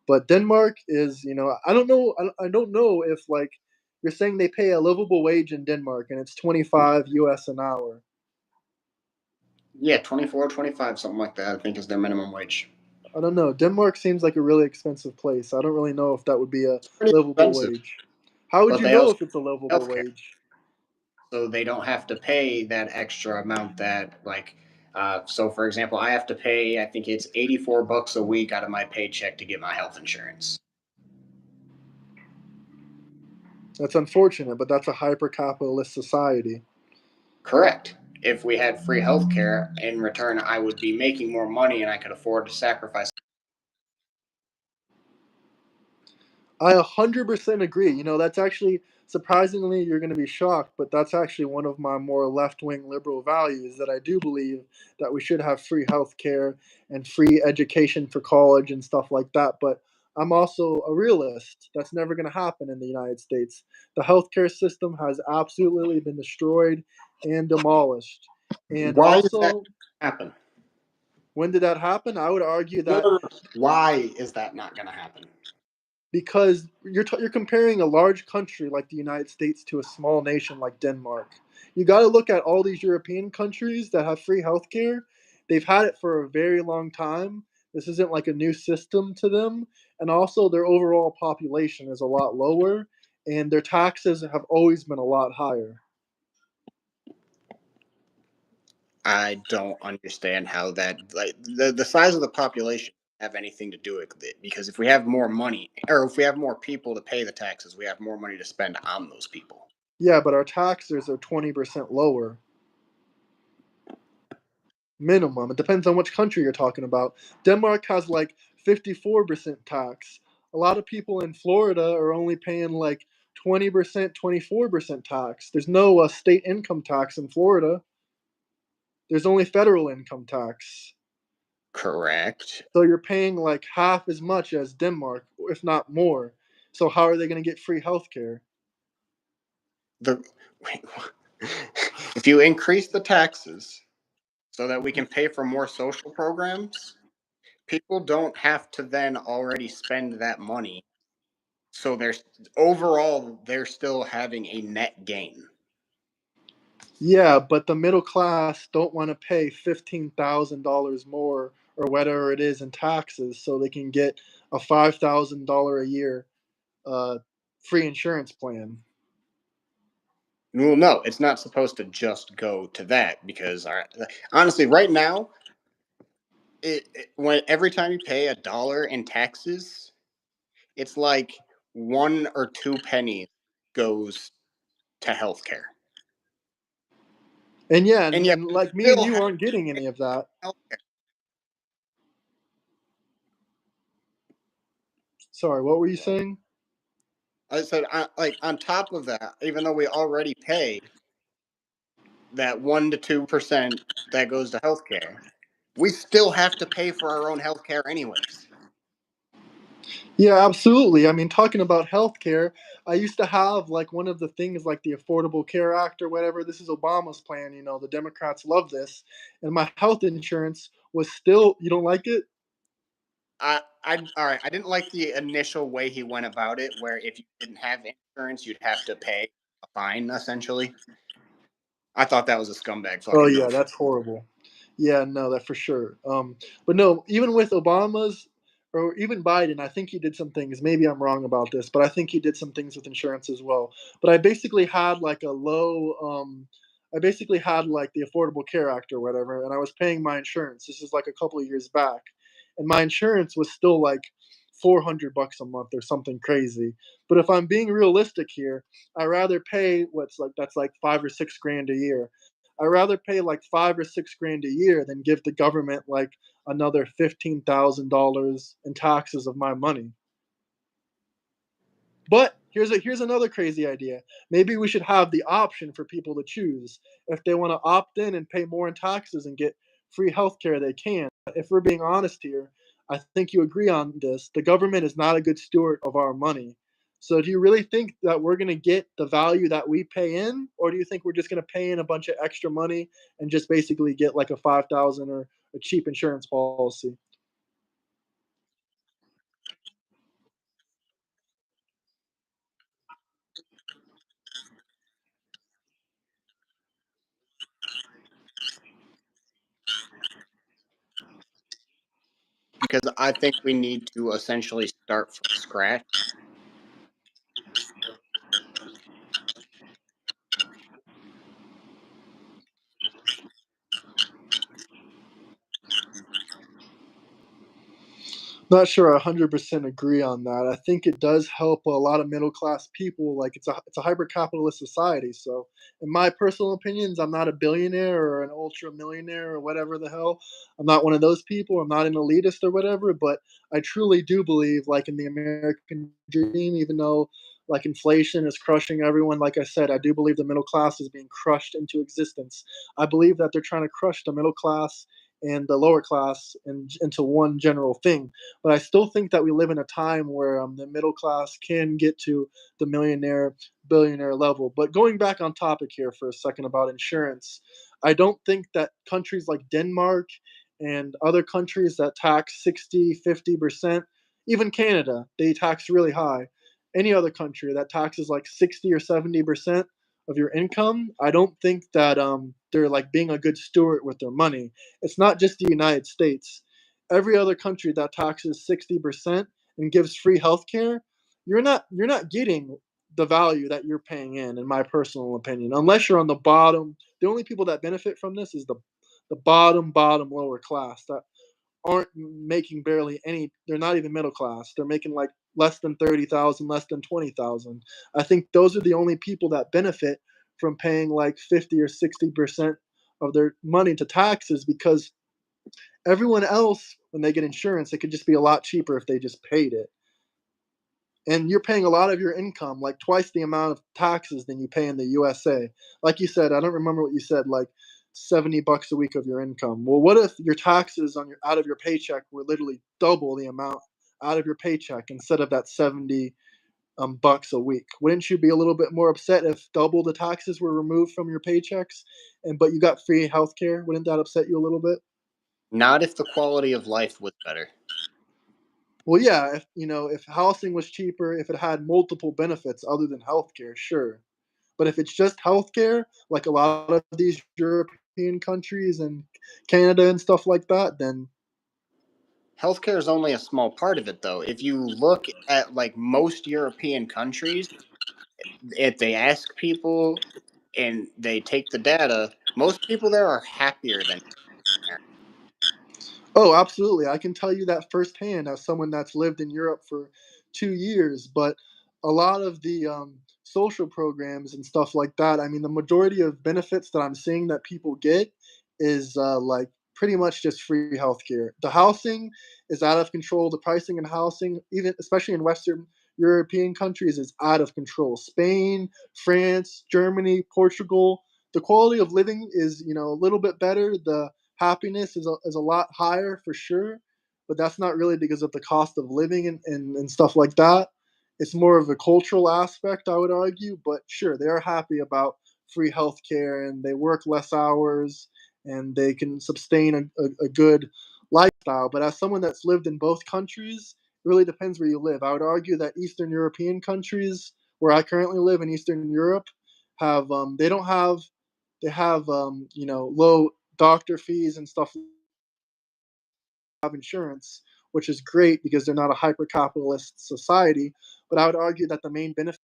but Denmark is, I don't know, I don't know if like you're saying they pay a livable wage in Denmark and it's 25 US an hour. Yeah, 24, 25, something like that, I think is their minimum wage. I don't know. Denmark seems like a really expensive place. I don't really know if that would be a It's pretty livable expensive, wage. How would but you they know also if it's a livable have healthcare, wage? so they don't have to pay that extra amount that like. So, for example, I have to pay. I think it's $84 a week out of my paycheck to get my health insurance. That's unfortunate, but that's a hyper capitalist society. Correct. If we had free healthcare, in return, I would be making more money and I could afford to sacrifice. I 100% agree. That's actually surprisingly, you're going to be shocked, but that's actually one of my more left wing liberal values that I do believe that we should have free healthcare and free education for college and stuff like that. But I'm also a realist. That's never going to happen in the United States. The healthcare system has absolutely been destroyed and demolished. And Why is that also, happen? when did that happen? I would argue No, that no, no. Why is that not going to happen? because you're comparing a large country like the United States to a small nation like Denmark. You got to look at all these European countries that have free healthcare. They've had it for a very long time. This isn't like a new system to them, and also their overall population is a lot lower, and their taxes have always been a lot higher. I don't understand how that, like, the size of the population have anything to do with it, because if we have more money, or if we have more people to pay the taxes, we have more money to spend on those people. Yeah, but our taxes are 20% lower minimum. It depends on which country you're talking about. Denmark has like 54% tax. A lot of people in Florida are only paying like 20%, 24% tax. There's no state income tax in Florida. There's only federal income tax. Correct. So you're paying like half as much as Denmark, if not more. So how are they going to get free healthcare? The wait, if you increase the taxes so that we can pay for more social programs, people don't have to then already spend that money. So there's overall they're still having a net gain. Yeah, but the middle class don't want to pay $15,000 more or whatever it is in taxes so they can get a $5,000 a year uh, free insurance plan. Well, no, it's not supposed to just go to that, because honestly, right now, when every time you pay $1 in taxes, it's like 1 or 2 pennies goes to healthcare, And yeah, and and, yet and we like me and still you have aren't getting any of that. healthcare. Sorry, what were you saying? I said, like, on top of that, even though we already pay that 1 to 2% that goes to healthcare, we still have to pay for our own healthcare anyways. Yeah, absolutely. I mean, talking about healthcare, I used to have like one of the things like the Affordable Care Act or whatever. This is Obama's plan. The Democrats love this. And my health insurance was still, you don't like it? All right. I didn't like the initial way he went about it, where if you didn't have insurance, you'd have to pay a fine. Essentially, I thought that was a scumbag Oh fucking yeah, move. that's horrible. Yeah, no, that for sure. But no, even with Obama's or even Biden, I think he did some things. Maybe I'm wrong about this, but I think he did some things with insurance as well. But I basically had like I basically had like the Affordable Care Act or whatever, and I was paying my insurance. This is like a couple of years back, and my insurance was still like $400 a month or something crazy. But if I'm being realistic here, I rather pay what's like that's like 5 or 6 grand a year. I'd rather pay like 5 or 6 grand a year than give the government like another $15,000 in taxes of my money. But here's another crazy idea. Maybe we should have the option for people to choose. If they want to opt in and pay more in taxes and get free healthcare, they can. If we're being honest here, I think you agree on this. The government is not a good steward of our money. So do you really think that we're going to get the value that we pay in, or do you think we're just going to pay in a bunch of extra money and just basically get like a 5,000 or a cheap insurance policy? Because I think we need to essentially start from scratch. Not sure I 100% agree on that. I think it does help a lot of middle class people. Like it's a hyper capitalist society. So, in my personal opinions, I'm not a billionaire or an ultra millionaire or whatever the hell. I'm not one of those people. I'm not an elitist or whatever. But I truly do believe, like in the American dream, even though like inflation is crushing everyone. Like I said, I do believe the middle class is being crushed into existence. I believe that they're trying to crush the middle class and the lower class into one general thing, but I still think that we live in a time where the middle class can get to the millionaire, billionaire level. But going back on topic here for a second about insurance, I don't think that countries like Denmark and other countries that tax 60, 50%, even Canada, they tax really high. Any other country that taxes like 60 or 70% of your income, I don't think that they're like being a good steward with their money. It's not just the United States. Every other country that taxes 60% and gives free healthcare, you're not getting the value that you're paying in my personal opinion. Unless you're on the bottom, the only people that benefit from this is the bottom lower class that aren't making barely any. They're not even middle class. They're making like less than 30,000, less than 20,000. I think those are the only people that benefit from paying like 50 or 60% of their money to taxes, because everyone else, when they get insurance, it could just be a lot cheaper if they just paid it. And you're paying a lot of your income, like twice the amount of taxes than you pay in the USA. Like you said, I don't remember what you said, like $70 a week of your income. Well, what if your taxes on your out of your paycheck were literally double the amount out of your paycheck instead of that 70 bucks a week? Wouldn't you be a little bit more upset if double the taxes were removed from your paychecks and but you got free healthcare? Wouldn't that upset you a little bit? Not if the quality of life was better. Well, yeah, if if housing was cheaper, if it had multiple benefits other than healthcare, sure. But if it's just healthcare, like a lot of these European countries and Canada and stuff like that, then Healthcare is only a small part of it, though. If you look at like most European countries, if they ask people and they take the data, most people there are happier than here. oh, absolutely. I can tell you that firsthand as someone that's lived in Europe for 2 years. But a lot of the social programs and stuff like that, I mean, the majority of benefits that I'm seeing that people get is like pretty much just free healthcare. The housing is out of control. The pricing in housing, even especially in Western European countries, is out of control. Spain, France, Germany, Portugal. The quality of living is, a little bit better. The happiness is a lot higher for sure, but that's not really because of the cost of living and stuff like that. It's more of a cultural aspect, I would argue. But sure, they're happy about free healthcare and they work less hours and they can sustain a good lifestyle. But as someone that's lived in both countries, it really depends where you live. I would argue that Eastern European countries, where I currently live in Eastern Europe, have they don't have they have low doctor fees and stuff, have insurance, which is great because they're not a hyper capitalist society. But I would argue that the main benefit,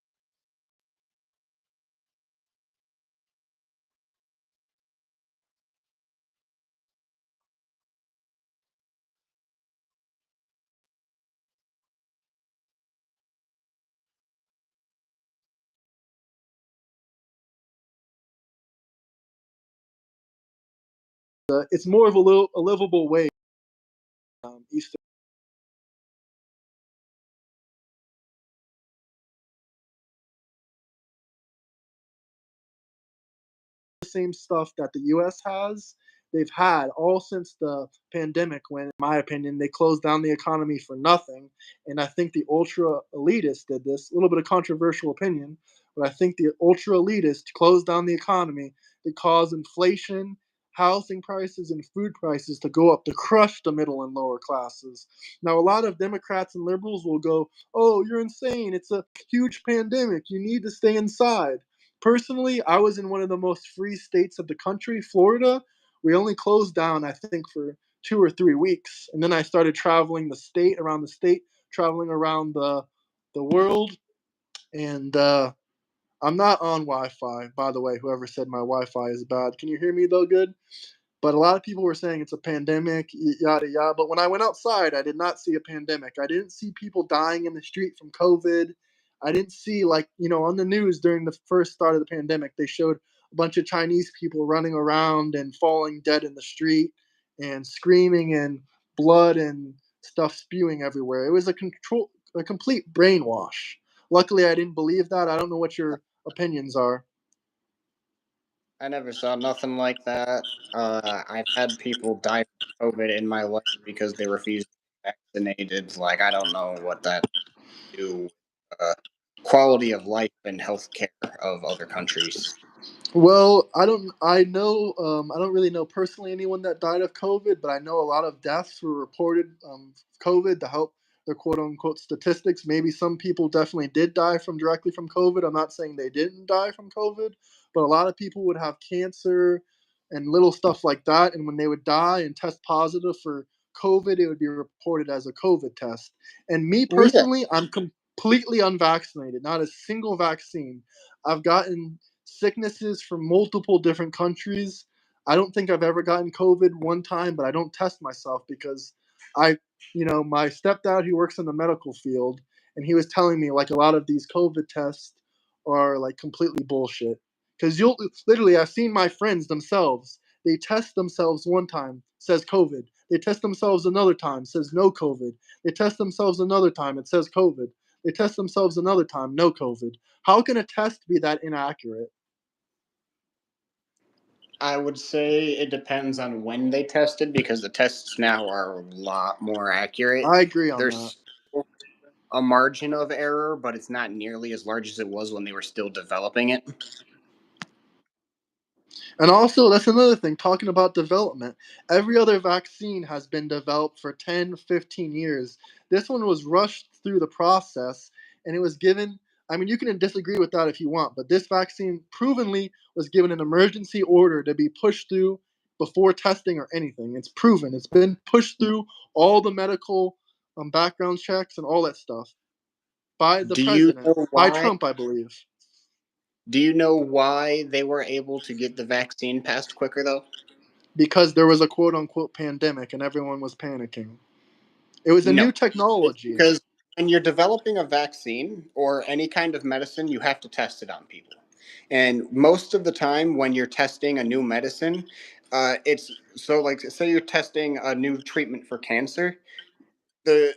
it's more of a livable way. Eastern same stuff that the US has, they've had all since the pandemic, when, in my opinion, they closed down the economy for nothing. And I think the ultra elitists did this, a little bit of controversial opinion, but I think the ultra elitists closed down the economy to cause inflation, housing prices, and food prices to go up to crush the middle and lower classes. Now, a lot of Democrats and liberals will go, oh, you're insane. It's a huge pandemic. You need to stay inside. Personally, I was in one of the most free states of the country, Florida. We only closed down, I think, for 2 or 3 weeks, and then I started traveling around the state, traveling around the world, and I'm not on Wi-Fi, by the way. Whoever said my Wi-Fi is bad, can you hear me though? Good. But a lot of people were saying it's a pandemic, yada yada. But when I went outside, I did not see a pandemic. I didn't see people dying in the street from COVID. I didn't see, like, on the news during the first start of the pandemic, they showed a bunch of Chinese people running around and falling dead in the street and screaming and blood and stuff spewing everywhere. It was a complete brainwash. Luckily, I didn't believe that. I don't know what your opinions are. I never saw nothing like that. I've had people die from COVID in my life because they refused to get vaccinated. Like, I don't know what that do with quality of life and healthcare of other countries. Well, I don't really know personally anyone that died of COVID, but I know a lot of deaths were reported COVID to help their quote unquote statistics. Maybe some people definitely did die from directly from COVID. I'm not saying they didn't die from COVID, but a lot of people would have cancer and little stuff like that. And when they would die and test positive for COVID, it would be reported as a COVID test. And me Well, yeah, personally, I'm completely unvaccinated, not a single vaccine. I've gotten sicknesses from multiple different countries. I don't think I've ever gotten COVID one time, but I don't test myself because my stepdad, he works in the medical field, and he was telling me like a lot of these COVID tests are like completely bullshit. Because you'll literally, I've seen my friends themselves. They test themselves one time, says COVID. They test themselves another time, says no COVID. They test themselves another time, it says COVID. They test themselves another time, no COVID. How can a test be that inaccurate? I would say it depends on when they tested because the tests now are a lot more accurate. I agree on that. There's still a margin of error, but it's not nearly as large as it was when they were still developing it. And also, that's another thing, talking about development. Every other vaccine has been developed for 10, 15 years. This one was rushed through the process and it was given. I mean, you can disagree with that if you want, but this vaccine provenly was given an emergency order to be pushed through before testing or anything. It's proven. It's been pushed through all the medical background checks and all that stuff by the Do you president, know by why? Trump, I believe. Do you know why they were able to get the vaccine passed quicker though? Because there was a quote unquote pandemic and everyone was panicking. It was a No. new It's technology. because when you're developing a vaccine or any kind of medicine, you have to test it on people. And most of the time, when you're testing a new medicine, it's so like say you're testing a new treatment for cancer, the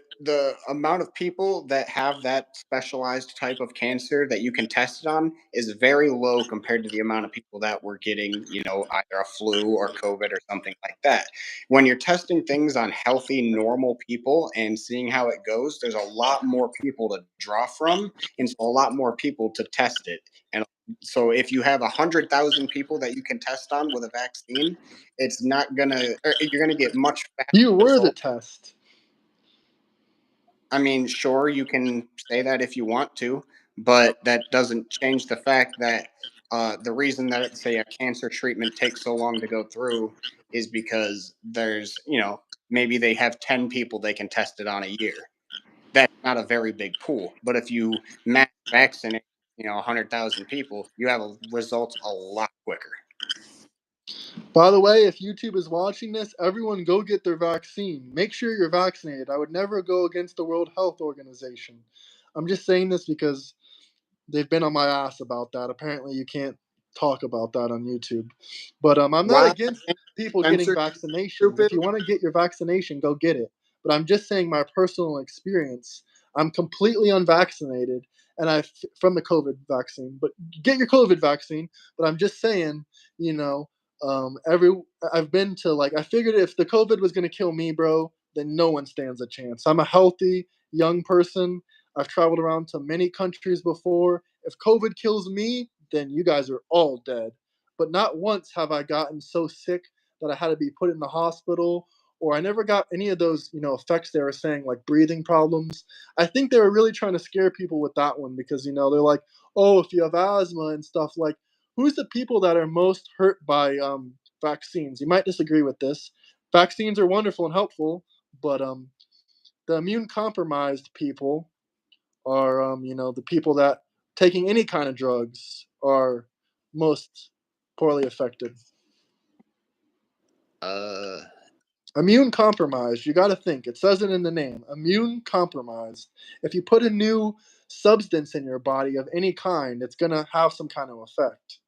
amount of people that have that specialized type of cancer that you can test it on is very low compared to the amount of people that were getting, either a flu or COVID or something like that. When you're testing things on healthy, normal people and seeing how it goes, there's a lot more people to draw from, and so a lot more people to test it. And so if you have 100,000 people that you can test on with a vaccine, it's not gonna, or you're gonna get much faster You were the results. test. I mean, sure, you can say that if you want to, but that doesn't change the fact that the reason that, say, a cancer treatment takes so long to go through is because there's, maybe they have 10 people they can test it on a year. That's not a very big pool. But if you mass vaccinate, 100,000 people, you have results a lot quicker. By the way, if YouTube is watching this, everyone go get their vaccine. Make sure you're vaccinated. I would never go against the World Health Organization. I'm just saying this because they've been on my ass about that. Apparently, you can't talk about that on YouTube. But I'm not Why against people getting censorship, vaccinations. If stupid? you want to get your vaccination, go get it. But I'm just saying my personal experience. I'm completely unvaccinated, and from the COVID vaccine. But get your COVID vaccine. But I'm just saying, you know, every I've been to I figured if the COVID was gonna kill me, bro, then no one stands a chance. I'm a healthy young person. I've traveled around to many countries before. If COVID kills me, then you guys are all dead. But not once have I gotten so sick that I had to be put in the hospital, or I never got any of those, effects they were saying, like breathing problems. I think they were really trying to scare people with that one because, they're like, oh, if you have asthma and stuff, like, who's the people that are most hurt by vaccines? You might disagree with this. Vaccines are wonderful and helpful, but the immune compromised people are the people that taking any kind of drugs are most poorly affected. Uh, Immune compromised, you got to think. It says it in the name. Immune compromised. If you put a new substance in your body of any kind, it's going to have some kind of effect.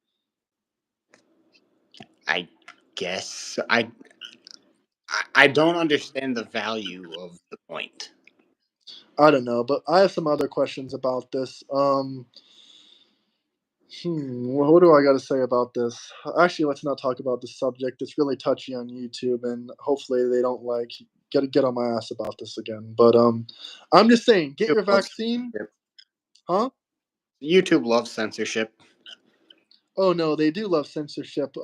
I guess I don't understand the value of the point. I don't know, but I have some other questions about this. What do I got to say about this? Actually, let's not talk about this subject. It's really touchy on YouTube, and hopefully they don't get on my ass about this again. But I'm just saying, get YouTube your loves vaccine, censorship. huh? YouTube loves censorship. Oh no, they do love censorship.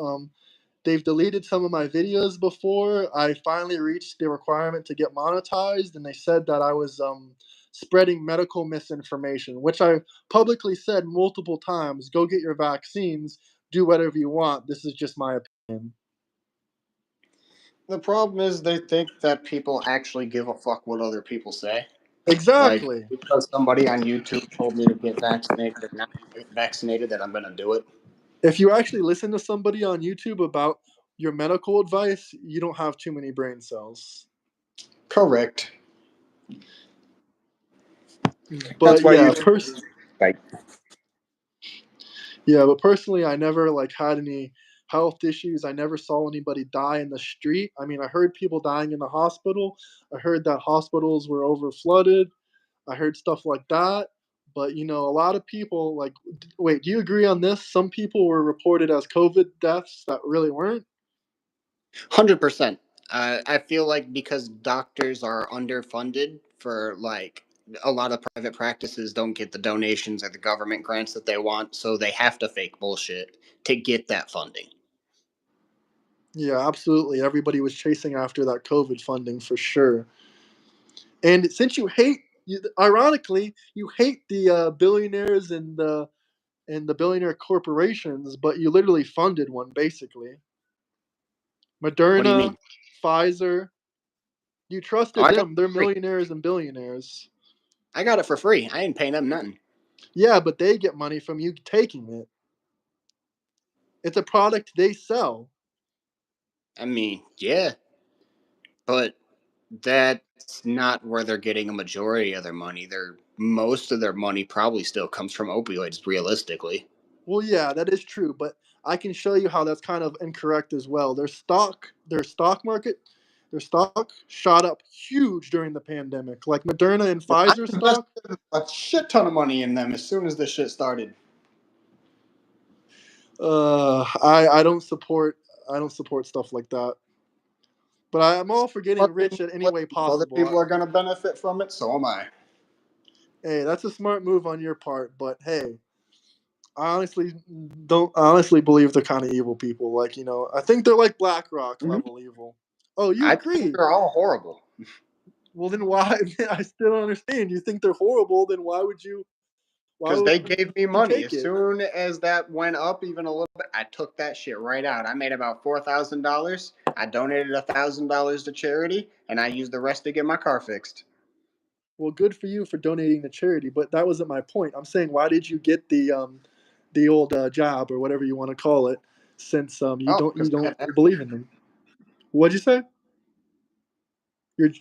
They've deleted some of my videos before. I finally reached the requirement to get monetized, and they said that I was spreading medical misinformation, which I publicly said multiple times. Go get your vaccines. Do whatever you want. This is just my opinion. The problem is they think that people actually give a fuck what other people say. Like, Exactly. because somebody on YouTube told me to get vaccinated or not get vaccinated, that I'm going to do it. If you actually listen to somebody on YouTube about your medical advice, you don't have too many brain cells. Correct. That's But why you. Like, yeah, but personally, I never like had any health issues. I never saw anybody die in the street. I mean, I heard people dying in the hospital. I heard that hospitals were over flooded. I heard stuff like that. But a lot of people like. Wait, do you agree on this? Some people were reported as COVID deaths that really weren't. 100%. I feel like because doctors are underfunded for like a lot of private practices don't get the donations or the government grants that they want, so they have to fake bullshit to get that funding. Yeah, absolutely. Everybody was chasing after that COVID funding for sure. And since ironically, you hate the billionaires and the billionaire corporations, but you literally funded one basically. What do you mean? Moderna, Pfizer. You Oh, trusted I got it them. They're for free. millionaires and billionaires. I got it for free. I ain't paying them nothing. Yeah, but they get money from you taking it. It's a product they sell. I mean, yeah, but that's not where they're getting a majority of their money. Most of their money probably still comes from opioids, realistically. Well, yeah, that is true, but I can show you how that's kind of incorrect as well. Their stock shot up huge during the pandemic. Like Moderna and I Pfizer stock. invested a shit ton of money in them as soon as this shit started. I don't support stuff like that. But I'm all for getting rich at any way Other possible. people are going to benefit from it, so am I. Hey, that's a smart move on your part, but hey, I honestly believe they're kind of evil people. Like, I think they're like BlackRock Hmm. level evil. Oh, you I think agree? they're all horrible Well, then why? I still don't understand. You think they're horrible? Then Why because would they gave me you money. take As it? soon as that went up even a little bit, I took that shit right out. I made about $4,000. I donated $1,000 to charity, and I used the rest to get my car fixed. Well, good for you for donating to charity, but that wasn't my point. I'm saying, why did you get the old job or whatever you want to call it, since you Oh, don't because you I don't had believe in them? What'd you say? You're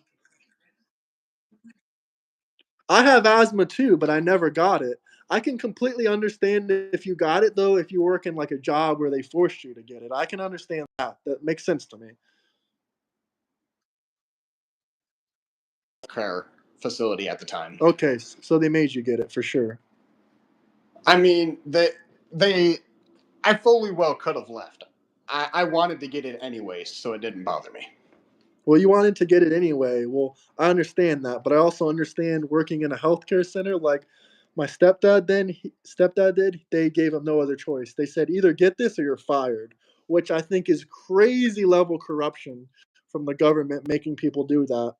I have asthma too, but I never got it. I can completely understand if you got it though, if you work in like a job where they forced you to get it. I can understand that. That makes sense to me. a care facility at the time. Okay, so they made you get it for sure. I mean, they I fully well could have left. I wanted to get it anyways, so it didn't bother me. Well, you wanted to get it anyway. Well, I understand that, but I also understand working in a healthcare center like my stepdad did. They gave him no other choice. They said either get this or you're fired, which I think is crazy level corruption from the government making people do that.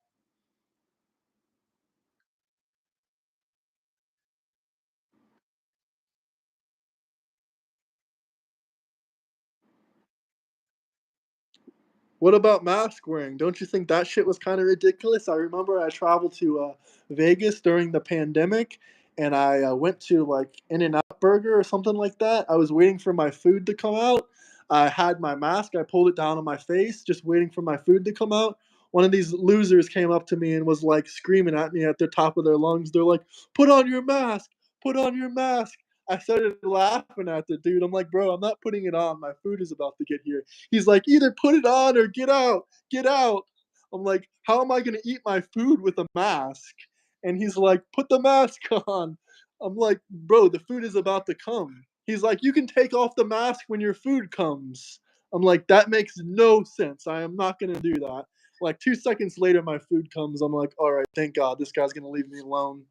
What about mask wearing? Don't you think that shit was kind of ridiculous? I remember I traveled to Vegas during the pandemic, and I went to like In and Out Burger or something like that. I was waiting for my food to come out. I had my mask. I pulled it down on my face, just waiting for my food to come out. One of these losers came up to me and was like screaming at me at the top of their lungs. They're like, "Put on your mask! Put on your mask!" I started laughing at the dude. I'm like, "Bro, I'm not putting it on. My food is about to get here." He's like, either put it on or get out, get out. I'm like, how am I going to eat my food with a mask? And he's like, put the mask on. I'm like, bro, the food is about to come. He's like, you can take off the mask when your food comes. I'm like, that makes no sense. I am not going to do that. Like 2 seconds later, my food comes. I'm like, all right, thank God, this guy's going to leave me alone.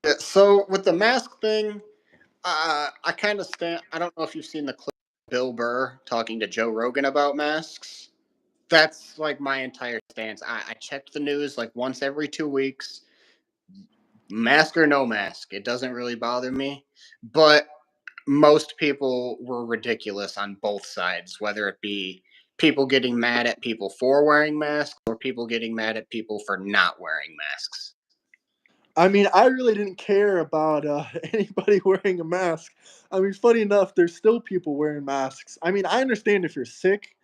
Yeah, so with the mask thing, I kind of stand. I don't know if you've seen the clip of Bill Burr talking to Joe Rogan about masks. That's like my entire stance. I check the news like once every 2 weeks, mask or no mask. It doesn't really bother me. But most people were ridiculous on both sides, whether it be people getting mad at people for wearing masks or people getting mad at people for not wearing masks. I mean, I really didn't care about anybody wearing a mask. I mean, funny enough, there's still people wearing masks. I mean, I understand if you're sick,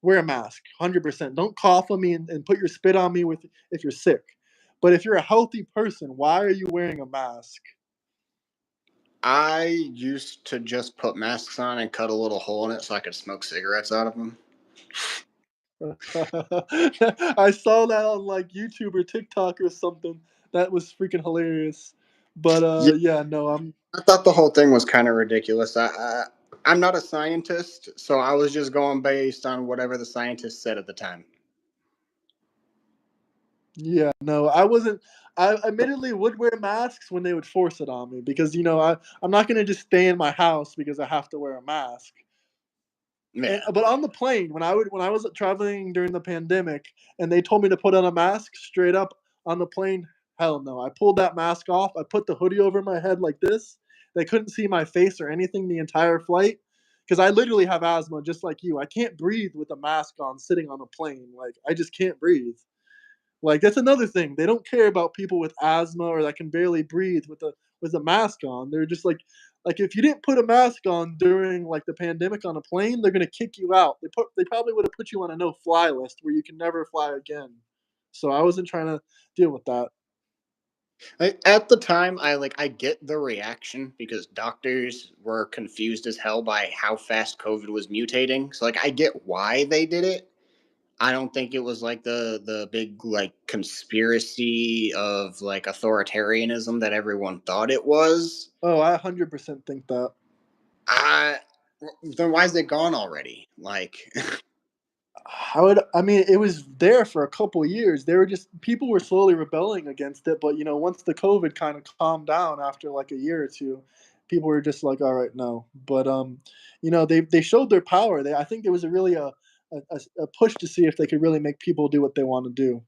wear a mask, 100%. Don't cough on me and put your spit on me with if you're sick. But if you're a healthy person, why are you wearing a mask? I used to just put masks on and cut a little hole in it so I could smoke cigarettes out of them. I saw that on like YouTube or TikTok or something. That was freaking hilarious. But Yeah, yeah, no, I'm I thought the whole thing was kind of ridiculous. I'm not a scientist, so I was just going based on whatever the scientists said at the time. yeah, no, I wasn't. I admittedly would wear masks when they would force it on me because I'm not gonna just stay in my house because I have to wear a mask. And Yeah. but on the plane, when I was traveling during the pandemic and they told me to put on a mask straight up on the plane, hell no. I pulled that mask off. I put the hoodie over my head like this. They couldn't see my face or anything the entire flight because I literally have asthma just like you. I can't breathe with a mask on sitting on a plane. Like I just can't breathe. Like that's another thing. They don't care about people with asthma or that can barely breathe with a mask on. They're just like if you didn't put a mask on during like the pandemic on a plane, they're gonna kick you out. They probably would have put you on a no fly list where you can never fly again. So I wasn't trying to deal with that. At the time, I get the reaction because doctors were confused as hell by how fast COVID was mutating. So like I get why they did it. I don't think it was like the big like conspiracy of like authoritarianism that everyone thought it was. Oh, I 100% think that. I Then why is it gone already? Like I mean, it was there for a couple years. They were just people were slowly rebelling against it, but once the COVID kind of calmed down after like a year or two, people were just like, all right, no. But they showed their power. I think there was a really a push to see if they could really make people do what they want to do.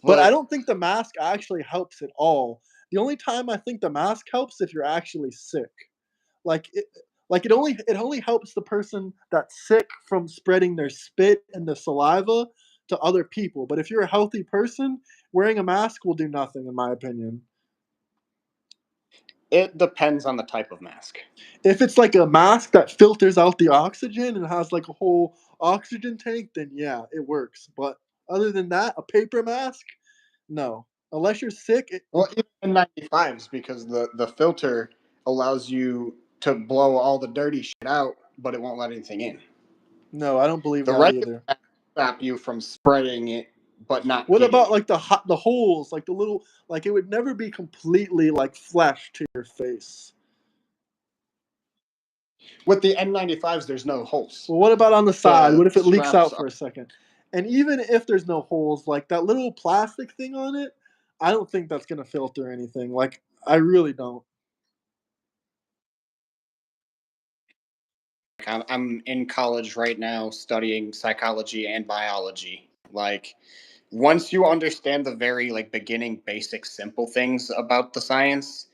But I but don't think the mask actually helps at all. The only time I think the mask helps if you're actually sick. Like it only helps the person that's sick from spreading their spit and the saliva to other people. But if you're a healthy person, wearing a mask will do nothing, in my opinion. it depends on the type of mask. If it's like a mask that filters out the oxygen and has like a whole oxygen tank, then yeah, it works. But other than that, a paper mask, no. Unless you're sick, Well, even N95s because the filter allows you to blow all the dirty shit out, but it won't let anything in. no, I don't believe The that regular either. masks stop you from spreading it, but not What getting about it. like the holes, like the little like it would never be completely like flesh to your face. With the N95s, there's no holes. Well, what about on the side? The What if it leaks straps out are. for a second? And even if there's no holes, like that little plastic thing on it, I don't think that's gonna filter anything. Like I really don't. I'm in college right now studying psychology and biology. Like, once you understand the very like beginning, basic, simple things about the science,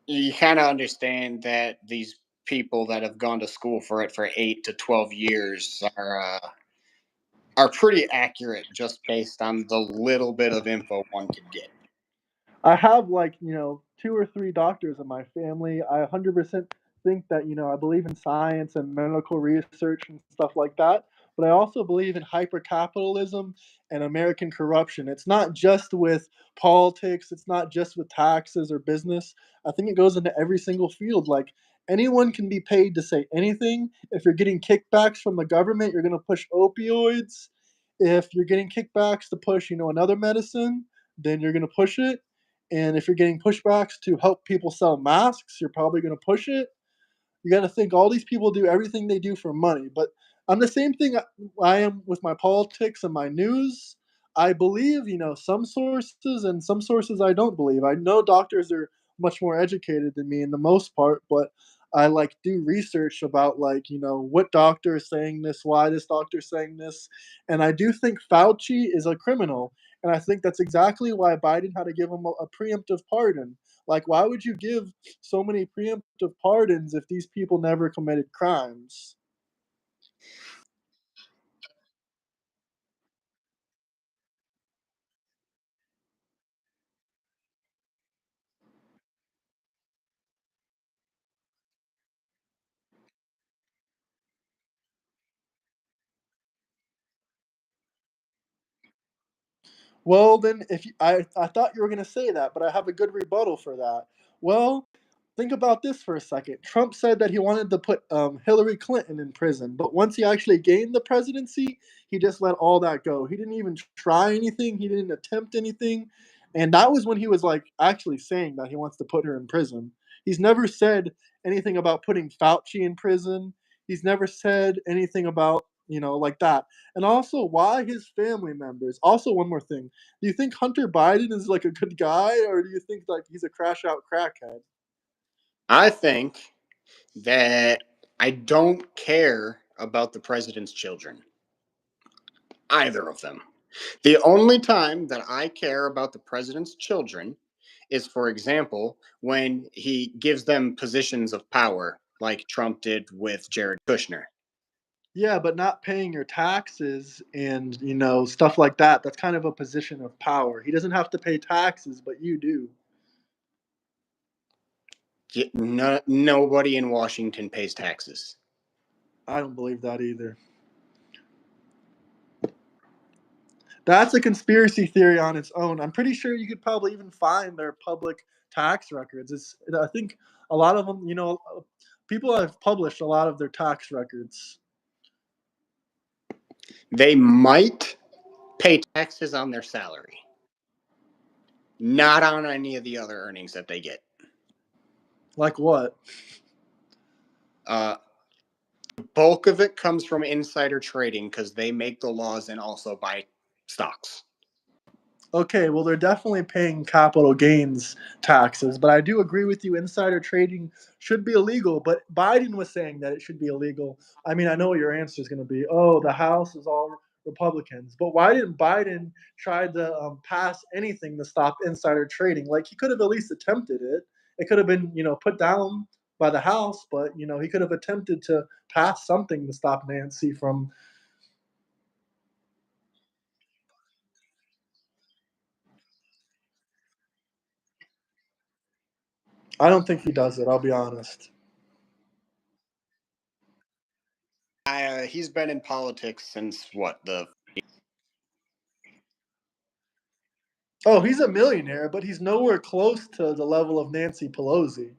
you kind of understand that these people that have gone to school for it for 8 to 12 years are pretty accurate just based on the little bit of info one could get. I have like, two or three doctors in my family. I 100% think that, I believe in science and medical research and stuff like that. But I also believe in hypercapitalism and American corruption. It's not just with politics, it's not just with taxes or business. I think it goes into every single field. Like anyone can be paid to say anything. If you're getting kickbacks from the government, you're going to push opioids. If you're getting kickbacks to push, another medicine, then you're going to push it, and if you're getting pushbacks to help people sell masks, you're probably going to push it. You got to think all these people do everything they do for money. But I'm the same thing I am with my politics and my news. I believe, some sources and some sources I don't believe. I know doctors are much more educated than me in the most part, but I like do research about like, what doctor is saying this, why this doctor is saying this. And I do think Fauci is a criminal. And I think that's exactly why Biden had to give him a preemptive pardon. Like, why would you give so many preemptive pardons if these people never committed crimes? Well, then, I thought you were going to say that, but I have a good rebuttal for that. Well, think about this for a second. Trump said that he wanted to put Hillary Clinton in prison, but once he actually gained the presidency, he just let all that go. He didn't even try anything. He didn't attempt anything, and that was when he was like actually saying that he wants to put her in prison. He's never said anything about putting Fauci in prison. He's never said anything about like that. And also, why his family members? Also, one more thing. Do you think Hunter Biden is like a good guy, or do you think like he's a crash out crackhead? I think that I don't care about the president's children, either of them. The only time that I care about the president's children is, for example, when he gives them positions of power, like Trump did with Jared Kushner. Yeah, but not paying your taxes and stuff like that. That's kind of a position of power. He doesn't have to pay taxes, but you do. No, nobody in Washington pays taxes. I don't believe that either. That's a conspiracy theory on its own. I'm pretty sure you could probably even find their public tax records. I think a lot of them, people have published a lot of their tax records. They might pay taxes on their salary, not on any of the other earnings that they get. Like what? The bulk of it comes from insider trading because they make the laws and also buy stocks. Okay, well, they're definitely paying capital gains taxes, but I do agree with you. Insider trading should be illegal, but Biden was saying that it should be illegal. I mean, I know what your answer is going to be. Oh, the House is all Republicans, but why didn't Biden try to pass anything to stop insider trading? Like he could have at least attempted it. It could have been, put down by the House, but he could have attempted to pass something to stop Nancy from. I don't think he does it. I'll be honest. He's been in politics since what, the Oh, he's a millionaire, but he's nowhere close to the level of Nancy Pelosi.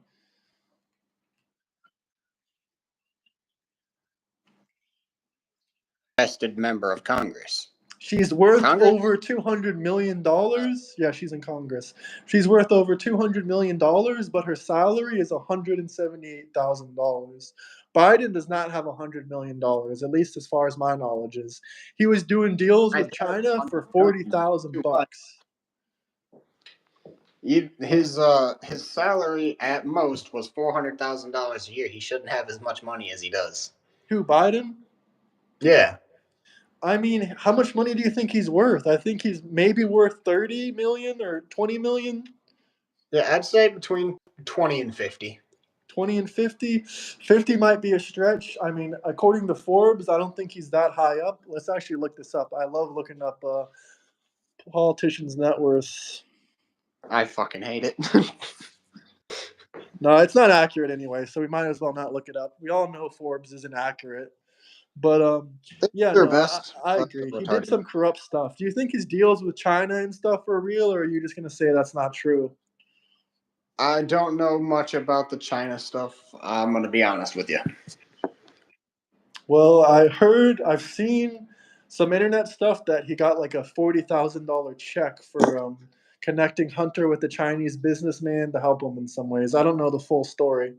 vested member of Congress. She's worth Congress? over $200 million. Yeah, she's in Congress. She's worth over $200 million, but her salary is $178,000. Biden does not have $100 million, at least as far as my knowledge is. He was doing deals I with said China for 40,000 $100 bucks. His salary at most was $400,000 a year. He shouldn't have as much money as he does. Who, Biden? Yeah. I mean, how much money do you think he's worth? I think he's maybe worth 30 million or 20 million. Yeah, I'd say between 20 and 50. 20 and 50. 50 might be a stretch. I mean, according to Forbes, I don't think he's that high up. Let's actually look this up. I love looking up politicians' net worths. I fucking hate it. No, it's not accurate anyway, so we might as well not look it up. We all know Forbes isn't accurate. But yeah, Their no, best, I but agree. they're He did retarded. some corrupt stuff. Do you think his deals with China and stuff are real, or are you just going to say that's not true? I don't know much about the China stuff. I'm going to be honest with you. Well, I've seen some internet stuff that he got like a $40,000 check for connecting Hunter with a Chinese businessman to help him in some ways. I don't know the full story.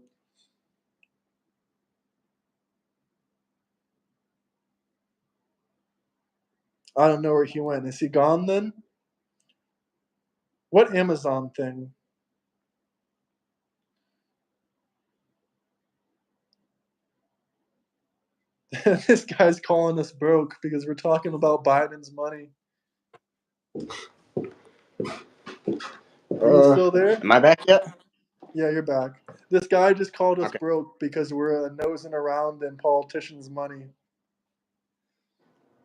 I don't know where he went. Is he gone then? What Amazon thing? This guy's calling us broke because we're talking about Biden's money. Are you still there? Am I back yet? Yeah, you're back. This guy just called us Okay. broke because we're nosing around in politicians' money.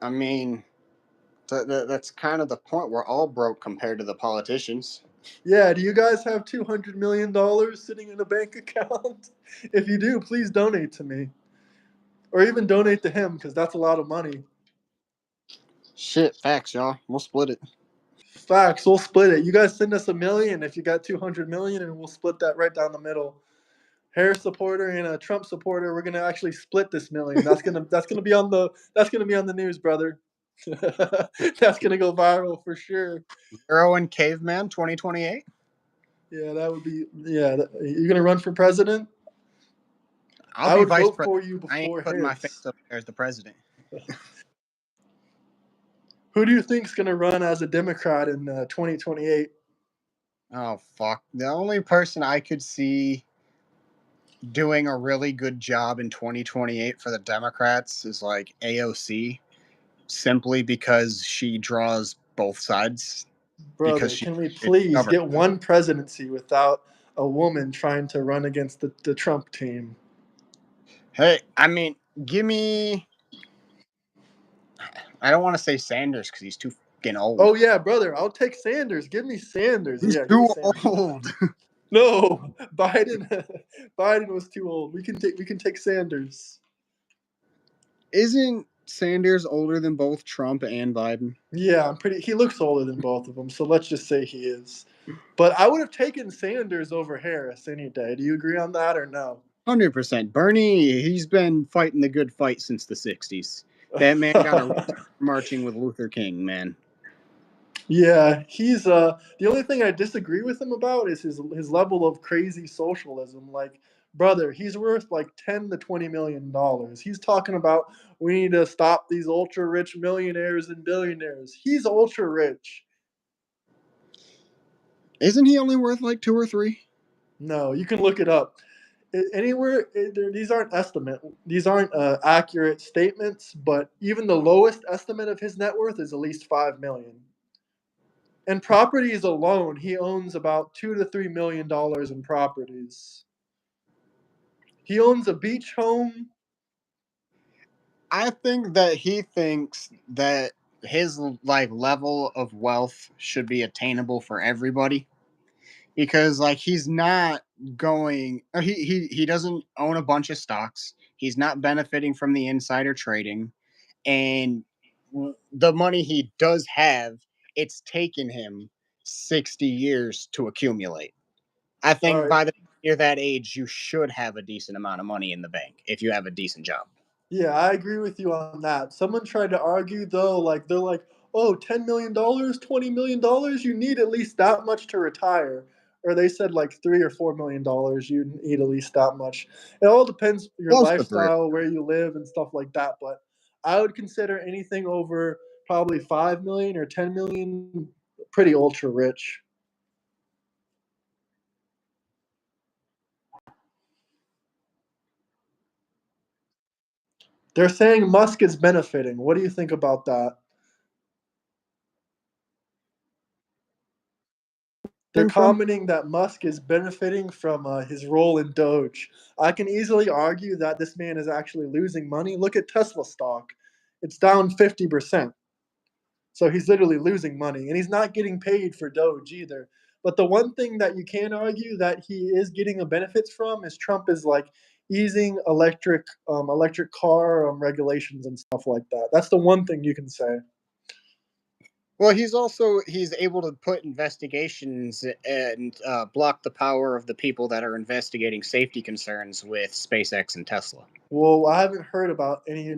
I mean, that's kind of the point. We're all broke compared to the politicians. Yeah, do you guys have $200 million sitting in a bank account? If you do, please donate to me. Or even donate to him because that's a lot of money. Shit, facts, y'all. We'll split it. Facts. We'll split it. You guys send us $1 million if you got 200 million, and we'll split that right down the middle. Harris supporter and a Trump supporter. We're gonna actually split this million. That's gonna be on the news, brother. That's gonna go viral for sure. Hero and Caveman 2028. Yeah, that would be. Yeah, you're gonna run for president. I'll I be would vice vote president. for you I ain't before putting my Harris. face up there as the president. Who do you think's gonna run as a Democrat in 2028? Oh, fuck. The only person I could see doing a really good job in 2028 for the Democrats is like AOC, simply because she draws both sides. Because Brother, she can we please get one presidency without a woman trying to run against the Trump team? Hey, I mean, give me. I don't want to say Sanders because he's too fucking old. Oh yeah, brother, I'll take Sanders. Give me Sanders. He's Yeah, give me too Sanders. old. No, Biden. Biden was too old. We can take Sanders. Isn't Sanders older than both Trump and Biden? Yeah, he looks older than both of them, so let's just say he is. But I would have taken Sanders over Harris any day. Do you agree on that or no? 100%. Bernie, he's been fighting the good fight since the 60s. That man got a marching with Luther King, man. Yeah, he's the only thing I disagree with him about is his level of crazy socialism. Like, brother, he's worth like $10 to $20 million. He's talking about we need to stop these ultra rich millionaires and billionaires. He's ultra rich. Isn't he only worth like 2 or 3? No, you can look it up. These aren't accurate statements, but even the lowest estimate of his net worth is at least 5 million. And properties alone, he owns about $2 to $3 million in properties. He owns a beach home. I think that he thinks that his like level of wealth should be attainable for everybody, because like he's not going, or he doesn't own a bunch of stocks. He's not benefiting from the insider trading, and the money he does have, it's taken him 60 years to accumulate. I All think right. by the time you're that age, you should have a decent amount of money in the bank if you have a decent job. Yeah, I agree with you on that. Someone tried to argue though, like they're like, oh, $10 million, $20 million, you need at least that much to retire. Or they said like $3 or $4 million, you need at least that much. It all depends your Close to 3. lifestyle, where you live, and stuff like that. But I would consider anything over probably 5 million or 10 million pretty ultra rich. They're saying Musk is benefiting. What do you think about that? They're From commenting that Musk is benefiting from his role in Doge. I can easily argue that this man is actually losing money. Look at Tesla stock. It's down 50%. So he's literally losing money, and he's not getting paid for Doge either. But the one thing that you can argue that he is getting a benefits from is Trump is like easing electric car regulations and stuff like that. That's the one thing you can say. Well, he's able to put investigations and block the power of the people that are investigating safety concerns with SpaceX and Tesla. Well, I haven't heard about any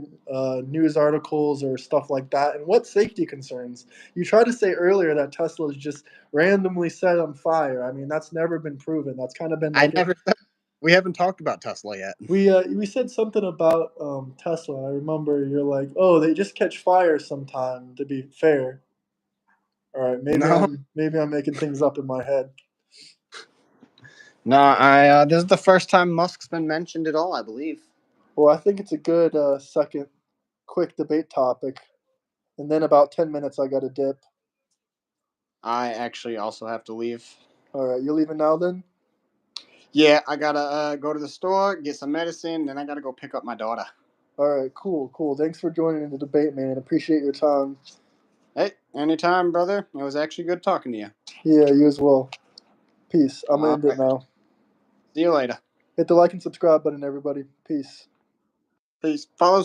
news articles or stuff like that. And what safety concerns? You tried to say earlier that Tesla is just randomly set on fire. I mean, that's never been proven. That's kind of been I like never. We haven't talked about Tesla yet. we said something about Tesla. I remember you're like, oh, they just catch fire sometime. To be fair, all right, No, maybe I'm making things up in my head. no. I this is the first time Musk's been mentioned at all, I believe. Well, I think it's a good second quick debate topic. And then about 10 minutes, I got to dip. I actually also have to leave. All right, you leaving now then? Yeah, I gotta go to the store, get some medicine, then I gotta go pick up my daughter. All right, cool. Thanks for joining the debate, man. Appreciate your time. Hey, anytime, brother. It was actually good talking to you. Yeah, you as well. Peace. I'm going All to end it right. now. See you later. Hit the like and subscribe button, everybody. Peace. Peace. Follow